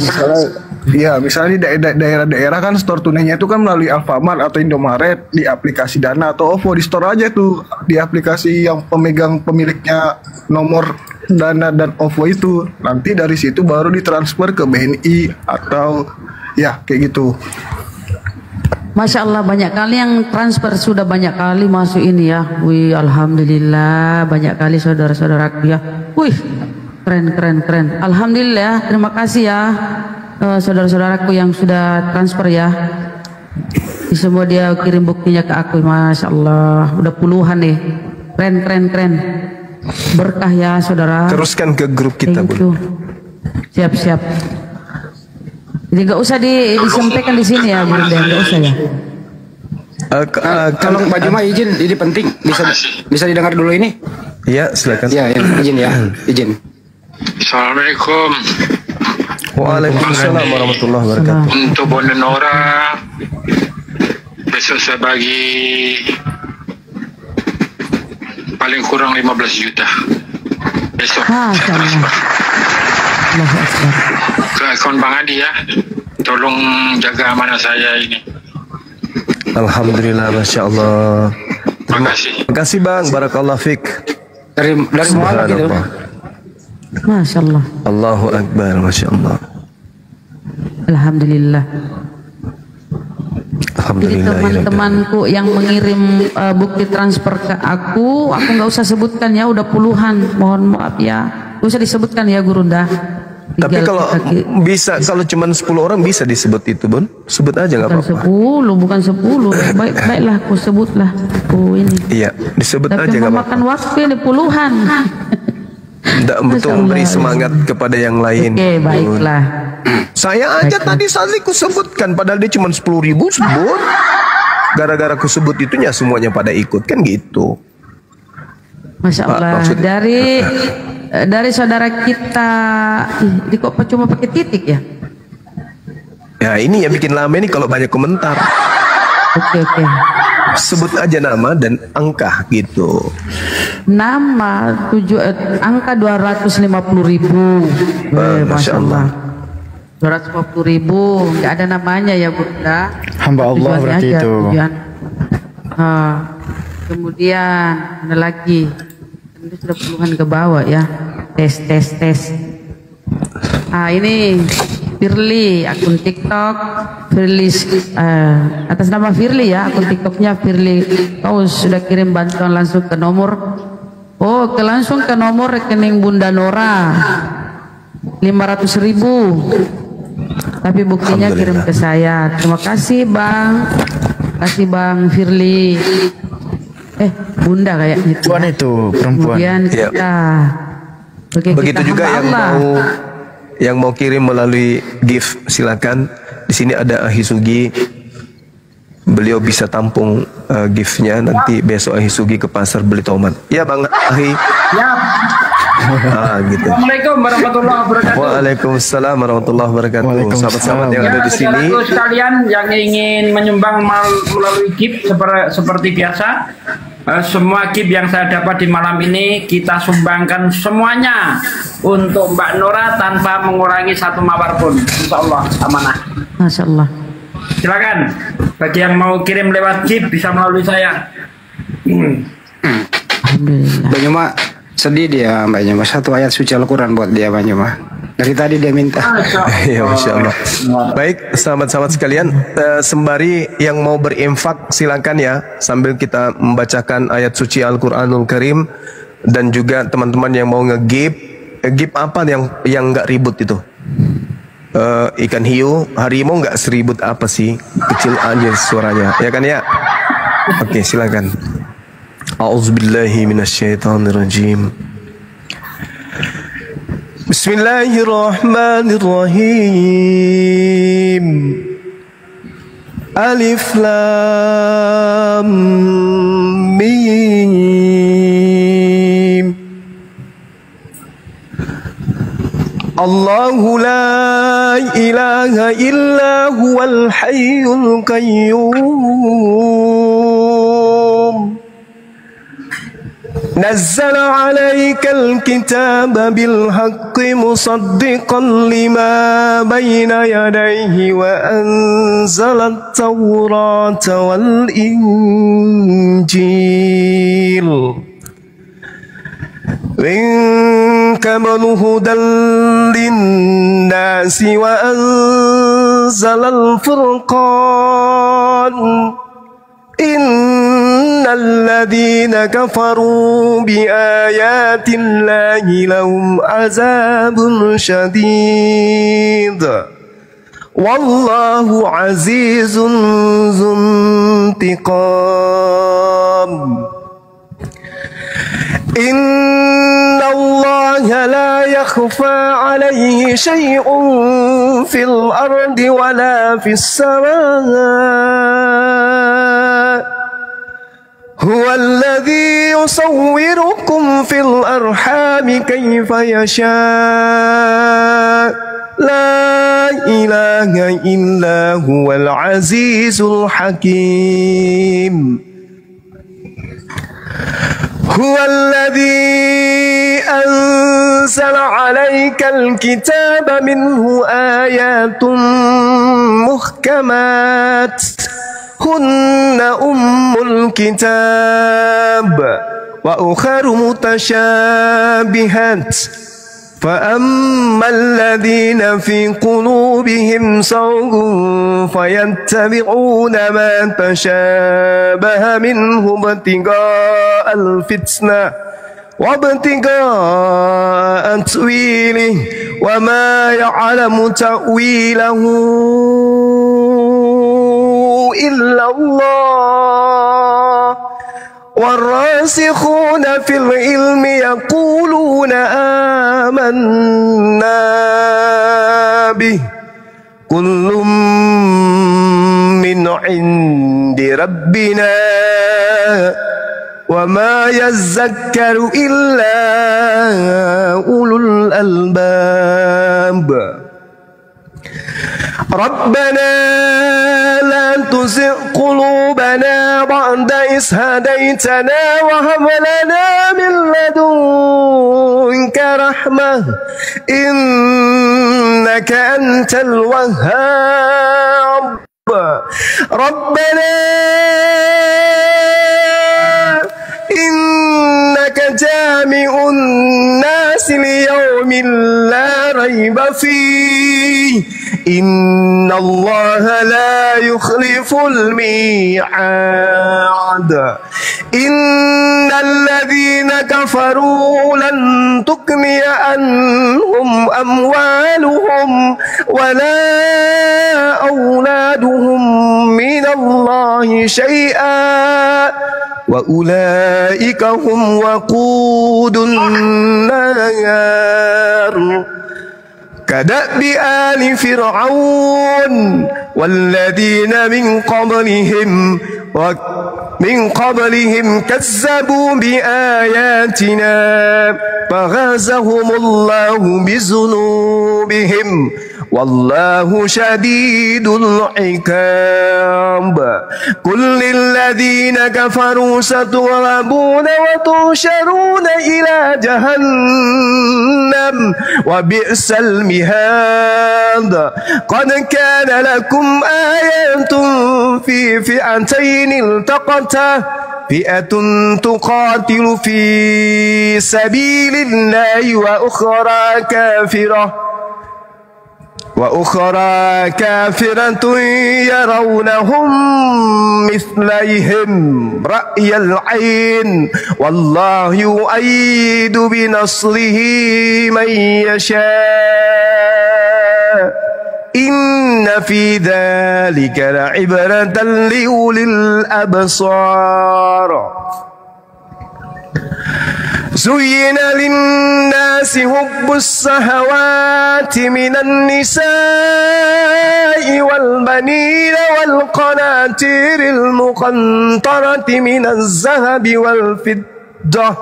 misalnya di daerah-daerah kan store tunainya itu kan melalui Alfamart atau Indomaret, di aplikasi Dana atau OVO, di store aja tuh di aplikasi yang pemiliknya nomor Dana dan OVO itu. Nanti dari situ baru ditransfer ke BNI atau ya kayak gitu. Masya Allah, banyak kali yang transfer, sudah banyak kali masuk ini ya. Wih, alhamdulillah banyak kali saudara-saudaraku ya. Wih, keren. Alhamdulillah, terima kasih ya saudara-saudaraku yang sudah transfer ya. Semua dia kirim buktinya ke aku, Masya Allah. Udah puluhan nih. Keren. Berkah ya saudara. Teruskan ke grup kita, Bun. Siap. Jadi nggak usah disampaikan di sini ya, Bunda. Nggak usah ya. Kalau Mbak Juma izin, ini penting. Bisa didengar dulu ini? Iya, silakan. Iya, izin ya, izin. Assalamualaikum. Waalaikumsalam warahmatullahi wabarakatuh. Untuk Bunda Nora, besok saya bagi paling kurang 15 juta. Besok. Ke akun Bang Adi ya. Tolong jaga amanah saya ini. Alhamdulillah, Masya Allah. Terima kasih Bang, Barakallah Fik. Dari mana gitu? Masya Allah. Allahu Akbar, Masya Allah. Alhamdulillah. Jadi Alhamdulillah. teman-temanku yang mengirim bukti transfer ke aku nggak usah sebutkan ya, udah puluhan. Mohon maaf ya, nggak usah disebutkan ya Gurunda. Tapi kalau bisa, kalau cuma 10 orang bisa disebut itu, Bun. Sebut aja nggak apa-apa. Bukan 10. Baiklah, aku sebutlah. Ini. Iya, disebut Tapi aja nggak apa-apa. memakan waktu ini puluhan. Tidak betul memberi semangat kepada yang lain. Oke, baiklah. Saya aja tadi ku sebutkan, padahal dia cuma 10.000 sebut. Gara-gara ku sebut itunya semuanya pada ikut, kan gitu. Masya Allah. Dari saudara kita, ini kok cuma pakai titik ya? Ya ini yang bikin lama ini kalau banyak komentar. Oke. Sebut aja nama dan angka gitu. Nama angka 250.000. Masya Allah. 250.000, nggak ada namanya ya Bunda. Hamba Allah berarti aja, itu. Kemudian ada lagi. Ini sudah puluhan ke bawah ya. Tes. Ini Firly, akun TikTok Firly, atas nama Firly ya, akun TikToknya Firly. Kau sudah kirim bantuan langsung ke nomor, langsung ke nomor rekening Bunda Nora 500.000. Tapi buktinya kirim ke saya. Terima kasih Bang. Kasih Bang Firly. Bunda kayaknya itu. Perempuan itu, perempuan. Kemudian kita begitu juga yang mau kirim melalui gift, silakan. Di sini ada Ahisugi. Beliau bisa tampung giftnya. Nanti besok Ahisugi ke pasar beli tomat. Ya Bang Ahi. Ya. Gitu. Assalamualaikum warahmatullahi wabarakatuh. Waalaikumsalam warahmatullahi wabarakatuh. Sahabat-sahabat yang ada di sini. Saudaraku sekalian yang ingin menyumbang melalui gift seperti biasa. Semua gift yang saya dapat di malam ini kita sumbangkan semuanya untuk Mbak Nora tanpa mengurangi satu mawar pun. Insya Allah amanah. Masya Allah. Silakan bagi yang mau kirim lewat gift bisa melalui saya. Alhamdulillah. Mbak Nyuma sedih dia, Mbak Nyuma, satu ayat suci Al-Quran buat dia, Mbak Nyuma. Dari tadi dia minta. Ya, Masya Allah. Baik, sahabat-sahabat sekalian, sembari yang mau berinfak silakan ya, sambil kita membacakan ayat suci Al-Quranul Karim, dan juga teman-teman yang mau nge-give apa yang nggak ribut itu. Ikan hiu, harimau nggak seribut apa sih, kecil aja suaranya, ya kan ya? Oke, silakan. A'udzubillahi minasyaitonirrajim. Bismillahirrahmanirrahim. Alif Lam Mim. Allahu la ilaha illa huwal hayyul qayyum. نزل عليك الكتاب بالحق مصدقا لما بين يديه وأنزل التوراة والإنجيل من قبل هدى للناس وأنزل الفرقان إن الذين كفروا بآيات الله لهم عذاب شديد والله عزيز ذو انتقام. الله لا يخفى عليه شيء في الأرض ولا في السماء هو الذي يصوركم في الأرحام كيف يشاء لا إله إلا هو العزيز الحكيم هو الذي أنزل عليك الكتاب منه آيات محكمات هن أم الكتاب وأخر متشابهات فأما الذين في قلوبهم زيغ فيتبعون ما تشابه منه ابتغاء الفتنة وابتغاء تأويله وما يعلم تأويله إلا الله والراسخون في العلم يقولون آمنا به كل من عند ربنا وما يذكر إلا أولو الألباب ربنا لا تزغ قلوبنا بعد إذ هديتنا وهب لنا من لدنك رحمة إنك أنت الوهاب ربنا إنك جامع الناس ليوم لا ريب فيه إن الله لا يخلف الميعاد إن الذين كفروا لن تغني عنهم أموالهم ولا أولادهم من الله شيئا وأولئك هم وقود النار كدأب آل فرعون والذين من قبلهم كذبوا بآياتنا فغازهم الله بذنوبهم والله شديد العقاب قل للذين كفروا ستغلبون وتحشرون إلى جهنم وبئس المهاد قد كان لكم آية في فئتين التقتا فئة تقاتل في سبيل الله وأخرى كافرة يرونهم مثليهم رأي العين والله يؤيد بنصره من يشاء إن في ذلك لعبرة لأولي الأبصار زين للناس حب الشهوات من النساء والبنين والقناطير المقنطرة من الذهب والفضة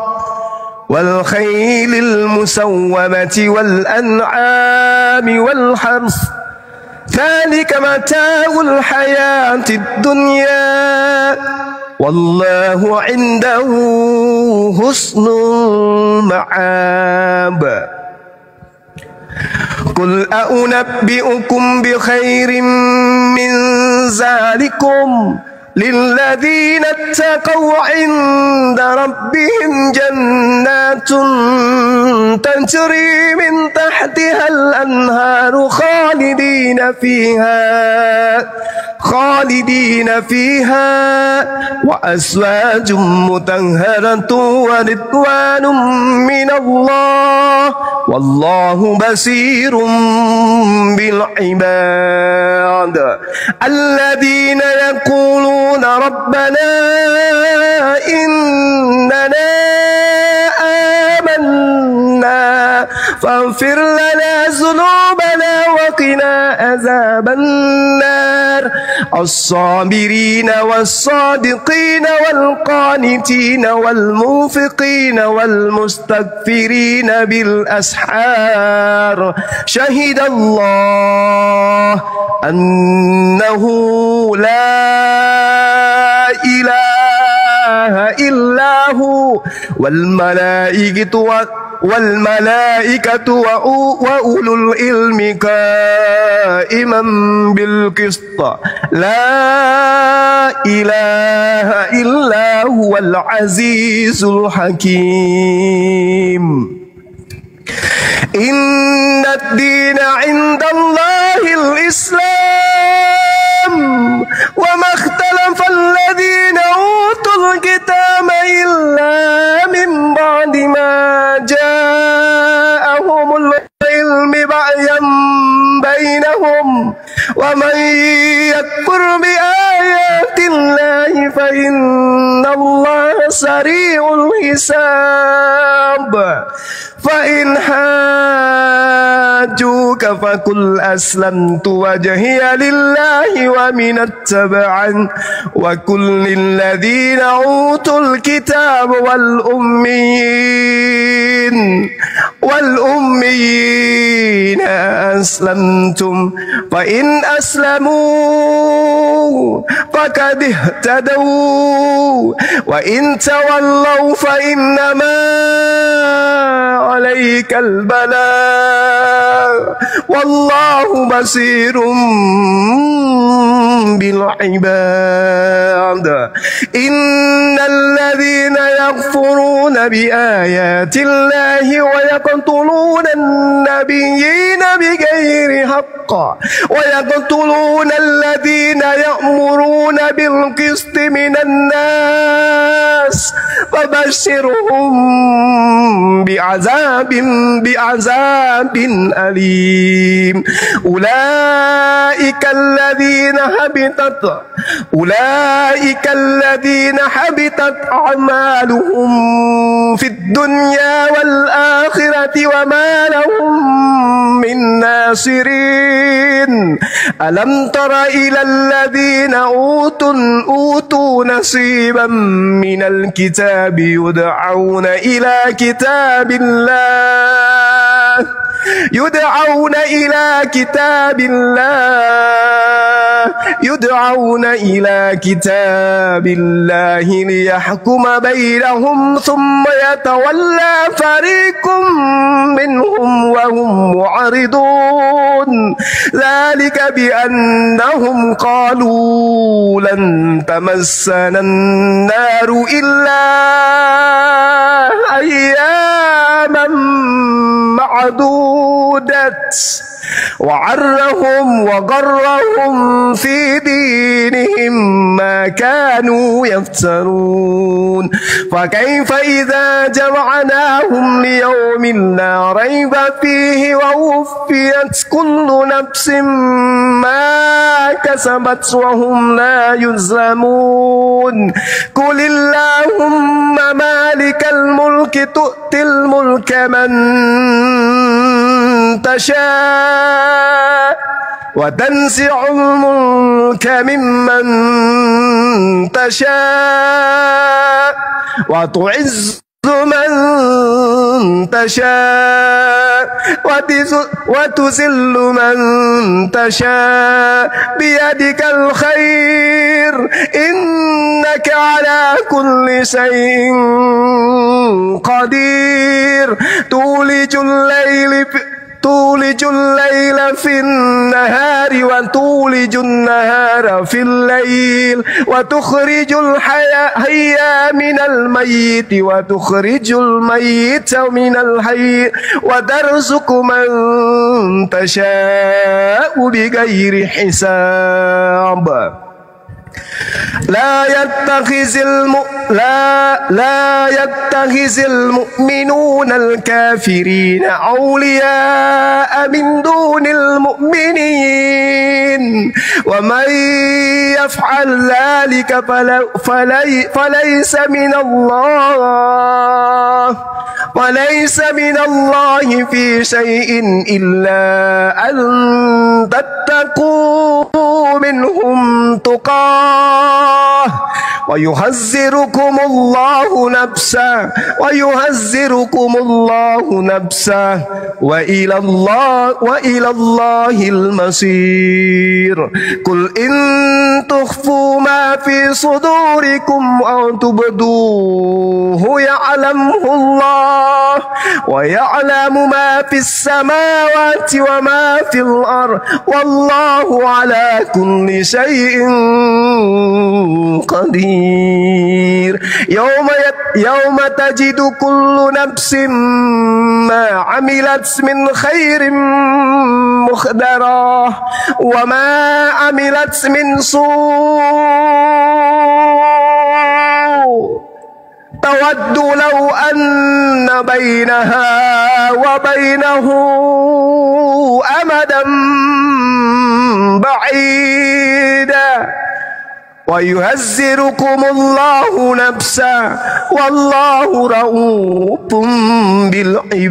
والخيل المسومة والأنعام والحرث ذلك متاع الحياة الدنيا والله عنده حسن المعاب قل أنبئكم بخير من ذلكم للذين اتقوا عند ربهم جنات تجري من تحتها الأنهار خالدين فيها وأزواج مطهرة ورضوان من الله والله بصير بالعباد الذين يقولون ربنا إننا آمنا عذاب النار الصابرين والصادقين والقانتين والمنفقين والمستغفرين بالأسحار شهد الله أنه لا إله إلا هو والملائكة وأولو العلم قائما بالقسط لا إله إلا هو العزيز الحكيم إن الدين عند الله الإسلام وما اختلف الذين أوتوا الكتاب إلا من بعد ما جاءهم العلم بغيا بينهم ومن يكفر بآيات الله فإن الله سريع الحساب فإن حاجوك فقل أسلمت وجهي لله ومن اتبعني وقل للذين أوتوا الكتاب والأميين أسلمتم فإن أسلموا فقد اهتدوا وإن تولوا فإنما عليك البلاغ والله بصير بالعباد إن الذين يكفرون بآيات الله ويقتلون النبيين بغير حق ويقتلون الذين يأمرون بالقسط من الناس فبشرهم بعذاب أليم أولئك الذين حبطت أعمالهم في الدنيا والآخرة وما لهم من ناصرين ألم تر إلى الذين أوتوا نصيبا من الكتاب يدعون إلى كتاب الله ليحكم بينهم ثم يتولى فريق منهم وهم معرضون ذلك بأنهم قالوا لن تمسنا النار إلا أياما معدودة وغرهم في دينهم ما كانوا يفترون فكيف إذا جمعناهم ليوم لا ريب فيه ووفيت كل نفس ما كسبت وهم لا يظلمون قل اللهم مالك الملك تؤتي الملك من تشاء وتنزع الملك ممن تشاء وتعز من تشاء وتذل من تشاء بيدك الخير إنك على كل شيء قدير تولج الليل في النهار وتولج النهار في الليل وتخرج الحي من الميت وتخرج الميت من الحي وترزق من تشاء بغير حساب لا يتخذ المؤمنون الكافرين أولياء من دون المؤمنين ومن يفعل ذلك فليس من الله في شيء إلا أن تتقوا منهم تقاه ويحذركم الله نفسه وإلى الله المصير قل إن تخفوا ما في صدوركم أو تبدوه يعلمه الله ويعلم ما في السماوات وما في الأرض والله على كل شيء قدير يوم تجد كل نفس ما عملت من خير محضرا وما عملت من سوء تود لو أن بينها وبينه أمدا بعيدا ويهزركم الله نفسه والله رؤوف بالعباد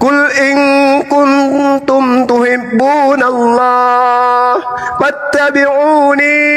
قل إن كنتم تحبون الله فاتبعوني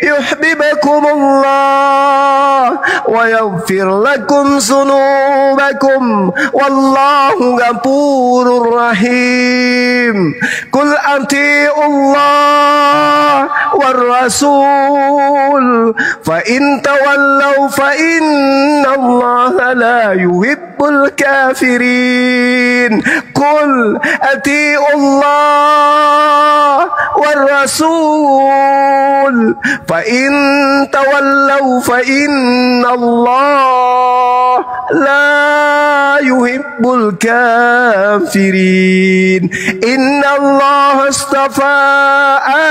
يحببكم الله ويغفر لكم ذنوبكم والله غفور رحيم قل أطيعوا الله والرسول فإن تولوا فإن الله لا يحب الكافرين قل أطيعوا الله والرسول فإن تولوا فإن الله لا يحب الكافرين إن الله اصطفى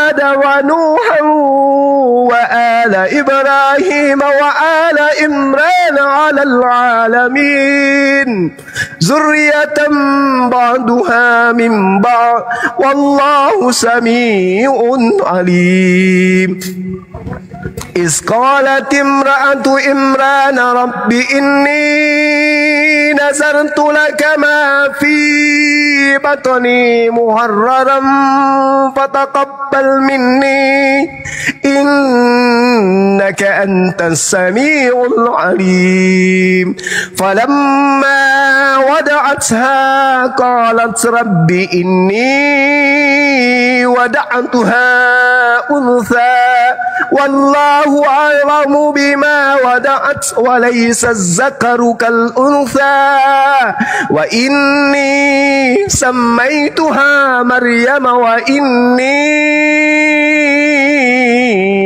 آدم ونوحا وآل إبراهيم وآل إمران على العالمين ذرية بعضها من بعض والله سميع عليم إذ قالت امرأة إمران رب إني نذرت لك ما في بطني محررا فتقبل مني إنك أنت السميع العليم فلما ودعتها قالت رب إني ودعتها أنثى والله أعلم بما ودعت وليس الذكر كالأنثى وإني سميتها مريم وإني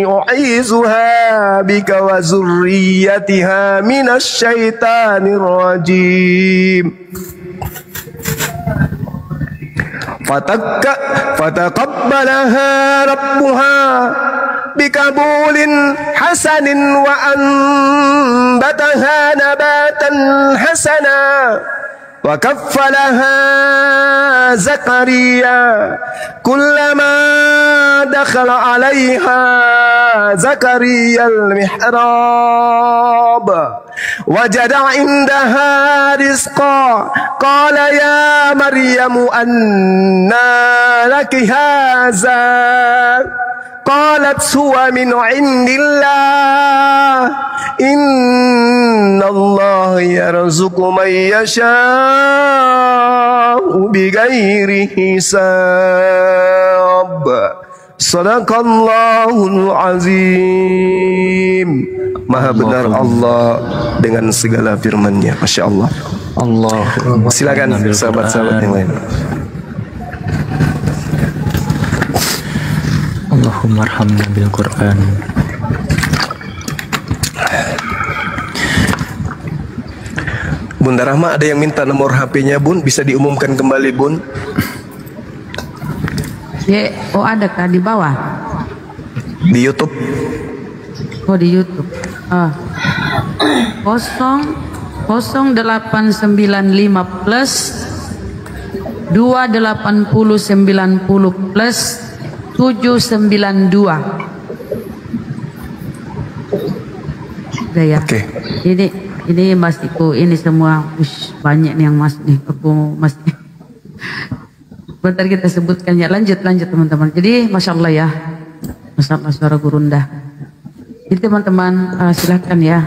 أعيذها بك وذريتها من الشيطان الرجيم فتقبلها ربها بقبول حسن وأنبتها نباتا حسنا وكفلها زكريا كلما دخل عليها زكريا المحراب وجد عندها رزقا قال يا مريم أنى لك هذا قالت هو من عند الله إن الله يرزق من يشاء بغير حساب Sadaqallahul azim. Maha benar Allah dengan segala firman-Nya. Masya Allah. Silakan sahabat-sahabat yang lain. Allahumma arhamna bil Quran. Bunda Rahma, ada yang minta nomor HP-nya, Bun, bisa diumumkan kembali, Bun? Ya, oh adakah di bawah? Di YouTube. Oh, di YouTube. 0895 plus 28090 plus 792. Udah ya. Oke. Ini masiku, ini semua banyak nih yang masuk nih. Aku masih Bentar kita sebutkan ya. Lanjut teman-teman. Jadi Masya Allah ya. Masya Allah suara gurunda. Jadi teman-teman silahkan ya.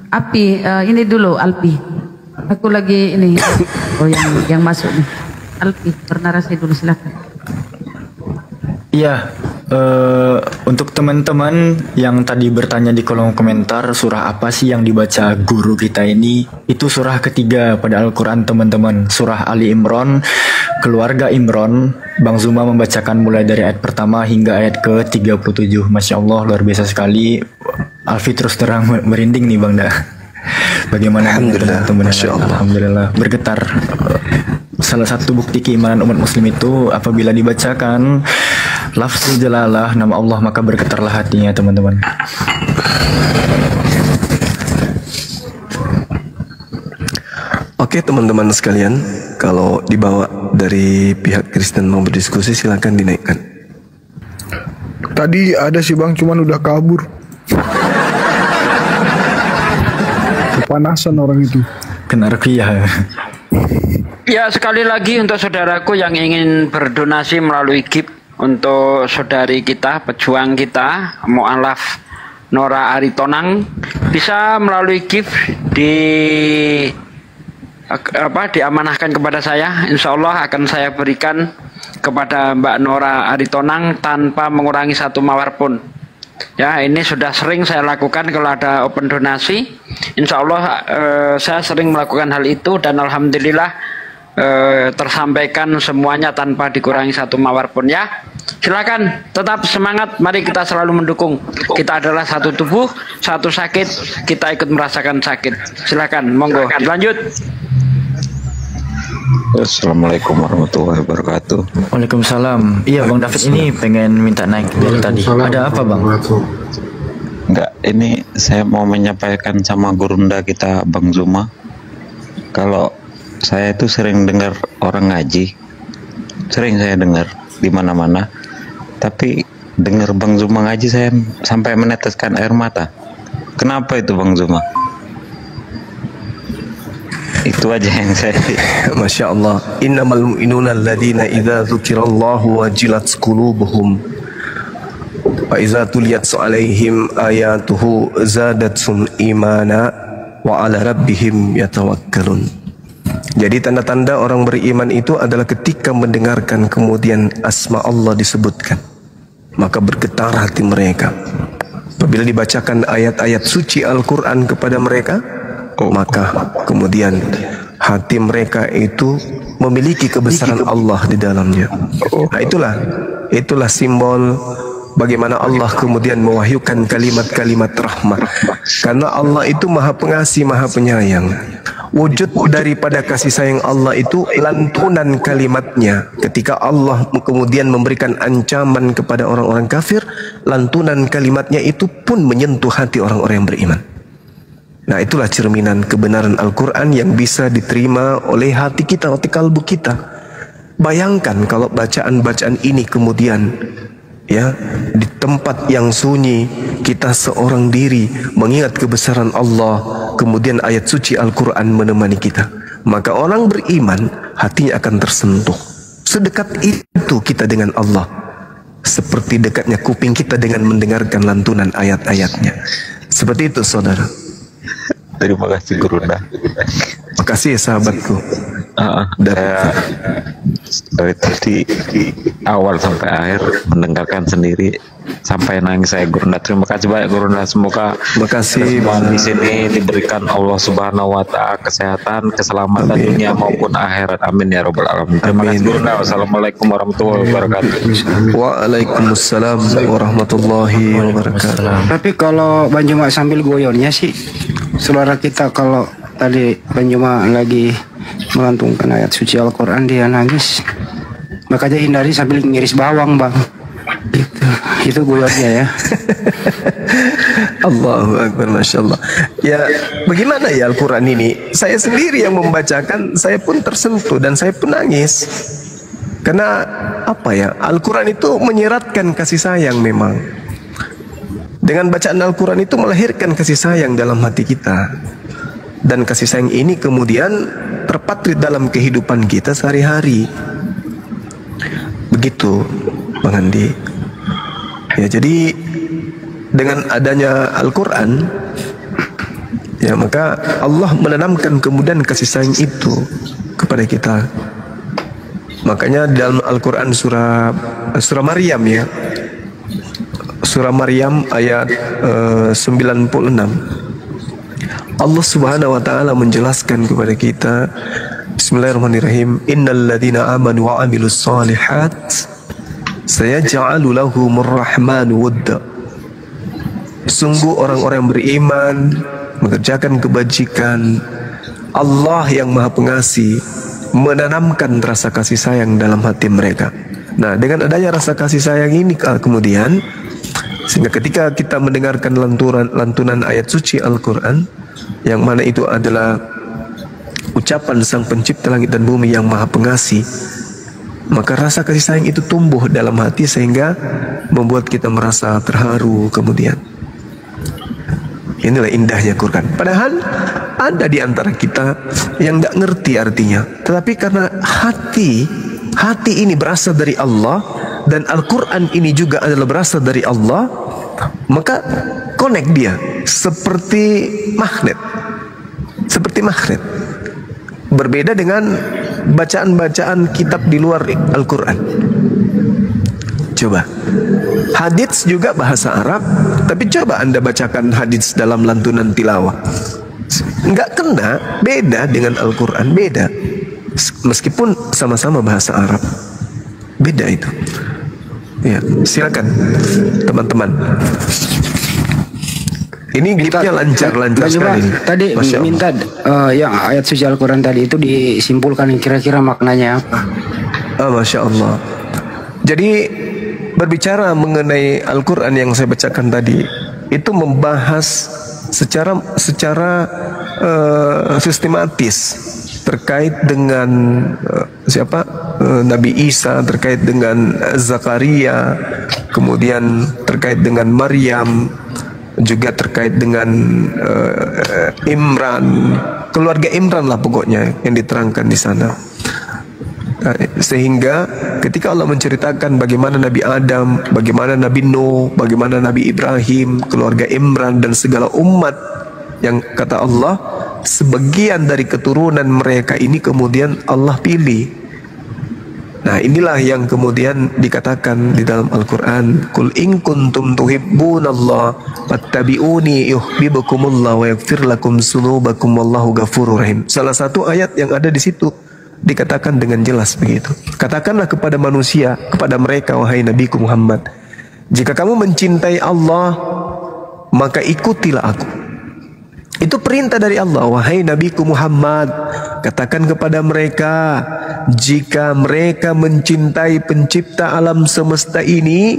Api ini dulu Alpi. Aku lagi ini. Oh yang masuk nih. Alpi bernarasi dulu silahkan. Iya, untuk teman-teman yang tadi bertanya di kolom komentar surah apa sih yang dibaca guru kita ini, itu surah ketiga pada Al-Quran teman-teman, surah Ali Imran, keluarga Imran. Bang Zuma membacakan mulai dari ayat pertama hingga ayat ke-37. Masya Allah luar biasa sekali. Alfi terus terang merinding nih Bang Da. Bagaimana teman-teman? Masya Allah. Alhamdulillah bergetar. Salah satu bukti keimanan umat muslim itu apabila dibacakan lafzul jalalah nama Allah maka bergetarlah hatinya teman-teman. Oke teman-teman sekalian, kalau dibawa dari pihak Kristen mau berdiskusi silakan dinaikkan. Tadi ada sih Bang, cuman udah kabur. Kepanasan orang itu. Kena ruqyah. Ya, sekali lagi untuk saudaraku yang ingin berdonasi melalui GIF untuk saudari kita, pejuang kita, Mu'alaf Nora Aritonang, bisa melalui GIF diamanahkan kepada saya. Insya Allah akan saya berikan kepada Mbak Nora Aritonang tanpa mengurangi satu mawar pun. Ya, ini sudah sering saya lakukan kalau ada open donasi. Insya Allah saya sering melakukan hal itu dan alhamdulillah tersampaikan semuanya tanpa dikurangi satu mawar pun ya. Silakan tetap semangat, mari kita selalu mendukung. Kita adalah satu tubuh, satu sakit, kita ikut merasakan sakit. Silakan, monggo lanjut. Assalamualaikum warahmatullahi wabarakatuh. Waalaikumsalam. Iya Bang David ini pengen minta naik dari tadi. Ada apa Bang? Enggak, ini saya mau menyampaikan sama gurunda kita Bang Zuma. Kalau saya itu sering dengar orang ngaji, sering saya dengar di mana-mana. Tapi dengar Bang Zuma ngaji saya sampai meneteskan air mata. Kenapa itu Bang Zuma? Itu aja yang saya. Masya Allah. Innamal mu'minuna alladhina idza dzukirallahu wajilat qulubuhum wa idza tuliyat alaihim ayatuhu zadatsum imana wa ala rabbihim yatawakkalun. Jadi tanda-tanda orang beriman itu adalah ketika mendengarkan kemudian asma Allah disebutkan, maka bergetar hati mereka. Apabila dibacakan ayat-ayat suci Al-Quran kepada mereka, maka kemudian hati mereka itu memiliki kebesaran Allah di dalamnya. Nah itulah simbol bagaimana Allah kemudian mewahyukan kalimat-kalimat rahmat. Karena Allah itu maha pengasih, maha penyayang. Wujud daripada kasih sayang Allah itu lantunan kalimatnya. Ketika Allah kemudian memberikan ancaman kepada orang-orang kafir, lantunan kalimatnya itu pun menyentuh hati orang-orang yang beriman. Nah itulah cerminan kebenaran Al-Quran yang bisa diterima oleh hati kita, oleh kalbu kita. Bayangkan kalau bacaan-bacaan ini kemudian ya di tempat yang sunyi kita seorang diri mengingat kebesaran Allah, kemudian ayat suci Al-Quran menemani kita, maka orang beriman hatinya akan tersentuh. Sedekat itu kita dengan Allah, seperti dekatnya kuping kita dengan mendengarkan lantunan ayat-ayatnya. Seperti itu saudara. Terima kasih Gurunda. Makasih ya sahabatku. Dari tadi awal sampai akhir mendengarkan sendiri sampai nangis saya Gurunda. Terima kasih banyak Gurunda. Semoga semua di sini diberikan Allah Subhanahu Wa Taala kesehatan, keselamatan dunia maupun akhirat. Amin ya robbal alamin. Terima kasih Gurunda. Wassalamualaikum warahmatullahi wabarakatuh. Waalaikumsalam warahmatullahi wabarakatuh. Tapi kalau Bang Juma sambil goyornya sih, saudara kita kalau tadi Bang Juma lagi melantunkan ayat suci Al-Quran dia nangis, makanya hindari sambil ngiris bawang Bang. Itu goyornya ya. Allahu Akbar, Masya Allah. Ya bagaimana ya Al-Quran ini, saya sendiri yang membacakan, saya pun tersentuh dan saya pun nangis. Karena apa ya, Al-Quran itu menyiratkan kasih sayang memang. Dengan bacaan Al-Quran itu melahirkan kasih sayang dalam hati kita. Dan kasih sayang ini kemudian terpatrit dalam kehidupan kita sehari-hari. Begitu Bang Andi. Ya, jadi dengan adanya Al-Quran, ya, maka Allah menanamkan kemudian kasih sayang itu kepada kita. Makanya dalam Al-Quran surah Maryam, ya, surah Maryam ayat 96, Allah Subhanahu wa taala menjelaskan kepada kita, Bismillahirrahmanirrahim, innal ladzina amanu wa amilus solihat sayaj'alu lahumur rahmanu wadda. Sungguh orang-orang yang beriman mengerjakan kebajikan, Allah yang Maha Pengasih menanamkan rasa kasih sayang dalam hati mereka. Nah, dengan adanya rasa kasih sayang ini kemudian, sehingga ketika kita mendengarkan lantunan ayat suci Al-Quran, yang mana itu adalah ucapan Sang Pencipta langit dan bumi yang Maha Pengasih, maka rasa kasih sayang itu tumbuh dalam hati sehingga membuat kita merasa terharu kemudian. Inilah indahnya Quran. Padahal ada di antara kita yang tidak ngerti artinya, tetapi karena hati ini berasal dari Allah dan Al-Quran ini juga adalah berasal dari Allah, maka connect dia seperti magnet. Seperti magnet. Berbeda dengan bacaan-bacaan kitab di luar Al-Quran. Coba, hadits juga bahasa Arab, tapi coba Anda bacakan hadits dalam lantunan tilawah, nggak kena, beda dengan Al-Quran, beda. Meskipun sama-sama bahasa Arab, beda itu. Ya, silakan teman-teman. Ini gipnya lancar sekali. Tadi minta yang ayat suci Al-Quran tadi itu disimpulkan kira-kira maknanya apa? Masya Allah. Jadi berbicara mengenai Al-Quran yang saya bacakan tadi, itu membahas secara sistematis terkait dengan Nabi Isa, terkait dengan Zakaria, kemudian terkait dengan Maryam, juga terkait dengan Imran, keluarga Imran lah pokoknya yang diterangkan di sana. Sehingga ketika Allah menceritakan bagaimana Nabi Adam, bagaimana Nabi Nuh, bagaimana Nabi Ibrahim, keluarga Imran dan segala umat yang kata Allah sebagian dari keturunan mereka ini kemudian Allah pilih. Nah, inilah yang kemudian dikatakan di dalam Al-Quran, Qul in kuntum tuhibbunallah fattabi'uni yuhibbukumullah wa yaghfir lakum dzunubakum wallahu ghafurur rahim. Salah satu ayat yang ada di situ dikatakan dengan jelas begitu. Katakanlah kepada manusia, kepada mereka, wahai Nabiku Muhammad, jika kamu mencintai Allah, maka ikutilah aku. Itu perintah dari Allah. Wahai Nabiku Muhammad, katakan kepada mereka, jika mereka mencintai pencipta alam semesta ini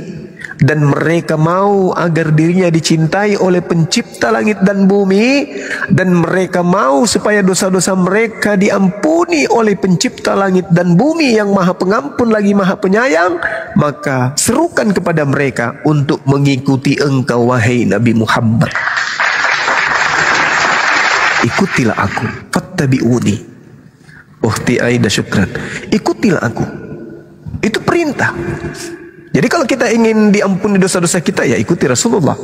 dan mereka mau agar dirinya dicintai oleh pencipta langit dan bumi, dan mereka mau supaya dosa-dosa mereka diampuni oleh pencipta langit dan bumi yang Maha Pengampun lagi Maha Penyayang, maka serukan kepada mereka untuk mengikuti engkau wahai Nabi Muhammad. Ikutilah aku, fattabi'uni. Ukhti Aida syukran. Ikutilah aku. Itu perintah. Jadi kalau kita ingin diampuni dosa-dosa kita, ya ikuti Rasulullah.